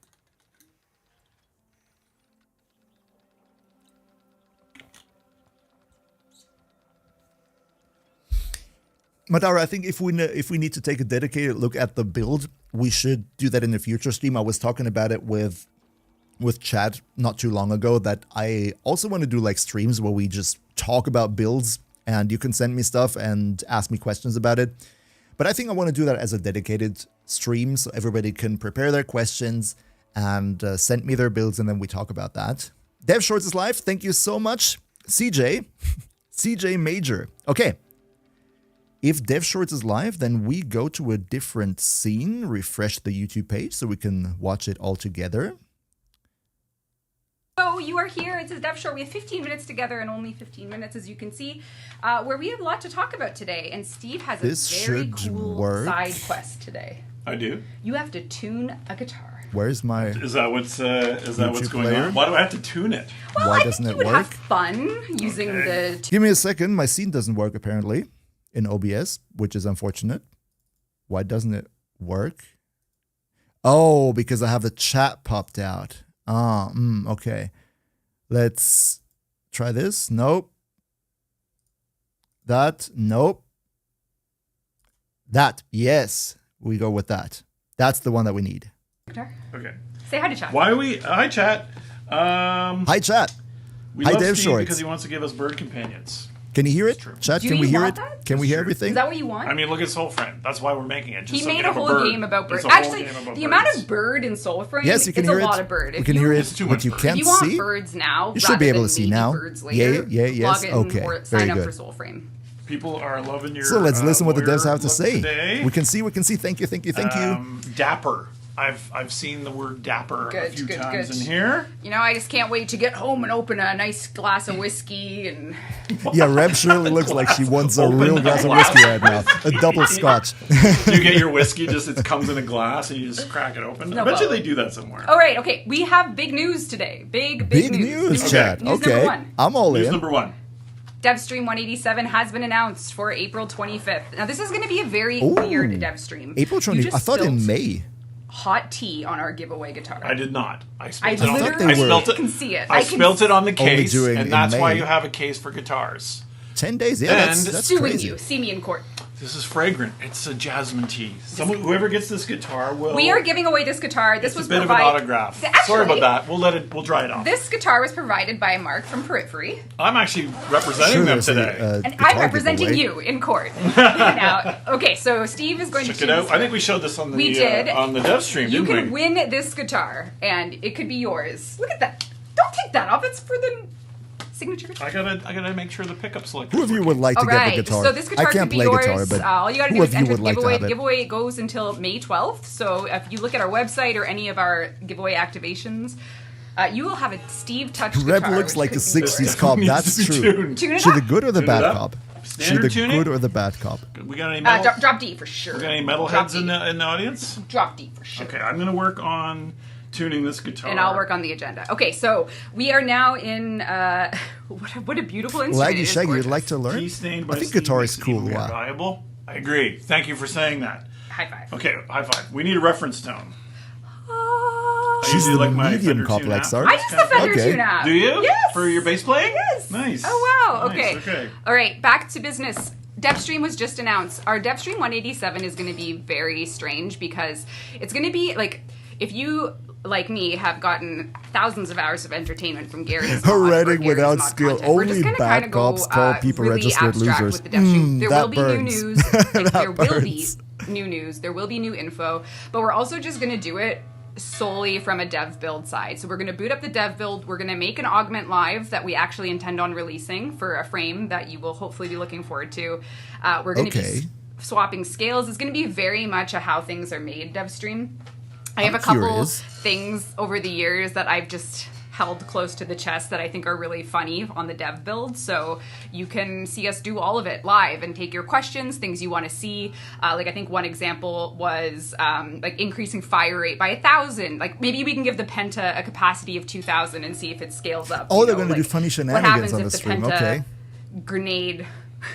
Madara, I think if we need to take a dedicated look at the build, we should do that in the future stream. I was talking about it with Chad not too long ago that I also want to do like streams where we just talk about builds and you can send me stuff and ask me questions about it. But I think I want to do that as a dedicated stream so everybody can prepare their questions and send me their builds, and then we talk about that. Devshorts is live. Thank you so much, CJ. CJ Major. Okay. If Devshorts is live, then we go to a different scene, refresh the YouTube page so we can watch it all together. So you are here. It says Devshort. We have 15 minutes together, and only 15 minutes, as you can see, where we have a lot to talk about today. And Steve has a very cool side quest today. I do. You have to tune a guitar. Where's my? Is that what's going on? Why do I have to tune it? Well, Why I doesn't think it you would work? have fun using the. Give me a second. My scene doesn't work apparently in OBS, which is unfortunate. Why doesn't it work? Oh, because I have the chat popped out. Okay. Let's try this. Nope. That. Nope. That. Yes. We go with that. That's the one that we need. Guitar. Okay. Say hi to chat. Why are we? Hi, chat. Hi, chat. We Hi, love Devshorts. Steve because he wants to give us bird companions. Can you hear it? Chat, Do can you we hear want it? that? Can we hear true. everything? Is that what you want? I mean, look at Soulframe. That's why we're making it. Just He so we made can a have whole bird. game about birds. It's a whole Actually, game about the amount birds. of bird in Soulframe, Yes, you can it's hear a it. lot of bird. We If can hear It's it. too What much you bird. can't If you want see. birds now, You should be rather able than to see maybe now. Birds later, Yes. log in Okay. or sign Very up good. for Soulframe. People are loving your. So let's listen what the devs lawyer have to look say. Today. We can see. Thank you. Dapper. I've seen the word dapper a Good, few good, times good. in here. You know, I just can't wait to get home and open a nice glass of whiskey and. Yeah, Reb surely looks like she wants a Open real the glass of glass. whiskey right now. A double scotch. You get your whiskey, it comes in a glass, and you just crack it open. I bet you they do that somewhere. All right, okay. We have big news today. Big Big news. news, chat. News Okay. number one. I'm all News in. number one. DevStream 187 has been announced for April 25th. Now, this is going to be a very Ooh. weird DevStream. April You 20th. just I thought in spilled May. hot tea on our giveaway guitar. I did not. I I spilled it on literally they were- can see it. I can spilt it on the case, doing in and that's why May. you have a case for guitars. 10 days. Yeah, And that's suing crazy. you. See me in court. This is fragrant. It's a jasmine tea. Whoever gets this guitar will. We are giving away this guitar. This It's was a bit of an provided. autograph. Actually, Sorry about that. We'll dry it off. This guitar was provided by Mark from Periphery, I'm actually representing Sure, them there's a, today. and guitar I'm representing giveaway. you in court. Now, okay, so Steve is going Check to. it out. I think we showed this on the We did. on the dev stream. You didn't can we? win this guitar, and it could be yours. Look at that! Don't take that off. It's for the signature guitar. I gotta make sure the pickup select. Who of you would like to All get right, the guitar? so this guitar I can't could be play yours. guitar, but all you gotta who do of is you enter would the like to giveaway. have The it? giveaway goes until May 12th. So if you look at our website or any of our giveaway activations, you will have a Steve Touch guitar. Reb looks which like a could be yours. 60s cop. Needs That's to be true. tuned. Tune it She up. the good or the Tune it bad up. cop? She Standard the tuning? good or the bad cop? We got any metal? Drop D for sure. we got any Drop metalheads D. in the audience? Drop D for sure. Okay, I'm gonna work on tuning this guitar. And I'll work on the agenda. Okay, so we are now in what a beautiful instrument. Laggy It is Shaggy, you'd gorgeous. like to learn? Key stained by I think Steve guitar makes is it cool. even more Yeah. valuable. I agree. Thank you for saying that. High five. Okay, high five. We need a reference tone. I She's usually the like my medium Fender cop, tune like app. Sarge. I just the Fender Okay. tune app. Do you? Yes. For your bass playing? Yes. Nice. Oh wow. Nice, Okay. okay. All right. Back to business. DevStream was just announced. Our DevStream 187 is going to be very strange because it's going to be like if you like me have gotten thousands of hours of entertainment from Gary's mod or Heretic Gary's without mod skill. content. We're Only just gonna bad kinda go, cops call people really registered abstract losers. with the DevStream. There that will be new burns. news. Like, there will be burns. new news. There will be new info. But we're also just going to do it solely from a dev build side. So we're going to boot up the dev build. We're going to make an augment live that we actually intend on releasing for a frame that you will hopefully be looking forward to. We're going to Okay. be swapping scales. It's going to be very much a how things are made dev stream. I have I'm a couple curious. things over the years that I've just held close to the chest that I think are really funny on the dev build. So you can see us do all of it live and take your questions, things you want to see. Like I think one example was like increasing fire rate by 1,000. Like maybe we can give the Penta a capacity of 2,000 and see if it scales up. Oh, you they're know, going to do like, funny what shenanigans happens on if the the stream. Penta Okay. grenade,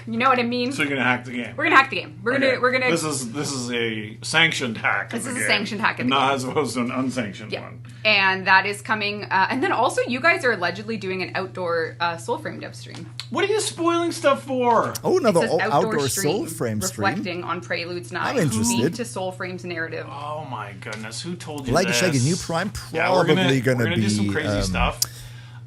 you know what I mean? So you're gonna hack the game. We're gonna hack the game. We're gonna. This is a sanctioned hack. This of is the a game, sanctioned hack of the not game. as opposed to an unsanctioned Yeah. one. And that is coming. And then also, you guys are allegedly doing an outdoor Soulframe dev stream. What are you spoiling stuff for? Oh, It another says outdoor soul frame stream. reflecting on Prelude's Night. I'm interested. Lead to Soulframe's narrative. Oh my goodness, who told you Like this? Shaggy, new Prime Yeah, we're probably gonna gonna do some be, crazy stuff.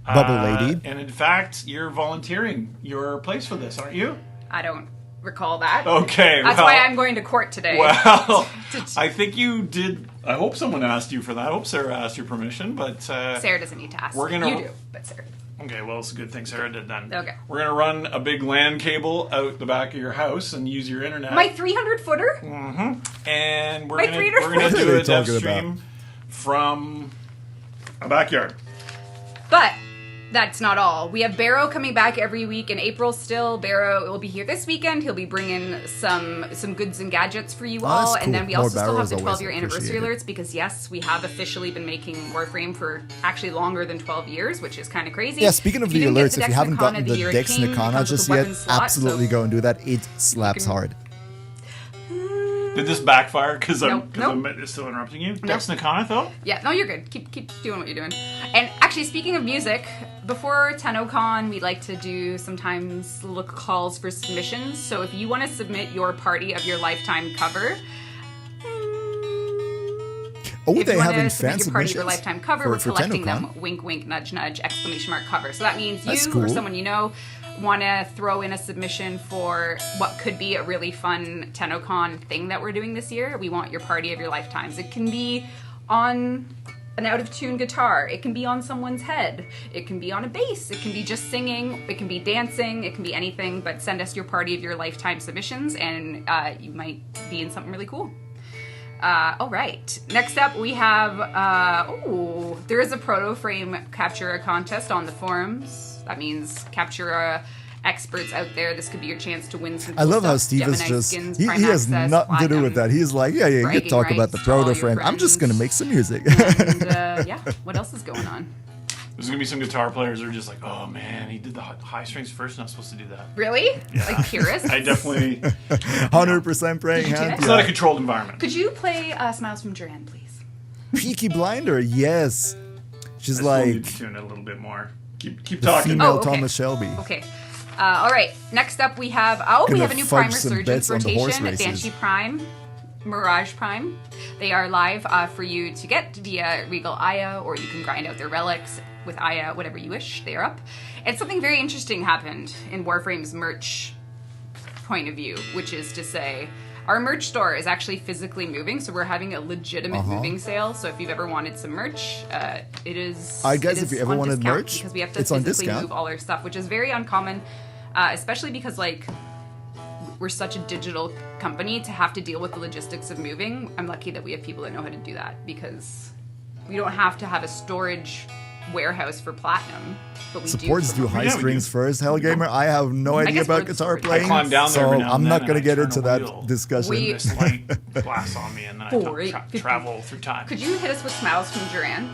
Bubble Lady. And in fact, you're volunteering your place for this, aren't you? I don't recall that. Okay, That's well, why I'm going to court today. Well, I think you did I hope someone asked you for that. I hope Sarah asked your permission, but Sarah doesn't need to ask. We're gonna- You do, but Sarah. okay, well, it's a good thing Sarah did then. Okay. We're gonna run a big LAN cable out the back of your house and use your internet. My 300-footer? And we're My gonna 300 we're gonna What are do they a dev talking stream from a backyard. But that's not all. We have Barrow coming back every week in April still. Barrow will be here this weekend. He'll be bringing some goods and gadgets for you Oh, all. that's And then cool. we More also still Barrow have is the always 12-year anniversary appreciated. alerts because, yes, we have officially been making Warframe for actually longer than 12 years, which is kind of crazy. Yeah, speaking of If the you didn't get alerts, if you haven't Dex gotten Nikana, the Year Dex King Nikana comes with just a yet, weapon slot, absolutely so- go and do that. It slaps hard. Did this backfire? Because I'm Nope. still interrupting you. Dex Nikana, though? Yeah, no, you're good. Keep doing what you're doing. And actually, speaking of music, before TennoCon, we like to do sometimes little calls for submissions. So if you want to submit your party of your lifetime cover, Oh, if they you want having to submit fan your party of your submissions lifetime cover, for we're collecting TennoCon? them. Wink, wink, nudge, nudge, exclamation mark cover. So that means That's you cool. or someone you know want to throw in a submission for what could be a really fun TennoCon thing that we're doing this year. We want your party of your lifetimes. It can be on an out-of-tune guitar. It can be on someone's head. It can be on a bass. It can be just singing. It can be dancing. It can be anything, but send us your party of your lifetime submissions and you might be in something really cool. All right. Next up, we have, there is a proto frame Captura contest on the forums. That means Captura experts out there. This could be your chance to win some I cool love how stuff. Steve is Gemini just, skins, he Prime has Access, nothing to do with Platinum, that. He's like, yeah, you can bragging talk about rights the to all proto your frame. I'm just friends. going to make some music. And, yeah, what else is going on? There's going to be some guitar players who are just like, oh, man, he did the high strings first, not supposed to do that. Really? Like purists? I definitely... 100% praying Did you do hand. that? It's not a controlled environment. Could you play Smiles from Duran, please? Peaky Blinder, yes. She's I still like need to tune it a little bit more. Keep the talking. female Oh, okay. Thomas Shelby. Okay. All right. Next up, we have we Gonna have a new fudge Prime some Resurgence bets on the horse rotation, races. Banshee Prime, Mirage Prime. They are live for you to get via Regal Aya, or you can grind out their relics with Aya, whatever you wish. They are up. And something very interesting happened in Warframe's merch point of view, which is to say, our merch store is actually physically moving, so we're having a legitimate moving sale. So if you've ever wanted some merch, it is. I guess it if you is ever on wanted discount merch, because we have to it's on physically discount. move all our stuff, which is very uncommon, especially because like we're such a digital company to have to deal with the logistics of moving. I'm lucky that we have people that know how to do that because we don't have to have a storage warehouse for platinum, but we Supports do high Yeah, we strings do. first. Hellgamer, I have no idea guess we're about the guitar support. I playing, climb down there so every now and I'm then not and going I to get turn into a that wheel. discussion. We- This light blasts on me, and then I Four, have eight, to 50. travel through time. Could you hit us with Smiles from Duran?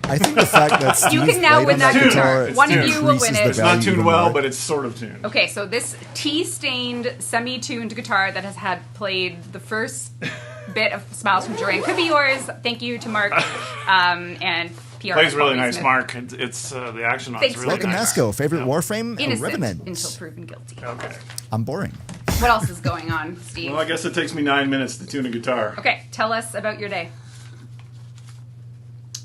I think the fact that Steve You can now played win on that guitar guitar. One of tuned. you will increases win the it. It's not value tuned even well, more. but it's sort of tuned. Okay, so this tea-stained, semi-tuned guitar that has had played the first bit of Smiles from Duran could be yours. Thank you to Mark and PR. Plays really Bobby nice, Smith. Mark. It's the action on Thanks it's for really Welcome, nice. Nasco. Favorite Yeah. Warframe? Innocent Revenant. until proven guilty. Okay. I'm boring. What else is going on, Steve? Well, I guess it takes me 9 minutes to tune a guitar. Okay, tell us about your day.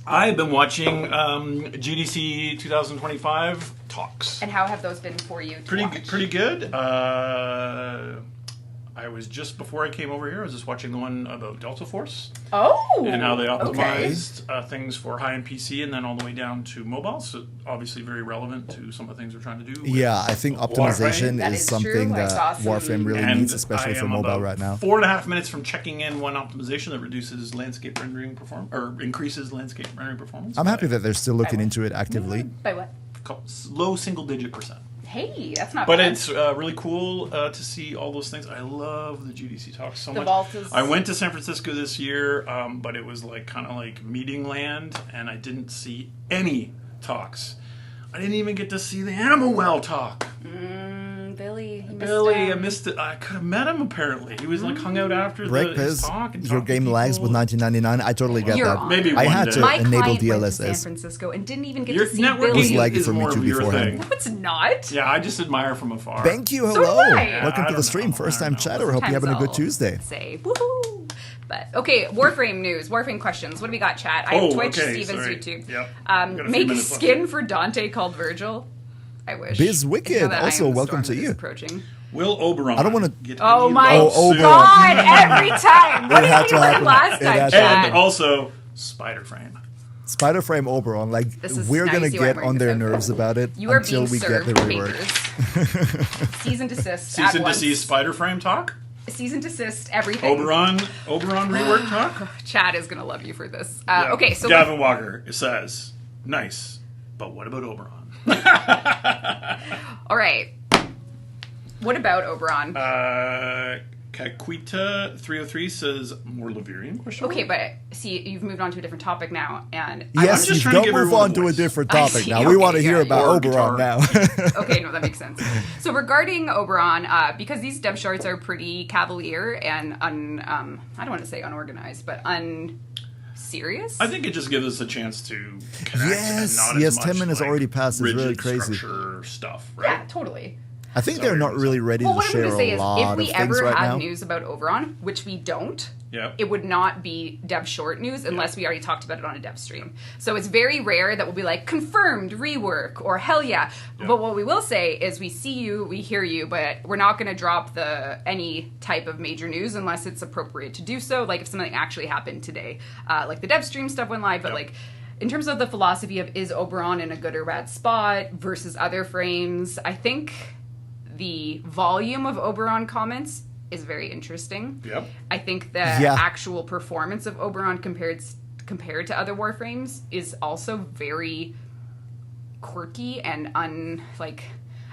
I've been watching GDC 2025 talks. And how have those been for you to watch? Pretty good. I was just before I came over here. I was just watching the one about Delta Force Oh! and how they okay. optimized things for high-end PC and then all the way down to mobile. So obviously very relevant to some of the things we're trying to do. with Yeah, I think Warframe. optimization That is is something true. I that saw some- Warframe really And needs, especially I for am mobile about right now. 4.5 minutes from checking in one optimization that reduces landscape rendering performance or increases landscape rendering performance. I'm happy that they're still looking into it actively. By what? Low single-digit %. Hey, that's not But bad. it's really cool to see all those things. I love the GDC talks so The much. vault is- I went to San Francisco this year, but it was like kind of like meeting land, and I didn't see any talks. I didn't even get to see the Animal Well talk. Billy. You missed Billy, I him. missed it. I could have met him apparently. He was like hung out after Break his Piz, talk. And your talked to game lags people. with 1999. I totally get You're that. on. Maybe I one had day. to My enable client went to San DLSS. Francisco and didn't even get Your to see networking Billy. was laggy is for me more too of your beforehand. thing. No, it's not. Yeah, I just admire from afar. Thank you. So Hello. do I. Welcome I to don't the stream. know. First I time don't know. chatter. Hope you're having a good I'll Tuesday. Say woohoo. But okay, Warframe news, Warframe questions. What do we got, chat? I have Oh, Twitch, okay, Steve has sorry. YouTube. Yep. Got a few Make a minutes left. skin for Dante called Virgil. I wish. Biz I Wicked, feel that I also am the welcome storm to that is you. Approaching. Will Oberon? I don't wanna- get Oh any my love soon? god! Every time. What It did had we to learn happen. last It time, had to Chad? And also Spider-Frame. Spider-Frame Oberon, like, This is we're nice gonna you aren't get wearing on this their outfit. nerves about it You are until being we get served the rework. papers. Cease and desist. Cease at and once. desist Spider-Frame talk. Cease and desist. Everything. Oberon rework talk. Chad is gonna love you for this. Yeah. Okay, so Gavin Walker says, "Nice, but what about Oberon?" all right. What about Oberon? Kaquita 303 says more Lavirian? Question mark? Okay, but see, you've moved on to a different topic now, and Yes, just you've trying to got to give move everyone on a to a voice. different I topic see, now. We want to okay, hear yeah, about or Oberon guitar. now. okay, no, that makes sense. So regarding Oberon, because these Devshorts are pretty cavalier and I don't want to say unorganized, but unserious. I think it just gives us a chance to connect Yes, and not yes, as 10 much, minutes like, already passed. It's really rigid crazy. structure stuff, right? Yeah, totally. I think Sorry, they're not really ready Well, to what I'm share going to say a is, lot if of we things ever right had now. news about Oberon, which we don't, Yep. it would not be dev short news unless we already talked about it on a dev stream. So it's very rare that we'll be like, confirmed rework or hell yeah. Yep. But what we will say is we see you, we hear you, but we're not going to drop any type of major news unless it's appropriate to do so. Like if something actually happened today, like the dev stream stuff went live, but Yep. like in terms of the philosophy of is Oberon in a good or bad spot versus other frames, I think the volume of Oberon comments is very interesting. Yep. I think the Yeah. actual performance of Oberon compared to other Warframes is also very quirky and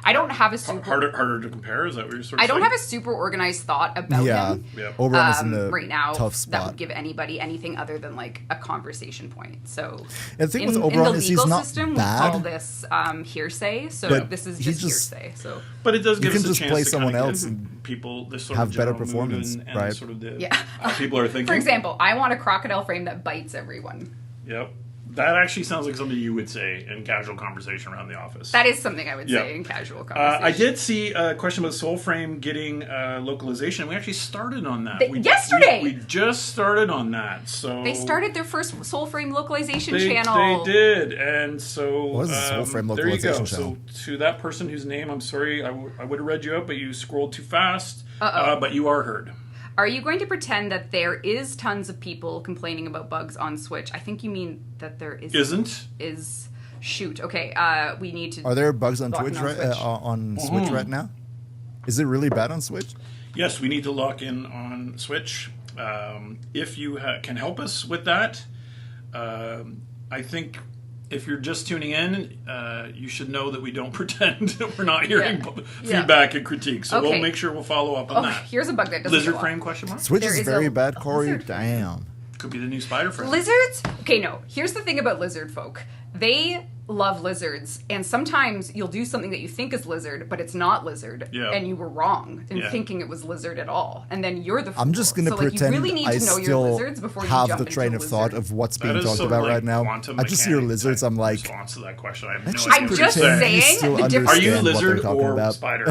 I don't have a super Harder to compare. Is that what you're sort of I don't saying? have a super organized thought about Yeah, him. Yep. Oberon is in a Right now, tough that spot. would give anybody anything other than like a conversation point. So The thing with in Oberon the is he's legal not system, bad. we call this hearsay. So But this is he's just just- hearsay. So But it does give You us can a just chance play to someone kinda else get and people this sort have of better general mood performance, and right. sort of the yeah. how people are thinking. For example, I want a crocodile frame that bites everyone. Yep. That actually sounds like something you would say in casual conversation around the office. That is something I would Yeah. say in casual conversation. I did see a question about Soulframe getting localization. We actually started on that. Yesterday! We just started on that. So They started their first Soulframe localization They channel. did, and so What is a Soulframe there you go. localization channel? So to that person whose name I'm sorry, I would have read you out, but you scrolled too fast. Uh-oh. But you are heard. Are you going to pretend that there is tons of people complaining about bugs on Switch? I think you mean that there Isn't? Shoot. Okay. We need to. Are there bugs on Lock Twitch in on right Switch. on Switch right now? Is it really bad on Switch? Yes, we need to lock in on Switch. If you can help us with that, I think if you're just tuning in, you should know that we don't pretend we're not hearing Yeah. feedback and critique. So Okay. we'll make sure we'll follow up on Oh, that. here's a bug that doesn't Lizard go off. frame question mark? Switch There is is very a bad, Corey. lizard. Damn. Could be the new spider frame. Lizards? Okay, no. Here's the thing about lizard folk. They love lizards, and sometimes you'll do something that you think is lizard, but it's not lizard, Yeah. and you were wrong in Yeah. thinking it was lizard at all, and then you're the fool. I'm just gonna so, pretend you really need I to know your still lizards before you have jump the into train a of thought lizard. of what's That being is talked sort of about like right now. quantum I just hear mechanic lizards. type I'm like, response to that question. I have let's no just idea. I'm what just you're saying. saying you still the difference- Are you understand what they're lizard talking or about. spider?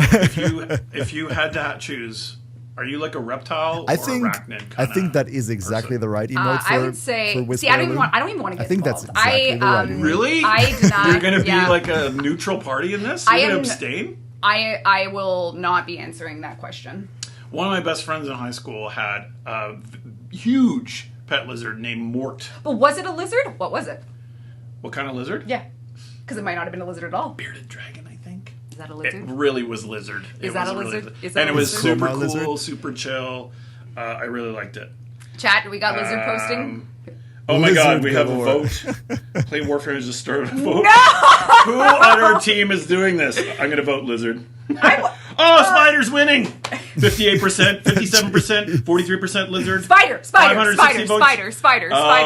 if you had to choose, are you like a reptile I or think arachnid? I think that is exactly the right emote for I would say. for See, I don't Whisper even want to get I think that's involved. exactly the right emote. Really? I did not. You're going to yeah. be like a neutral party in this? I You're going am- to abstain? I will not be answering that question. One of my best friends in high school had a huge pet lizard named Mort. But was it a lizard? What was it? What kind of lizard? Yeah, because it might not have been a lizard at all. Bearded dragon, I think. Is that a It lizard? really was lizard. Is It that was a really lizard? Is that and a it was lizard? super Chroma cool, lizard? super chill. I really liked it. Chat, we got lizard posting. Oh my god, Lizard we have a galore. vote. Play Warframe has just started a vote. Who on our team is doing this? I'm going to vote lizard. Oh, Spider's winning! 58%, 57%, 43% lizard. Spider, 560 votes. spider,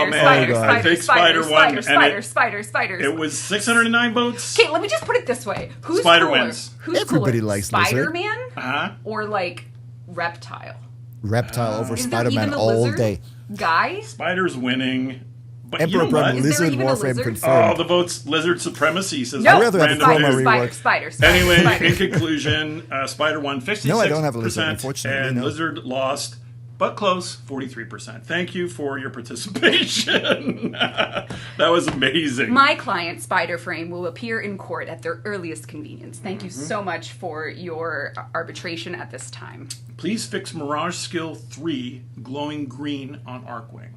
man. spider, I think Spider won, and spider. It was 609 votes. Okay, let me just put it this way: Who's Spider cooler? wins. Who's Everybody cooler, likes lizard. Spider-Man Uh-huh. or like Reptile? Reptile over Is there Spider-Man even a all lizard day. guy? Spider's winning. But you Emperor know Brother what? Is there Lizard even a Warframe lizard? Oh, confirmed. the votes lizard supremacy says No, I'd rather have a random chroma lizard. rework. Spider. Anyway, Spider. in conclusion, Spider won 56%. No, I don't have a lizard, unfortunately, And no. Lizard lost but close, 43%. Thank you for your participation. That was amazing. My client, Spider Frame, will appear in court at their earliest convenience. Thank you so much for your arbitration at this time. Please fix Mirage Skill 3 glowing green on Arcwing.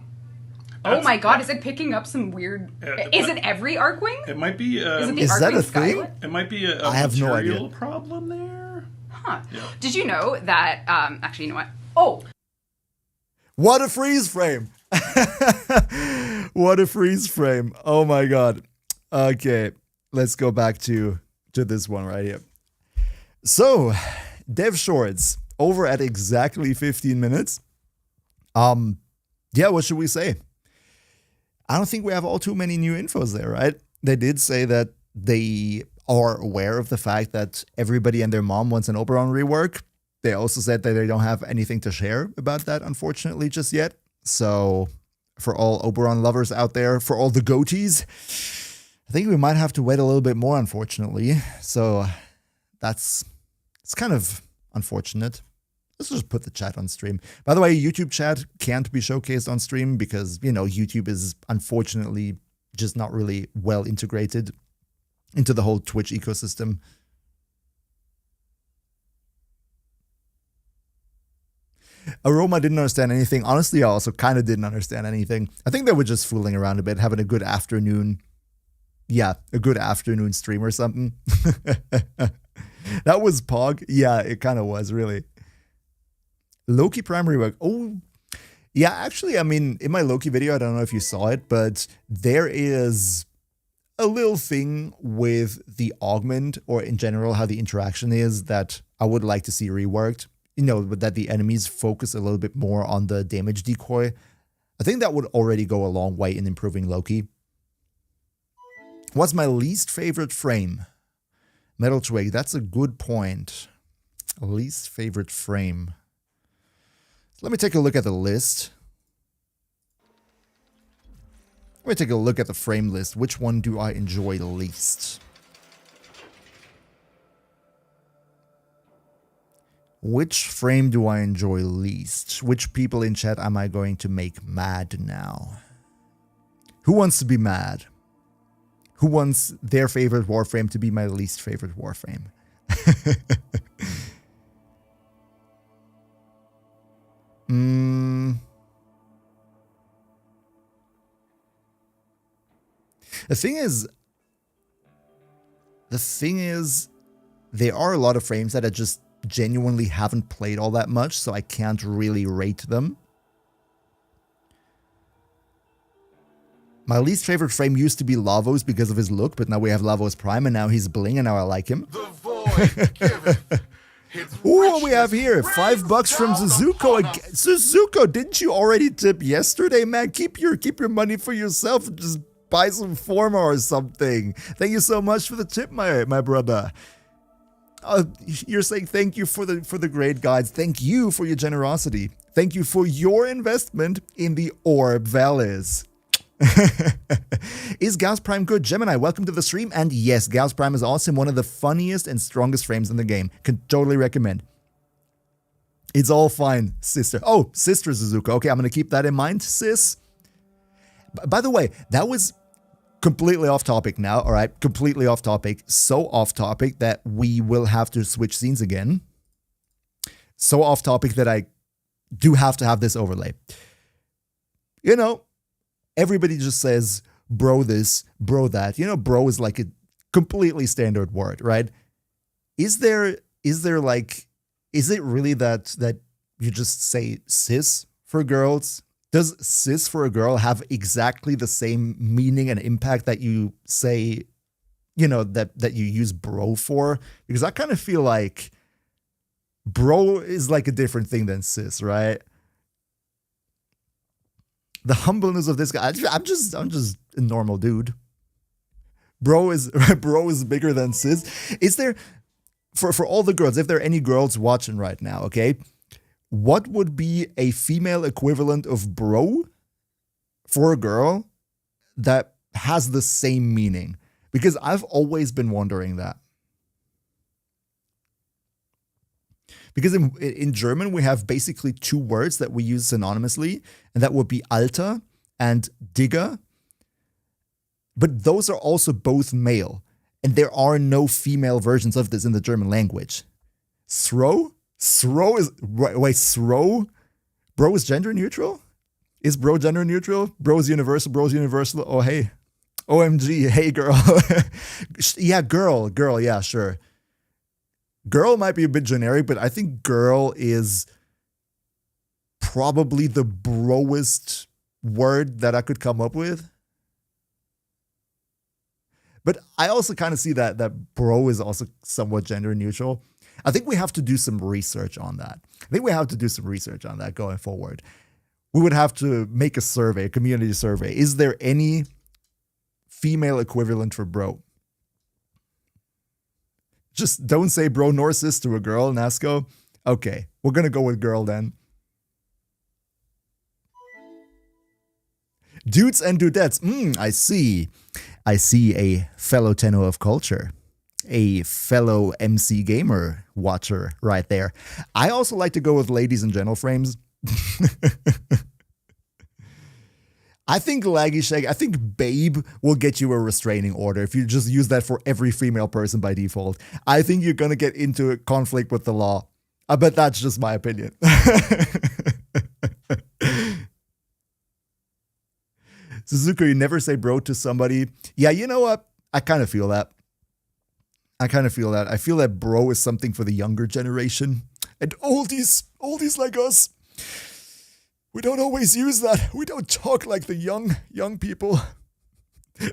Oh my god, is it picking up some weird... Is it every Arcwing? It might be... Is it the Is Arcwing that a thing? Skylit? It might be a I have no material idea. problem there. Huh. Yeah. Did you know that... actually, you know what? Oh! What a freeze frame! What a freeze frame! Oh my god. Okay, let's go back to this one right here. So, Devshorts over at exactly 15 minutes. Yeah, what should we say? I don't think we have all too many new infos there, right? They did say that they are aware of the fact that everybody and their mom wants an Oberon rework. They also said that they don't have anything to share about that, unfortunately, just yet. So, for all Oberon lovers out there, for all the goatees, I think we might have to wait a little bit more, unfortunately. So, it's kind of unfortunate. Let's just put the chat on stream. By the way, YouTube chat can't be showcased on stream because, you know, YouTube is unfortunately just not really well integrated into the whole Twitch ecosystem. Aroma didn't understand anything. Honestly, I also kind of didn't understand anything. I think they were just fooling around a bit, having a good afternoon. Yeah, a good afternoon stream or something. That was Pog. Yeah, it kind of was, really. Loki primary work. Oh, yeah, actually, I mean, in my Loki video, I don't know if you saw it, but there is a little thing with the augment, or in general, how the interaction is, that I would like to see reworked. You know, that the enemies focus a little bit more on the damage decoy. I think that would already go a long way in improving Loki. What's my least favorite frame? Metal Twig, that's a good point. Least favorite frame. Let me take a look at the list. Let me take a look at the frame list. Which one do I enjoy the least? Which frame do I enjoy least? Which people in chat am I going to make mad now? Who wants to be mad? Who wants their favorite Warframe to be my least favorite Warframe? The thing is, there are a lot of frames that I just genuinely haven't played all that much, so I can't really rate them. My least favorite frame used to be Lavos because of his look, but now we have Lavos Prime, and now he's bling, and now I like him. The void giveth. Ooh, what we have here? $5 from Suzuko. Suzuko, didn't you already tip yesterday, man? Keep your money for yourself and just buy some Forma or something. Thank you so much for the tip, my brother. You're saying thank you for the great guides. Thank you for your generosity. Thank you for your investment in the Orb Valleys. Is Gauss Prime good? Gemini, welcome to the stream. And yes, Gauss Prime is awesome. One of the funniest and strongest frames in the game. Can totally recommend. It's all fine, sister. Oh, sister Suzuka. Okay, I'm going to keep that in mind, sis. By the way, that was completely off topic now, all right? Completely off topic. So off topic that we will have to switch scenes again. So off topic that I do have to have this overlay. You know, everybody just says, bro this, bro that. You know, bro is like a completely standard word, right? Is it really that you just say cis for girls? Does cis for a girl have exactly the same meaning and impact that you say, you know, that you use bro for? Because I kind of feel like bro is like a different thing than cis, right? The humbleness of this guy. I'm just a normal dude. Bro is bigger than cis. Is there, for all the girls, if there are any girls watching right now, okay, what would be a female equivalent of bro for a girl that has the same meaning? Because I've always been wondering that. Because in German, we have basically two words that we use synonymously, and that would be Alter and Digger. But those are also both male, and there are no female versions of this in the German language. Throw? Throw is... Wait, throw? Bro is gender neutral? Is bro gender neutral? Bro is universal, bro's universal. Oh, hey. OMG, hey, girl. Yeah, girl, yeah, sure. Girl might be a bit generic, but I think girl is probably the broest word that I could come up with. But I also kind of see that bro is also somewhat gender neutral. I think we have to do some research on that. Going forward. We would have to make a survey, a community survey. Is there any female equivalent for bro? Just don't say bro nor sis to a girl, Nasco. Okay, we're going to go with girl then. Dudes and dudettes. I see. I see a fellow Tenno of culture. A fellow MC gamer watcher right there. I also like to go with ladies in general frames. I think Laggy Shag, I think babe will get you a restraining order if you just use that for every female person by default. I think you're going to get into a conflict with the law. But that's just my opinion. Suzuka, you never say bro to somebody. Yeah, you know what? I kind of feel that. I feel that bro is something for the younger generation. And oldies like us, we don't always use that. We don't talk like the young people.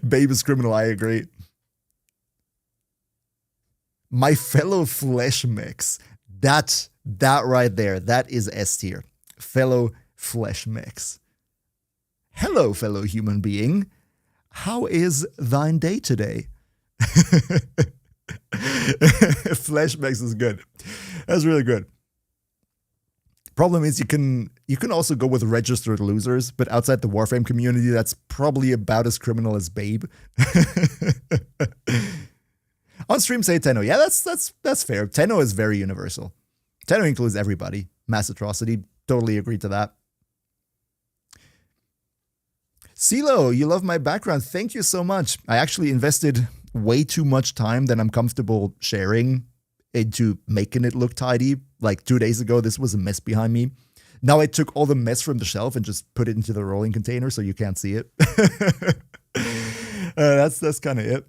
Babe is criminal, I agree. My fellow flesh mix. That right there, that is S tier. Fellow flesh mix. Hello, fellow human being. How is thine day today? Flesh mix is good. That's really good. Problem is you can also go with registered losers, but outside the Warframe community, that's probably about as criminal as babe. On stream say Tenno. Yeah, that's fair. Tenno is very universal. Tenno includes everybody. Mass atrocity. Totally agree to that. CeeLo, you love my background. Thank you so much. I actually invested way too much time than I'm comfortable sharing into making it look tidy. Like 2 days ago, this was a mess behind me. Now I took all the mess from the shelf and just put it into the rolling container so you can't see it. That's kind of it.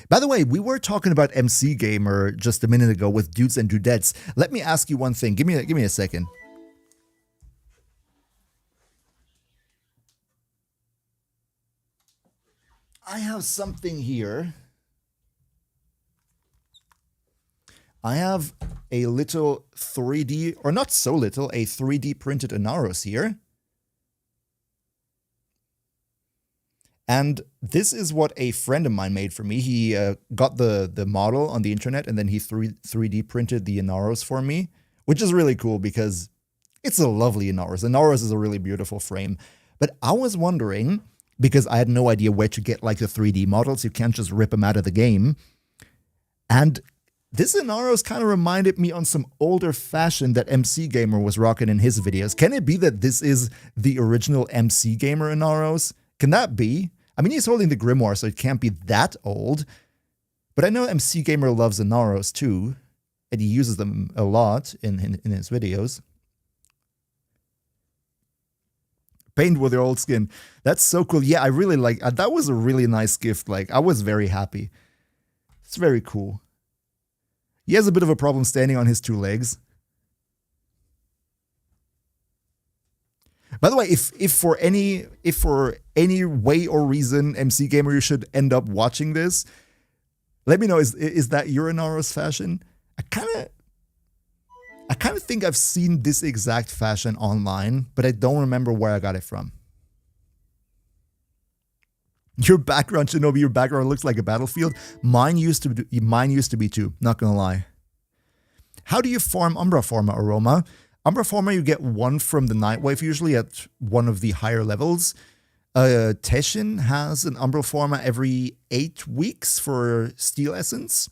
By the way, we were talking about MC Gamer just a minute ago with dudes and dudettes. Let me ask you one thing. Give me a second. I have something here. I have a little 3D, or not so little, a 3D printed Inaros here. And this is what a friend of mine made for me. He got the model on the internet and then he 3D printed the Inaros for me, which is really cool because it's a lovely Inaros. Inaros is a really beautiful frame. But I was wondering, because I had no idea where to get like the 3D models, you can't just rip them out of the game. And this Inaros kind of reminded me on some older fashion that MC Gamer was rocking in his videos. Can it be that this is the original MC Gamer Inaros? Can that be? I mean, he's holding the Grimoire, so it can't be that old. But I know MC Gamer loves Inaros too, and he uses them a lot in his videos. Paint with your old skin. That's so cool. Yeah, I really like that. Was a really nice gift. Like, I was very happy. It's very cool. He has a bit of a problem standing on his two legs. By the way, if for any way or reason, MC Gamer, you should end up watching this, let me know. Is that your Inaros fashion? I kind of think I've seen this exact fashion online, but I don't remember where I got it from. Your background, Shinobi, your background looks like a battlefield. Mine used to be too, not gonna lie. How do you farm Umbra Forma, Aroma? Umbra Forma, you get one from the Nightwave, usually at one of the higher levels. Teshin has an Umbra Forma every 8 weeks for Steel Essence.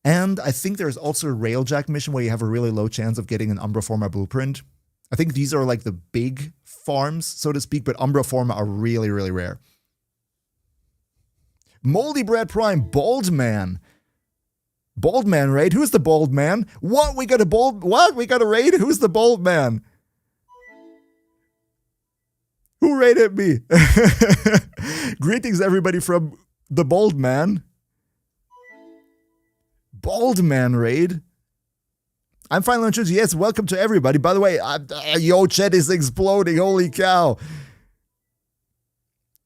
And I think there's also a Railjack mission where you have a really low chance of getting an Umbra Forma blueprint. I think these are like the big farms, so to speak, but Umbra Forma are really, really rare. Moldy Bread Prime, Bald Man. Bald Man raid? Who's the Bald Man? What? We got a raid? Who's the Bald Man? Who raided me? Greetings, everybody, from the Bald Man. Bald Man raid. I'm finally on Twitch. Yes, welcome to everybody. By the way, yo, chat is exploding. Holy cow.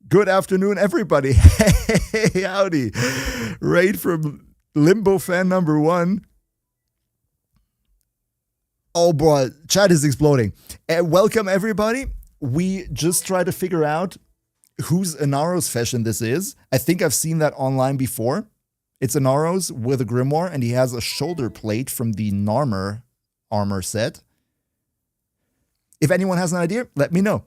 Good afternoon, everybody. Hey, howdy. Raid from Limbo fan number 1. Oh, boy. Chat is exploding. Welcome, everybody. We just try to figure out whose Inaros fashion this is. I think I've seen that online before. It's Inaros with a grimoire, and he has a shoulder plate from the Narmer armor set. If anyone has an idea, let me know.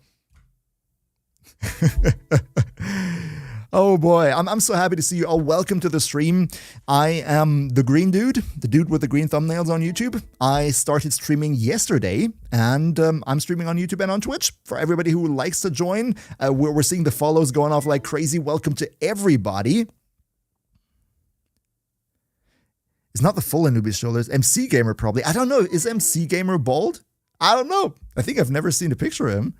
Oh boy, I'm so happy to see you all. Welcome to the stream. I am the green dude, the dude with the green thumbnails on YouTube. I started streaming yesterday, and I'm streaming on YouTube and on Twitch. For everybody who likes to join, we're seeing the follows going off like crazy. Welcome to everybody. It's not the full Anubis shoulders. MC Gamer probably. I don't know. Is MC Gamer bald? I don't know. I think I've never seen a picture of him.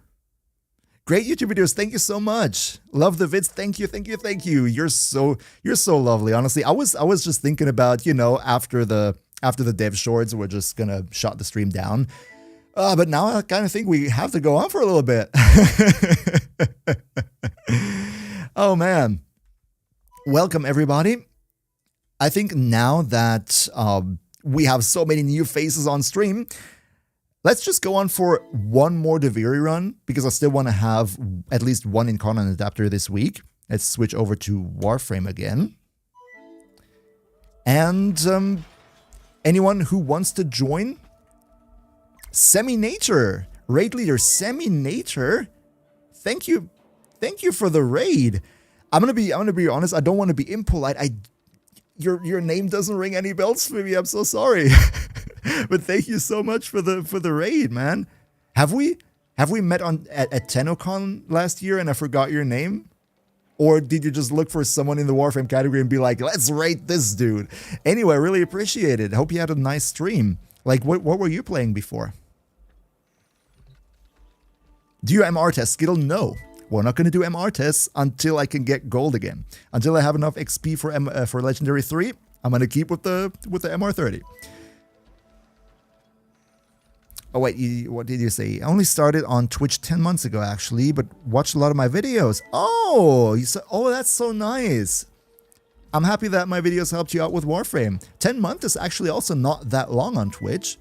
Great YouTube videos. Thank you so much. Love the vids. Thank you, thank you, thank you. You're so lovely. Honestly, I was just thinking about, you know, after the Devshorts, we're just gonna shut the stream down. But now I kind of think we have to go on for a little bit. Oh man. Welcome everybody. I think now that we have so many new faces on stream, let's just go on for one more Deviri run, because I still want to have at least one Incarnate adapter this week. Let's switch over to Warframe again. And anyone who wants to join? Semi-Nature, raid leader Semi-Nature. Thank you for the raid. I'm gonna be honest. I don't want to be impolite. Your name doesn't ring any bells for me. I'm so sorry. But thank you so much for the raid, man. Have we met at TennoCon last year and I forgot your name? Or did you just look for someone in the Warframe category and be like, let's raid this dude? Anyway, I really appreciate it. Hope you had a nice stream. Like, what were you playing before? Do you MR test Skittle? No. We're not going to do MR tests until I can get gold again. Until I have enough XP for Legendary 3, I'm going to keep with the MR30. Oh wait, what did you say? I only started on Twitch 10 months ago actually, but watched a lot of my videos. Oh, that's so nice. I'm happy that my videos helped you out with Warframe. 10 months is actually also not that long on Twitch.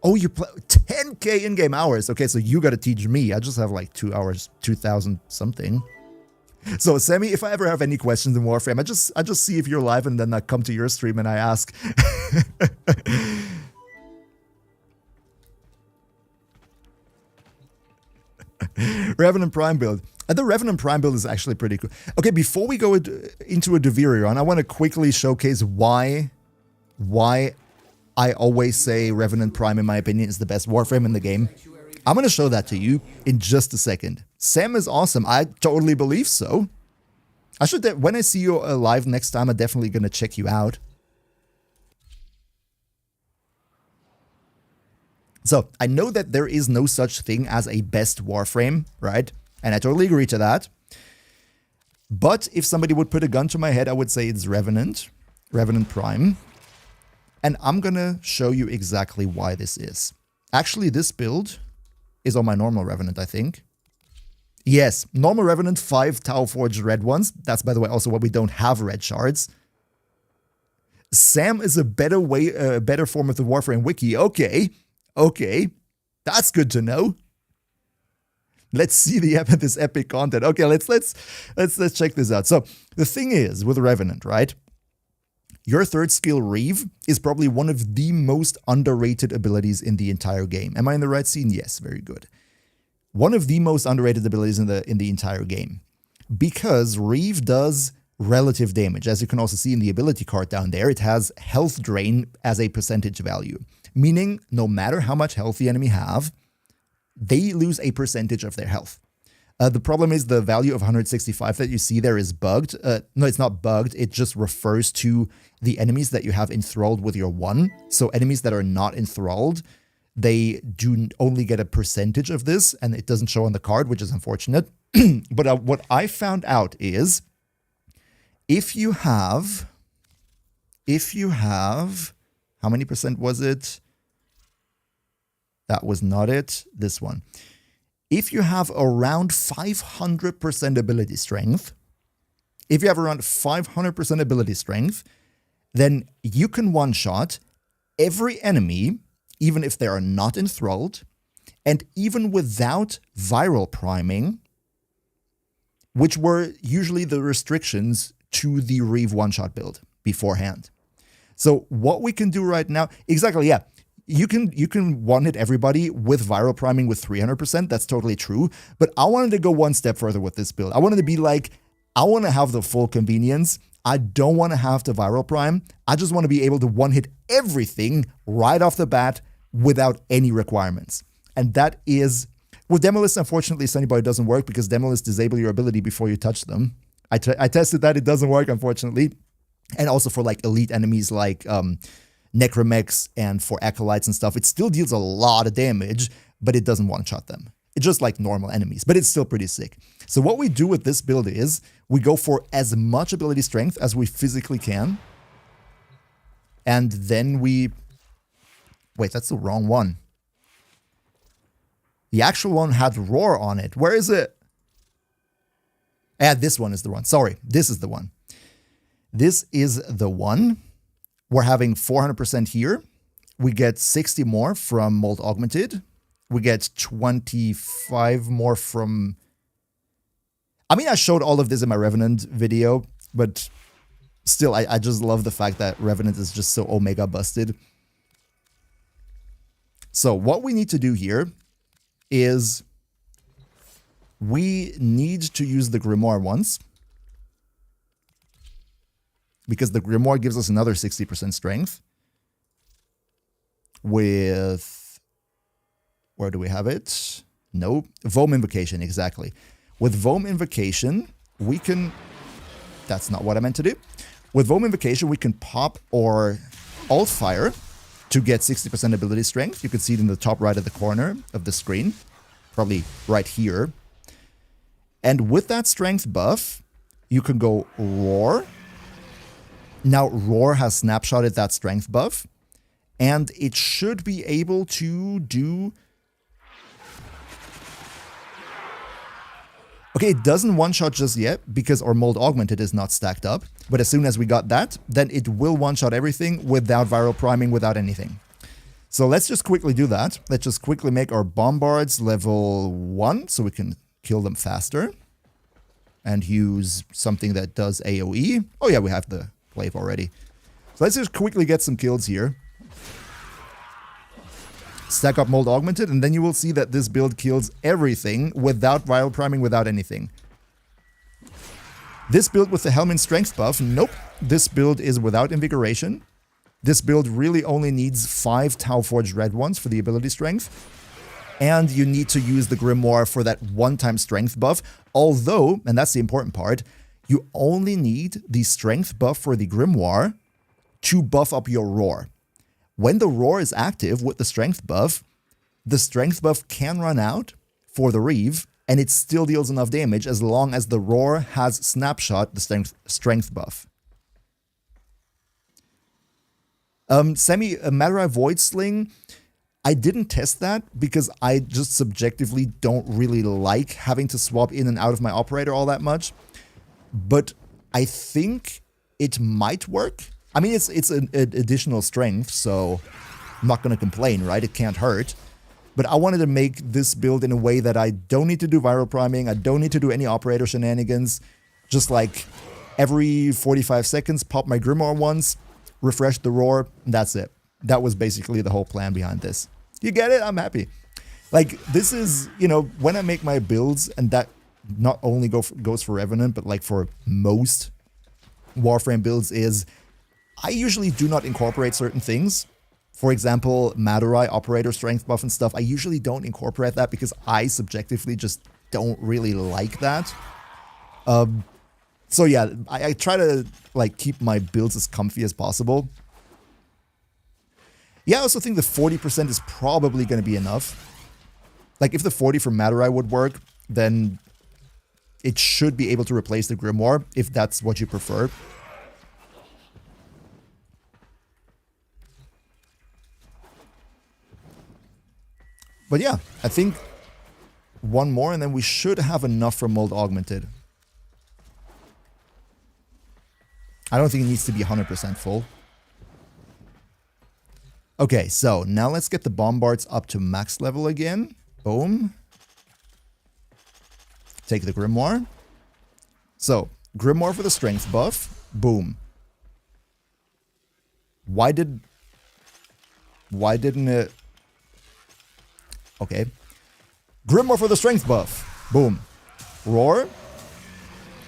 Oh, you play 10k in-game hours. Okay, so you got to teach me. I just have like 2 hours, 2,000 something. So Sammy, if I ever have any questions in Warframe, I just see if you're live and then I come to your stream and I ask. Revenant Prime build. The Revenant Prime build is actually pretty cool. Okay, before we go into a Deviri run, I want to quickly showcase why I always say Revenant Prime, in my opinion, is the best Warframe in the game. I'm going to show that to you in just a second. Sam is awesome. I totally believe so. When I see you live next time, I'm definitely going to check you out. So, I know that there is no such thing as a best Warframe, right? And I totally agree to that. But if somebody would put a gun to my head, I would say it's Revenant Prime. And I'm gonna show you exactly why this is. Actually, this build is on my normal Revenant, I think. Yes, normal Revenant, 5 Tau Forged red ones. That's, by the way, also why we don't have red shards. Sam is a better form of the Warframe wiki. Okay, that's good to know. Let's see this epic content. Okay, let's check this out. So the thing is with Revenant, right? Your third skill, Reeve, is probably one of the most underrated abilities in the entire game. Am I in the right scene? Yes, very good. One of the most underrated abilities in the entire game. Because Reeve does relative damage. As you can also see in the ability card down there, it has health drain as a percentage value, meaning no matter how much health the enemy have, they lose a percentage of their health. The problem is the value of 165 that you see there is bugged. No, it's not bugged. It just refers to the enemies that you have enthralled with your 1. So enemies that are not enthralled, they do only get a percentage of this, and it doesn't show on the card, which is unfortunate. But what I found out is, if you have, how many percent was it? That was not it. This one. If you have around 500% ability strength, then you can one-shot every enemy, even if they are not enthralled, and even without viral priming, which were usually the restrictions to the Reeve one-shot build beforehand. So what we can do right now, exactly, yeah, you can one-hit everybody with viral priming with 300%, that's totally true, but I wanted to go one step further with this build. I wanted to be like, I want to have the full convenience. I don't want to have to viral prime. I just want to be able to one-hit everything right off the bat without any requirements. And that is, with Demolist, unfortunately, Sunnyboy doesn't work because Demolist disable your ability before you touch them. I tested that, it doesn't work, unfortunately. And also for like elite enemies like Necromechs and for Acolytes and stuff, it still deals a lot of damage, but it doesn't one-shot them. It's just like normal enemies, but it's still pretty sick. So what we do with this build is, we go for as much ability strength as we physically can. And then we... Wait, that's the wrong one. The actual one had Roar on it. Where is it? Ah, this one is the one. Sorry, this is the one. This is the one. We're having 400% here. We get 60 more from Mold Augmented. We get 25 more from... I mean, I showed all of this in my Revenant video, but still, I just love the fact that Revenant is just so Omega busted. So what we need to do here is we need to use the Grimoire once, because the Grimoire gives us another 60% strength with, where do we have it? No, Voam Invocation, exactly. With Voam Invocation, we can, that's not what I meant to do. With Voam Invocation, we can pop or Alt Fire to get 60% ability strength. You can see it in the top right of the corner of the screen, probably right here. And with that strength buff, you can go Roar. Now, Roar has snapshotted that strength buff, and it should be able to do... Okay, it doesn't one-shot just yet, because our Mold Augmented is not stacked up, but as soon as we got that, then it will one-shot everything without viral priming, without anything. So let's just quickly do that. Let's just quickly make our Bombards level 1, so we can kill them faster, and use something that does AoE. Oh yeah, we have the Glaive already. So let's just quickly get some kills here. Stack up Mold Augmented, and then you will see that this build kills everything without viral priming, without anything. This build with the Helmin Strength buff, nope. This build is without Invigoration. This build really only needs 5 Tau Forged Red ones for the ability strength. And you need to use the Grimoire for that one-time strength buff. Although, and that's the important part, you only need the strength buff for the Grimoire to buff up your Roar. When the Roar is active with the strength buff can run out for the Reeve, and it still deals enough damage as long as the Roar has snapshot the strength buff. Madurai Void Sling, I didn't test that because I just subjectively don't really like having to swap in and out of my operator all that much. But I think it might work. I mean, it's an additional strength, so I'm not going to complain, right? It can't hurt. But I wanted to make this build in a way that I don't need to do viral priming. I don't need to do any operator shenanigans. Just like every 45 seconds, pop my Grimoire once, refresh the Roar, and that's it. That was basically the whole plan behind this. You get it? I'm happy. Like, this is, you know, when I make my builds, and that not only goes for Revenant, but like for most Warframe builds is I usually do not incorporate certain things. For example, Madurai operator strength buff and stuff. I usually don't incorporate that because I subjectively just don't really like that. So yeah, I try to like keep my builds as comfy as possible. Yeah, I also think the 40% is probably going to be enough. Like if the 40 from Madurai would work, then it should be able to replace the Grimoire if that's what you prefer. But yeah, I think one more and then we should have enough for Mold Augmented. I don't think it needs to be 100% full. Okay, so now let's get the Bombards up to max level again. Boom. Take the Grimoire. So, Grimoire for the strength buff. Boom. Why didn't it... Okay. Grimoire for the strength buff. Boom. Roar.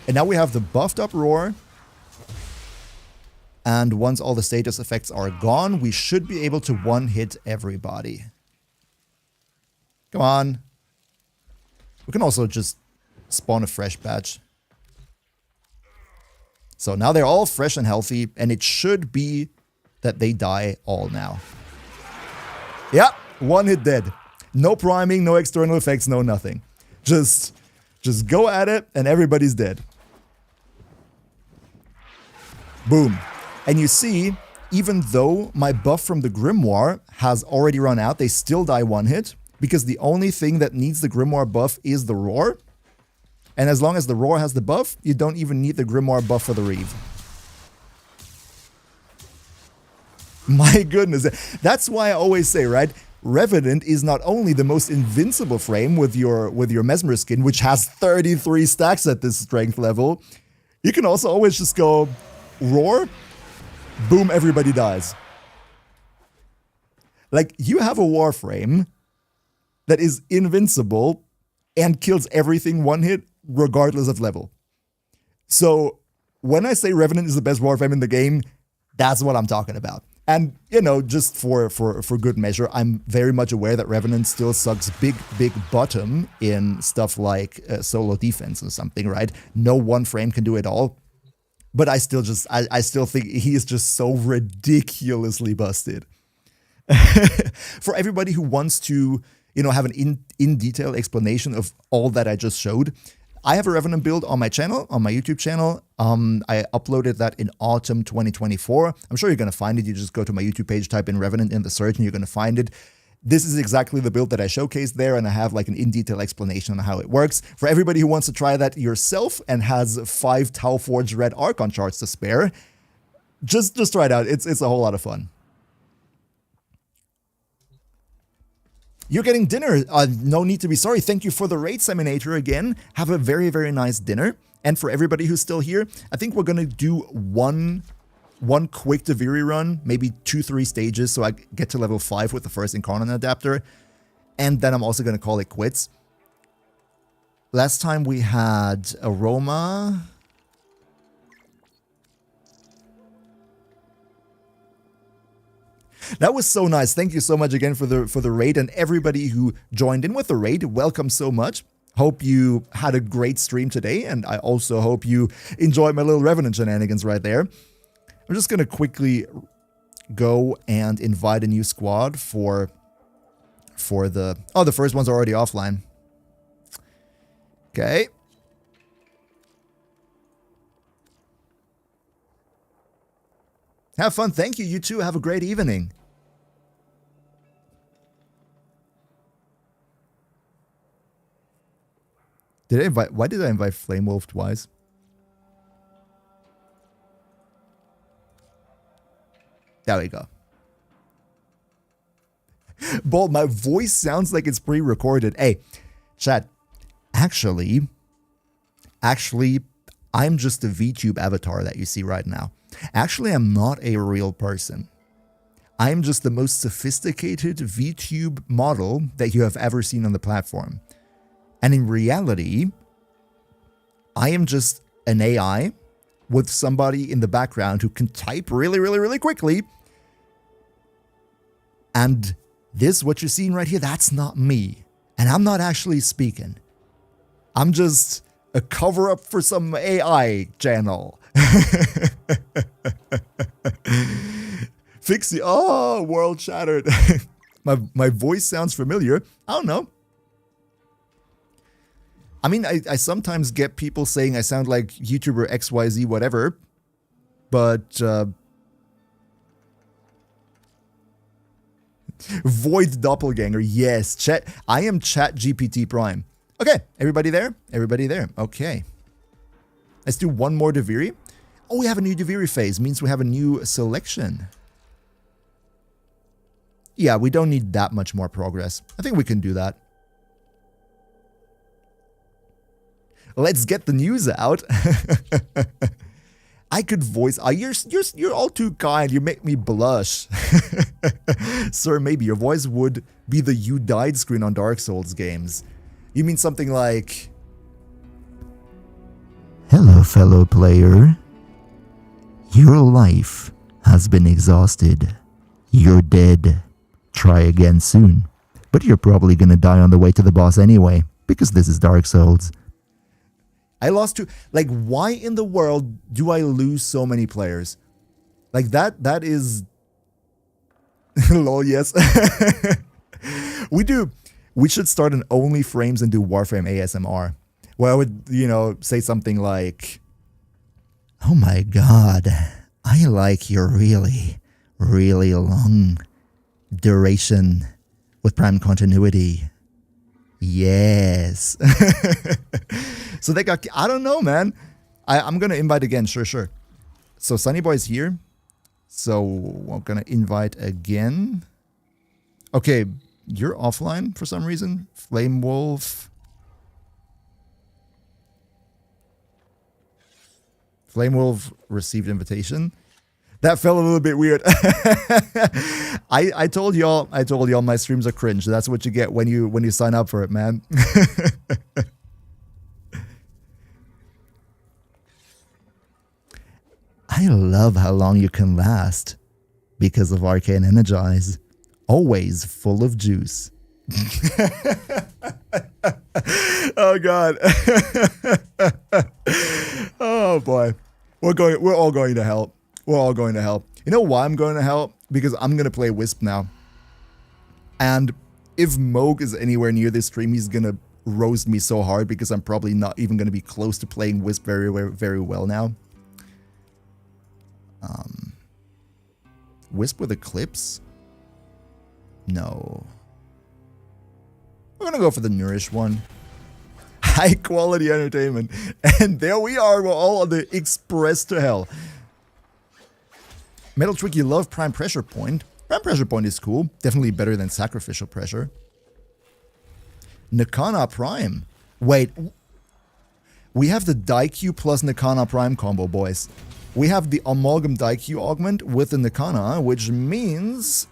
And now we have the buffed up Roar. And once all the status effects are gone, we should be able to one-hit everybody. Come on. We can also just spawn a fresh batch. So now they're all fresh and healthy, and it should be that they die all now. Yeah, one hit dead. No priming, no external effects, no nothing. Just go at it, and everybody's dead. Boom. And you see, even though my buff from the Grimoire has already run out, they still die one hit, because the only thing that needs the Grimoire buff is the Roar. And as long as the Roar has the buff, you don't even need the Grimoire buff for the Reeve. My goodness, that's why I always say, right? Revenant is not only the most invincible frame with your Mesmer skin, which has 33 stacks at this strength level. You can also always just go Roar, boom, everybody dies. Like, you have a Warframe that is invincible and kills everything one hit, regardless of level. So, when I say Revenant is the best Warframe in the game, that's what I'm talking about. And, you know, just for good measure, I'm very much aware that Revenant still sucks big bottom in stuff like solo defense or something, right? No one frame can do it all. But I still think he is just so ridiculously busted. For everybody who wants to, you know, have an in-detail explanation of all that I just showed, I have a Revenant build on my channel, on my YouTube channel. I uploaded that in autumn 2024. I'm sure you're going to find it. You just go to my YouTube page, type in Revenant in the search, and you're going to find it. This is exactly the build that I showcased there, and I have like an in-detail explanation on how it works. For everybody who wants to try that yourself and has 5 Tau Forged Red Archon Shards to spare, just try it out. It's a whole lot of fun. You're getting dinner. No need to be sorry. Thank you for the raid, Seminator, again. Have a very, very nice dinner. And for everybody who's still here, I think we're going to do one quick Deviri run, maybe 2-3 stages, so I get to level 5 with the first Incarnate adapter. And then I'm also going to call it quits. Last time we had Aroma. That was so nice. Thank you so much again for the raid, and everybody who joined in with the raid. Welcome so much. Hope you had a great stream today, and I also hope you enjoyed my little Revenant shenanigans right there. I'm just going to quickly go and invite a new squad for the... Oh, the first one's already offline. Okay. Have fun. Thank you. You too. Have a great evening. Why did I invite Flame Wolf twice? There we go. Bold, my voice sounds like it's pre-recorded. Hey, chat. Actually, I'm just a VTube avatar that you see right now. Actually, I'm not a real person. I'm just the most sophisticated VTube model that you have ever seen on the platform. And in reality, I am just an AI with somebody in the background who can type really, really, really quickly. And this, what you're seeing right here, that's not me. And I'm not actually speaking. I'm just a cover-up for some AI channel. Fixie, oh, world shattered. my voice sounds familiar. I don't know. I mean, I sometimes get people saying I sound like YouTuber XYZ whatever, but Void Doppelganger, yes. Chat. I am Chat GPT Prime. Okay, everybody there? Everybody there. Okay. Let's do one more Deviri. Oh, we have a new Deviri phase. Means we have a new selection. Yeah, we don't need that much more progress. I think we can do that. Let's get the news out. I could voice. You're all too kind. You make me blush. Sir, maybe your voice would be the "you died" screen on Dark Souls games. You mean something like, "Hello, fellow player. Your life has been exhausted. You're dead. Try again soon. But you're probably gonna die on the way to the boss anyway, because this is Dark Souls." I lost two. Like, why in the world do I lose so many players? Like, that is... Lol, yes. We should start an Only Frames and do Warframe ASMR. Where I would, you know, say something like, "Oh my god, I like your really, really long duration with prime continuity. Yes." So they got, I don't know, man. I'm going to invite again. Sure. So Sunny Boy's here. So I'm going to invite again. Okay, you're offline for some reason. Flame Wolf. Flame Wolf received invitation. That felt a little bit weird. I told y'all my streams are cringe. That's what you get when you sign up for it, man. I love how long you can last because of Arcane Energize. Always full of juice. Oh god. Oh boy. We're all going to hell. We're all going to hell. You know why I'm going to hell? Because I'm going to play Wisp now. And if Moog is anywhere near this stream, he's going to roast me so hard because I'm probably not even going to be close to playing Wisp very, very well now. Wisp with Eclipse? No. We're going to go for the Nourish one. High quality entertainment. And there we are. We're all on the express to hell. Metal Trick, you love Prime Pressure Point. Prime Pressure Point is cool. Definitely better than Sacrificial Pressure. Nakana Prime. Wait. We have the Daikyu plus Nakana Prime combo, boys. We have the Amalgam Daikyu augment with the Nakana, which means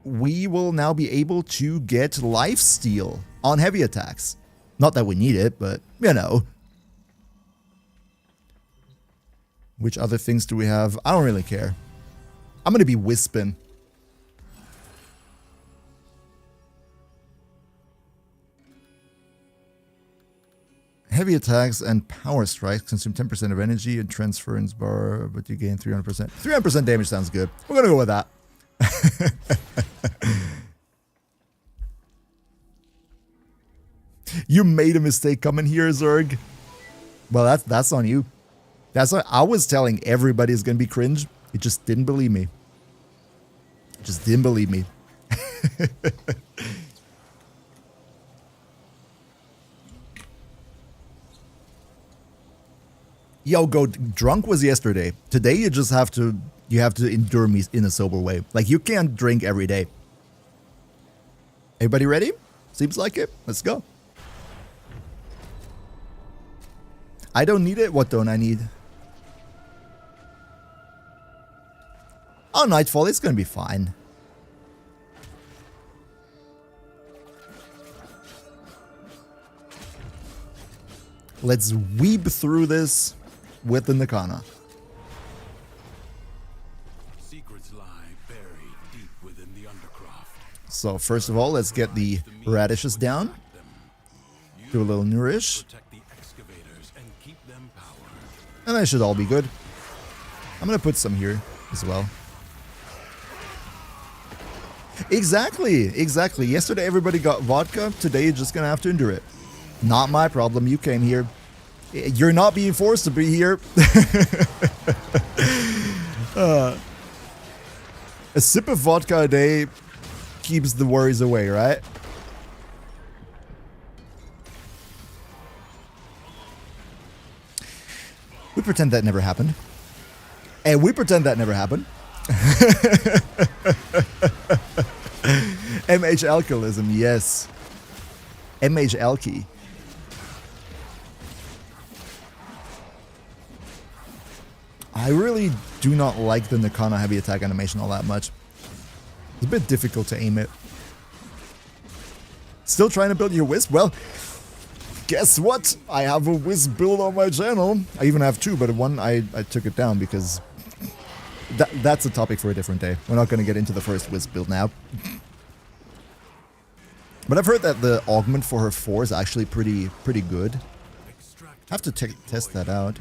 we will now be able to get lifesteal on heavy attacks. Not that we need it, but, you know. Which other things do we have? I don't really care. I'm going to be Wispin. Heavy attacks and power strikes consume 10% of energy and transference bar, but you gain 300%. 300% damage sounds good. We're going to go with that. You made a mistake coming here, Zerg. Well, that's on you. That's what I was telling everybody is going to be cringe. It just didn't believe me. Just didn't believe me. Yo, go drunk was yesterday. Today you just have to endure me in a sober way. Like, you can't drink every day. Everybody ready? Seems like it. Let's go. I don't need it. What don't I need? Oh, Nightfall. It's gonna be fine. Let's weep through this. with the Nakana. Secrets lie buried deep within the undercroft. So first of all, let's get the radishes down. Do a little nourish. Protect the excavators and keep them powered. And they should all be good. I'm gonna put some here as well. Exactly, exactly. Yesterday everybody got vodka. Today you're just gonna have to endure it. Not my problem. You came here. You're not being forced to be here. A sip of vodka a day keeps the worries away, right? We pretend that never happened. And we pretend that never happened. MH alcoholism, yes. MH alky. I really do not like the Nakana heavy attack animation all that much. It's a bit difficult to aim it. Still trying to build your Wisp? Well, guess what? I have a Wisp build on my channel. I even have two, but one I took it down because that's a topic for a different day. We're not going to get into the first Wisp build now. But I've heard that the augment for her 4 is actually pretty good. I have to test that out.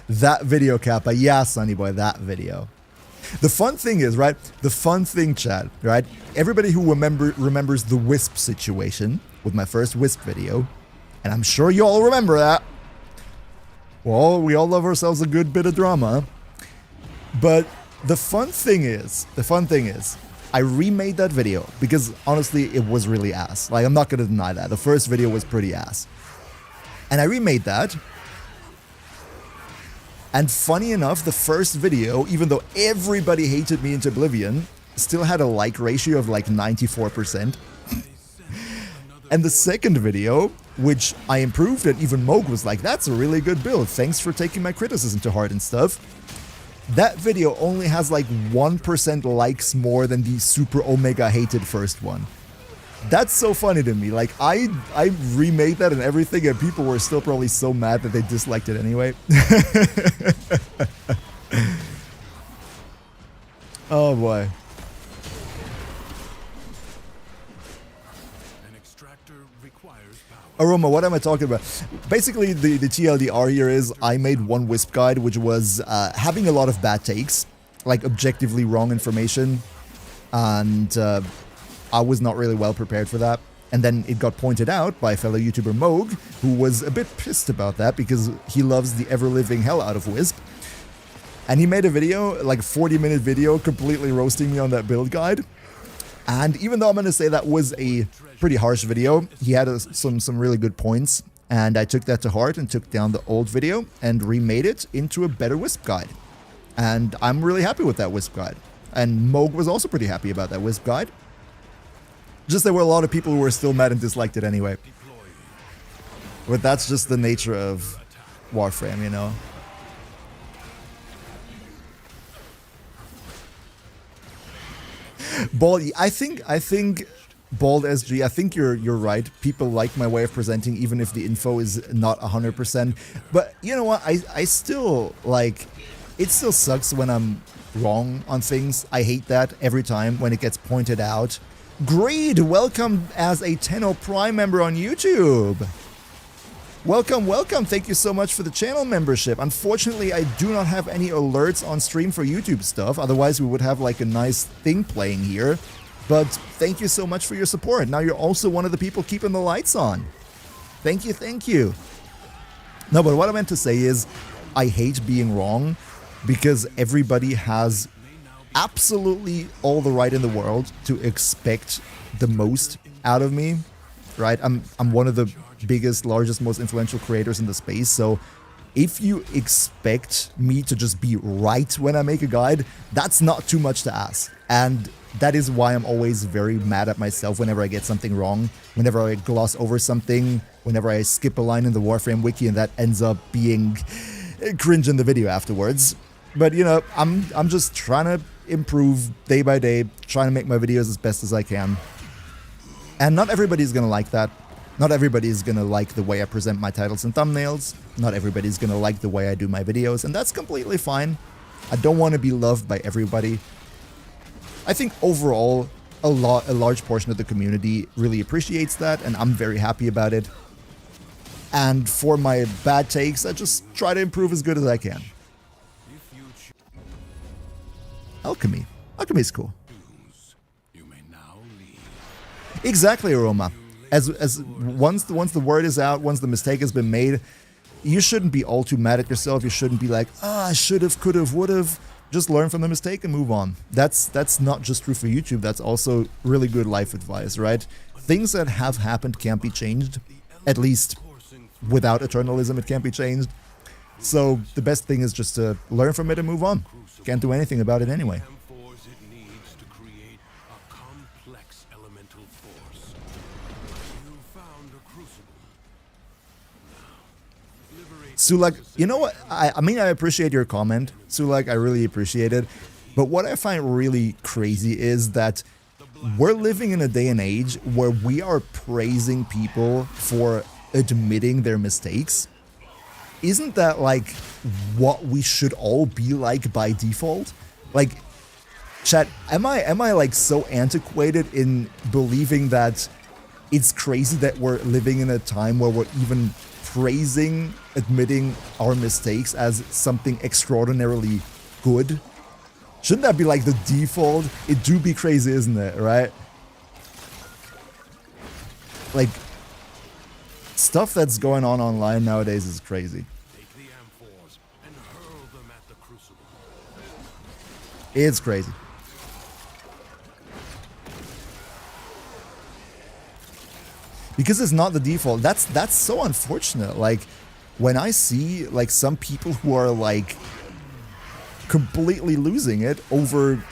That video, Kappa. Yeah, Sonny boy, that video. The fun thing is, right? The fun thing, chat, right? Everybody who remembers the Wisp situation with my first Wisp video, and I'm sure you all remember that. Well, we all love ourselves a good bit of drama. But the fun thing is, I remade that video because honestly, it was really ass. Like, I'm not gonna deny that. The first video was pretty ass. And I remade that. And funny enough, the first video, even though everybody hated me into oblivion, still had a like ratio of like 94%. And the second video, which I improved, and even Moog was like, that's a really good build, thanks for taking my criticism to heart and stuff. That video only has like 1% likes more than the super omega hated first one. That's so funny to me. Like, I remade that and everything, and people were still probably so mad that they disliked it anyway. Oh boy. An extractor requires power. Aroma, what am I talking about? Basically, the TLDR here is I made one Wisp guide, which was having a lot of bad takes, like objectively wrong information, and I was not really well prepared for that. And then it got pointed out by fellow YouTuber Moog, who was a bit pissed about that because he loves the ever-living hell out of Wisp. And he made a video, like a 40-minute video, completely roasting me on that build guide. And even though I'm going to say that was a pretty harsh video, he had some really good points. And I took that to heart and took down the old video and remade it into a better Wisp guide. And I'm really happy with that Wisp guide. And Moog was also pretty happy about that Wisp guide. Just there were a lot of people who were still mad and disliked it anyway. But that's just the nature of Warframe, you know. Bald, I think Bald SG, I think you're right. People like my way of presenting even if the info is not 100%. But you know what? I still like it still sucks when I'm wrong on things. I hate that every time when it gets pointed out. Greed, welcome as a Tenno Prime member on YouTube. Welcome, welcome. Thank you so much for the channel membership. Unfortunately, I do not have any alerts on stream for YouTube stuff. Otherwise, we would have like a nice thing playing here. But thank you so much for your support. Now you're also one of the people keeping the lights on. Thank you, thank you. No, but what I meant to say is I hate being wrong because everybody has absolutely all the right in the world to expect the most out of me, right? I'm one of the biggest, largest, most influential creators in the space, so if you expect me to just be right when I make a guide, that's not too much to ask. And that is why I'm always very mad at myself whenever I get something wrong, whenever I gloss over something, whenever I skip a line in the Warframe wiki and that ends up being cringe in the video afterwards. But you know, I'm just trying to improve day by day, trying to make my videos as best as I can. And not everybody's gonna like that. Not everybody is gonna like the way I present my titles and thumbnails. Not everybody's gonna like the way I do my videos, and that's completely fine. I don't want to be loved by everybody. I think overall, a large portion of the community really appreciates that, and I'm very happy about it. And for my bad takes, I just try to improve as good as I can. Alchemy. Alchemy is cool. You may now leave. Exactly, Aroma. As once the word is out, once the mistake has been made, you shouldn't be all too mad at yourself. You shouldn't be like, I should've, could've, would've. Just learn from the mistake and move on. That's not just true for YouTube. That's also really good life advice, right? Things that have happened can't be changed. At least without eternalism, it can't be changed. So the best thing is just to learn from it and move on. Can't do anything about it anyway. It needs to create a complex elemental force. You found a crucible. Now, liberate Sulak, you know what? I mean, I appreciate your comment. Sulak, I really appreciate it. But what I find really crazy is that we're living in a day and age where we are praising people for admitting their mistakes. Isn't that like what we should all be like by default? Like, chat, am I like so antiquated in believing that it's crazy that we're living in a time where we're even praising admitting our mistakes as something extraordinarily good? Shouldn't that be like the default? It do be crazy, isn't it, right? Like, stuff that's going on online nowadays is crazy. take the amphors and hurl them at the crucible. It's crazy. Because it's not the default. That's so unfortunate. Like, when I see like some people who are like completely losing it over,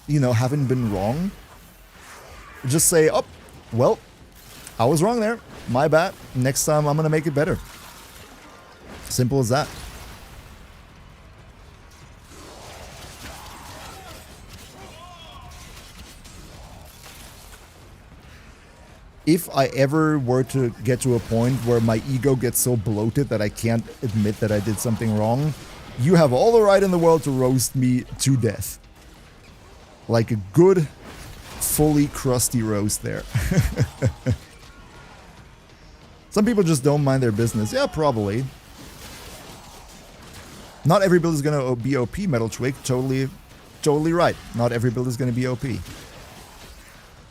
you know, having been wrong, just say, oh, well, I was wrong there. My bad. Next time I'm gonna make it better. Simple as that. If I ever were to get to a point where my ego gets so bloated that I can't admit that I did something wrong, you have all the right in the world to roast me to death. Like a good, fully crusty roast there. Some people just don't mind their business. Yeah, probably. Not every build is gonna be OP, Metal Twig. Totally right. Not every build is gonna be OP.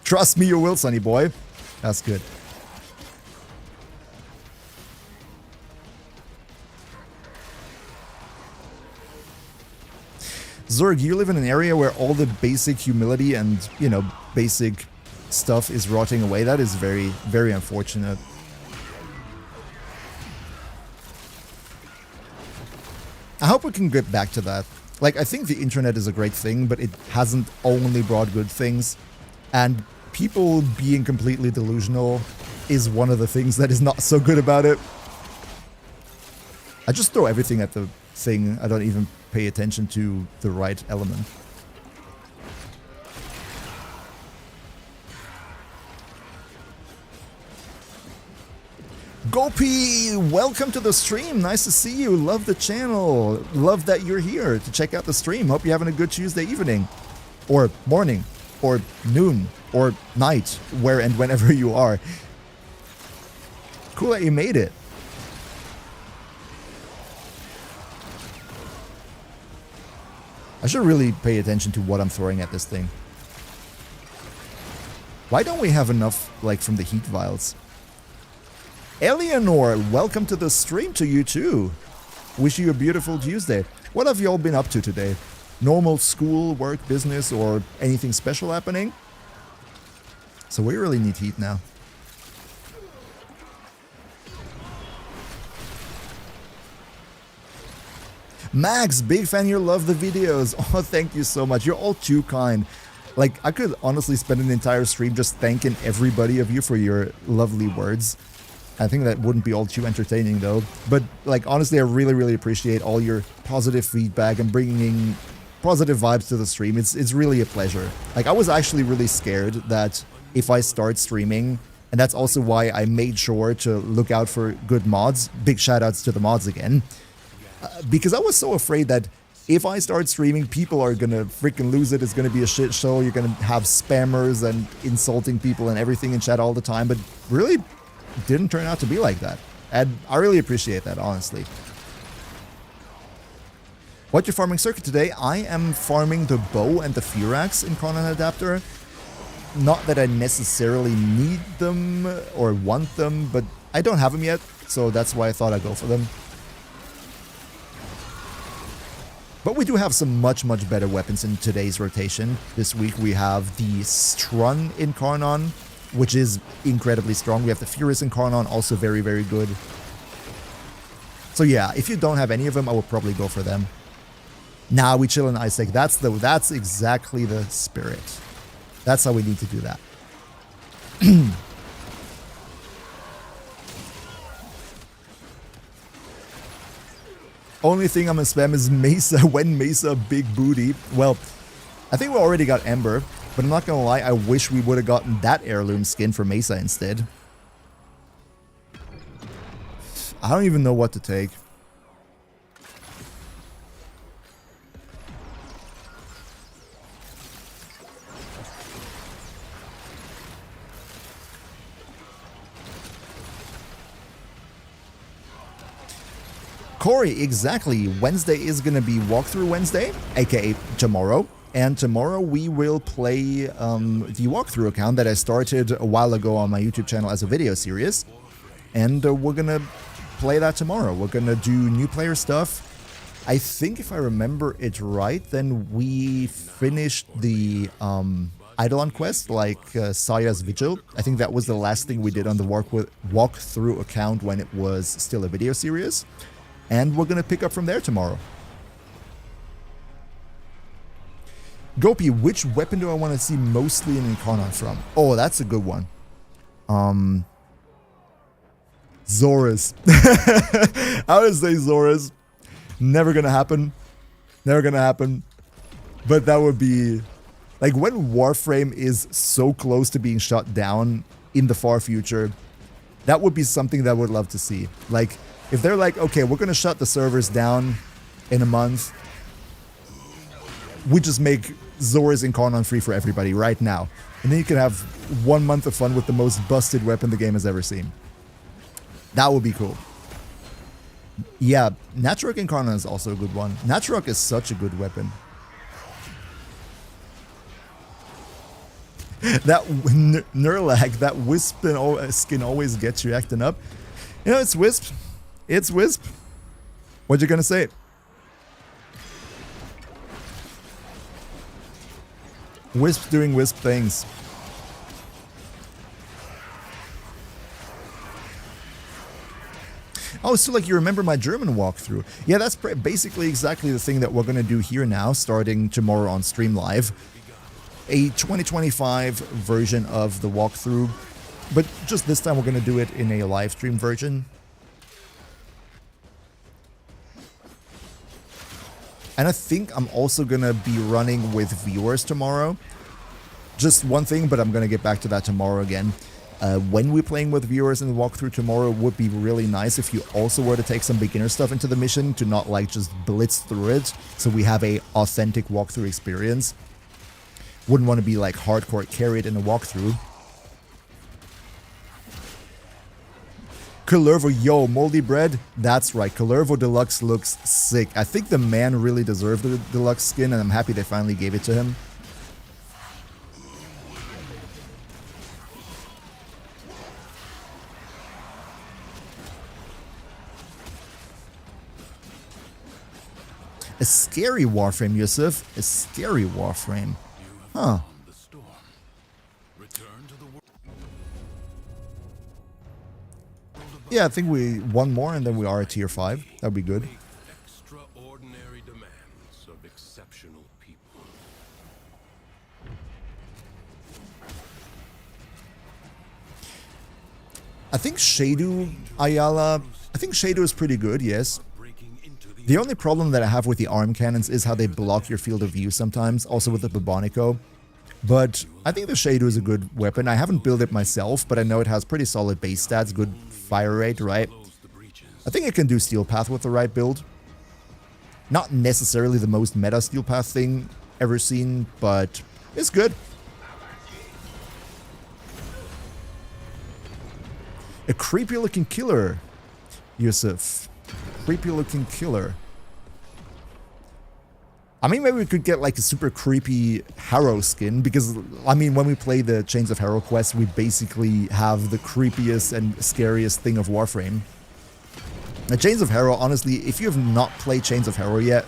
Trust me, you will, sonny boy. That's good. Zerg, you live in an area where all the basic humility and, you know, basic stuff is rotting away. That is very, very unfortunate. I hope we can get back to that. Like, I think the internet is a great thing, but it hasn't only brought good things. And people being completely delusional is one of the things that is not so good about it. I just throw everything at the thing. I don't even pay attention to the right element. Gopi, welcome to the stream. Nice to see you. Love the channel. Love that you're here to check out the stream. Hope you're having a good Tuesday evening, or morning, or noon, or night, where and whenever you are. Cool that you made it. I should really pay attention to what I'm throwing at this thing. Why don't we have enough, like, from the heat vials? Eleanor, welcome to the stream to you too. Wish you a beautiful Tuesday. What have you all been up to today? Normal school, work, business, or anything special happening? So we really need heat now. Max, big fan, you love the videos. Oh, thank you so much. You're all too kind. Like, I could honestly spend an entire stream just thanking everybody of you for your lovely words. I think that wouldn't be all too entertaining though. But like, honestly, I really, really appreciate all your positive feedback and bringing positive vibes to the stream. It's really a pleasure. Like, I was actually really scared that if I start streaming And that's also why I made sure to look out for good mods. Big shoutouts to the mods again. Because I was so afraid that if I start streaming, people are gonna freaking lose it. It's gonna be a shit show. You're gonna have spammers and insulting people and everything in chat all the time. But really didn't turn out to be like that. And I really appreciate that, honestly. What you're farming circuit today? I am farming the bow and the Firax in Conan Adapter. Not that I necessarily need them or want them, but I don't have them yet, so that's why I thought I'd go for them. But we do have some much better weapons in today's rotation. This week we have the Strun in Karnon, which is incredibly strong. We have the Furious in Karnon, also very good. So yeah, if you don't have any of them, I would probably go for them. Nah, we chill in Isaac. That's exactly the spirit. That's how we need to do that. Only thing I'm gonna spam is Mesa. When Mesa big booty. Well, I think we already got Ember, but I'm not gonna lie, I wish we would have gotten that heirloom skin for Mesa instead. I don't even know what to take. Corey, exactly. Wednesday is going to be Walkthrough Wednesday, aka tomorrow. And tomorrow we will play the Walkthrough account that I started a while ago on my YouTube channel as a video series. And we're going to play that tomorrow. We're going to do new player stuff. I think if I remember it right, then we finished the Eidolon quest, like Saya's Vigil. I think that was the last thing we did on the Walkthrough account when it was still a video series. And we're going to pick up from there tomorrow. Gopi, which weapon do I want to see mostly in Incarnon from? Oh, that's a good one. Zorus. I would say Zorus. Never going to happen. Never going to happen. But that would be... Like, when Warframe is so close to being shut down in the far future, that would be something that I would love to see. Like... If they're like, okay, we're going to shut the servers down in a month, we just make Zorus Incarnon free for everybody right now. And then you can have 1 month of fun with the most busted weapon the game has ever seen. That would be cool. Yeah, Naturok Incarnon is also a good one. Naturok is such a good weapon. That Nurlag, that Wisp skin always gets you acting up. You know, it's Wisp. It's Wisp. What you gonna say? Wisp doing Wisp things. Oh, so like you remember my German walkthrough. Yeah, that's basically exactly the thing that we're gonna do here now, starting tomorrow on Stream Live. A 2025 version of the walkthrough, but just this time we're gonna do it in a live stream version. And I think I'm also going to be running with viewers tomorrow. Just one thing, but I'm going to get back to that tomorrow again. When we're playing with viewers in the walkthrough tomorrow, it would be really nice if you also were to take some beginner stuff into the mission to not like just blitz through it. So we have a authentic walkthrough experience. Wouldn't want to be like hardcore carried in a walkthrough. Calervo, yo, Moldy Bread? That's right, Calervo Deluxe looks sick. I think the man really deserved the deluxe skin, and I'm happy they finally gave it to him. A scary Warframe, Yusuf. A scary Warframe. Huh. Yeah, I think we one more and then we are at tier 5. That'd be good. Extraordinary demands of exceptional people. I think Shadu Ayala. I think Shadu is pretty good, yes. The only problem that I have with the arm cannons is how they block your field of view sometimes, also with the Bubonico. But I think the Shadow is a good weapon. I haven't built it myself, but I know it has pretty solid base stats, good fire rate, right? I think it can do Steel Path with the right build. Not necessarily the most meta Steel Path thing ever seen, but it's good. A creepy looking killer, Yusuf. Creepy looking killer. I mean, maybe we could get like a super creepy Harrow skin, because, I mean, when we play the Chains of Harrow quest, we basically have the creepiest and scariest thing of Warframe. The Chains of Harrow, honestly, if you have not played Chains of Harrow yet,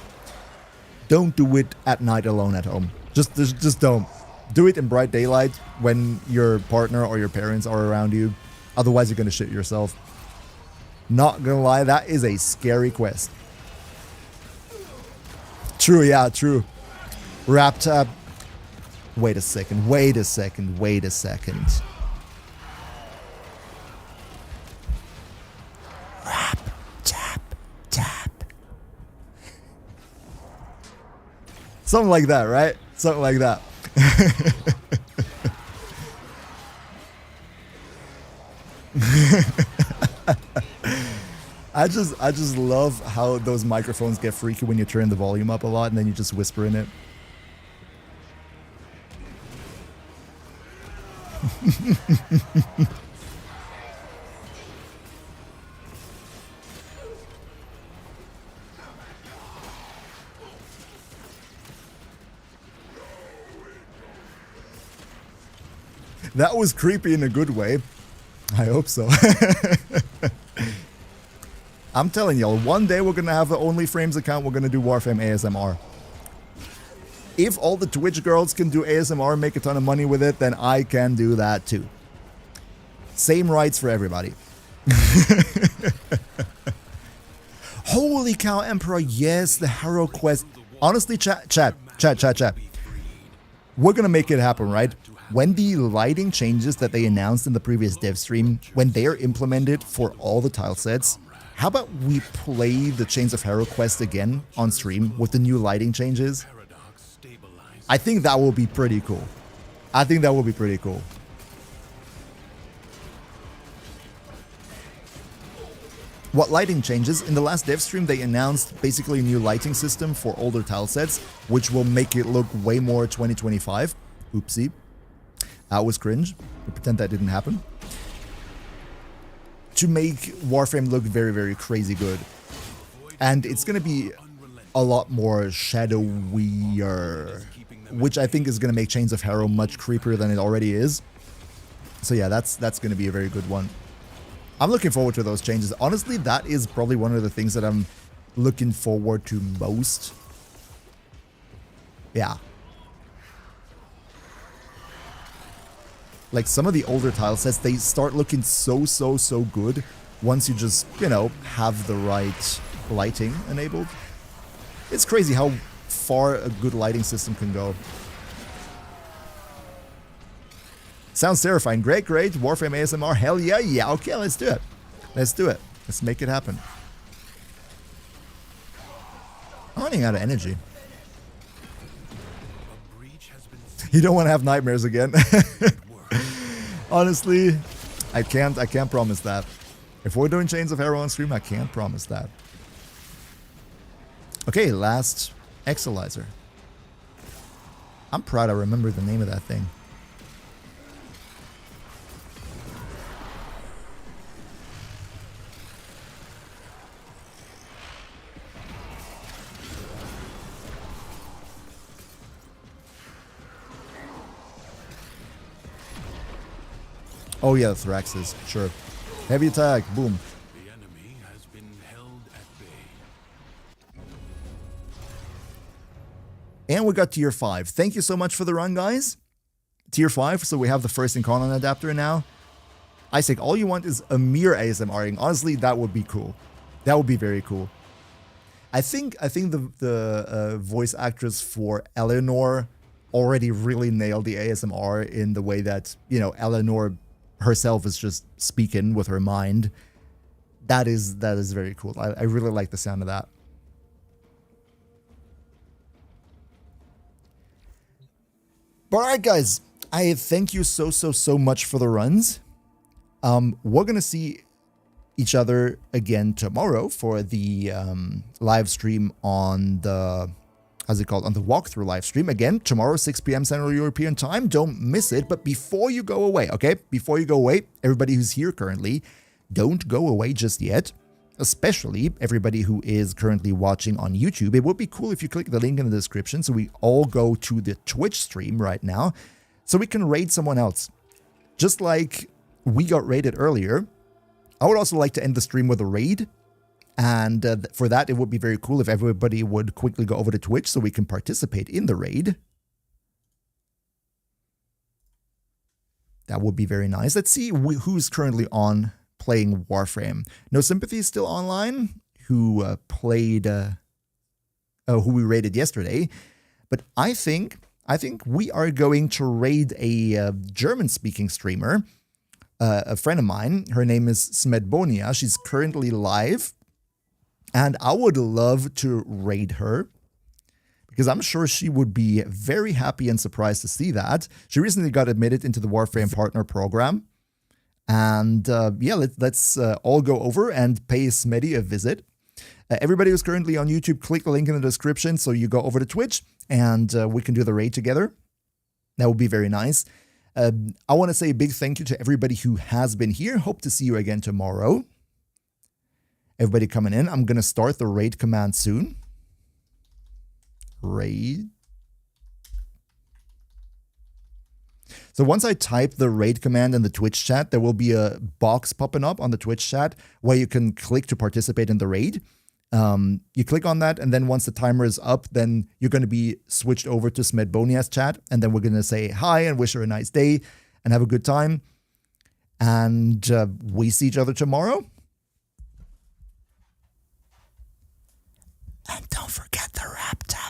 don't do it at night alone at home. Just don't. Do it in bright daylight when your partner or your parents are around you. Otherwise, you're gonna shit yourself. Not gonna lie, that is a scary quest. True, yeah, true. Wrap tab. Wait a second, wait a second, wait a second. Wrap, tap, tap. Something like that, right? Something like that. I just love how those microphones get freaky when you turn the volume up a lot and then you just whisper in it. That was creepy in a good way. I hope so. I'm telling y'all, one day we're gonna have an OnlyFrames account, we're gonna do Warframe ASMR. If all the Twitch girls can do ASMR and make a ton of money with it, then I can do that too. Same rights for everybody. Holy cow, Emperor, yes, the Harrow quest. Honestly, chat. We're gonna make it happen, right? When the lighting changes that they announced in the previous dev stream, when they are implemented for all the tile sets, how about we play the Chains of Harrow quest again on stream with the new lighting changes? I think that will be pretty cool. I think that will be pretty cool. What lighting changes? In the last dev stream, they announced basically a new lighting system for older tile sets, which will make it look way more 2025. Oopsie. That was cringe. We'll pretend that didn't happen. To make Warframe look very, very crazy good. And it's going to be a lot more shadowier, which I think is going to make Chains of Harrow much creepier than it already is. So yeah, that's going to be a very good one. I'm looking forward to those changes. Honestly, that is probably one of the things that I'm looking forward to most. Yeah. Like some of the older tile sets, they start looking so good once you just, you know, have the right lighting enabled. It's crazy how far a good lighting system can go. Sounds terrifying. Great. Warframe ASMR. Hell yeah. Okay, let's do it. Let's make it happen. I'm running out of energy. You don't want to have nightmares again. Honestly, I can't promise that. If we're doing Chains of Harrow on stream, I can't promise that. Okay, last Exilizer. I'm proud I remember the name of that thing. Oh yeah, Thraxes, sure. Heavy attack, boom. The enemy has been held at bay. And we got tier 5. Thank you so much for the run, guys. Tier 5, so we have the first Incarnon adapter now. Isaac, all you want is a mere ASMRing. Honestly, that would be cool. That would be very cool. I think the voice actress for Eleanor already really nailed the ASMR in the way that, you know, Eleanor herself is just speaking with her mind. That is very cool. I really like the sound of that. But all right, guys, I thank you so much for the runs. We're going to see each other again tomorrow for the live stream on the, how's it called, on the walkthrough live stream. Again, tomorrow, 6 p.m. Central European time. Don't miss it. But before you go away, okay? Before you go away, everybody who's here currently, don't go away just yet. Especially everybody who is currently watching on YouTube. It would be cool if you click the link in the description so we all go to the Twitch stream right now so we can raid someone else. Just like we got raided earlier, I would also like to end the stream with a raid. And for that, it would be very cool if everybody would quickly go over to Twitch so we can participate in the raid. That would be very nice. Let's see who's currently on playing Warframe. No Sympathy is still online, who played, who we raided yesterday. But I think we are going to raid a German-speaking streamer, a friend of mine. Her name is Smedbonia. She's currently live, and I would love to raid her because I'm sure she would be very happy and surprised to see that. She recently got admitted into the Warframe Partner Program. And yeah, let's all go over and pay Smeddy a visit. Everybody who's currently on YouTube, click the link in the description so you go over to Twitch and we can do the raid together. That would be very nice. I want to say a big thank you to everybody who has been here. Hope to see you again tomorrow. Everybody coming in. I'm going to start the raid command soon. Raid. So once I type the raid command in the Twitch chat, there will be a box popping up on the Twitch chat where you can click to participate in the raid. You click on that, and then once the timer is up, then you're going to be switched over to Smedbonia's chat, and then we're going to say hi and wish her a nice day and have a good time. And we see each other tomorrow. And don't forget the rap tag.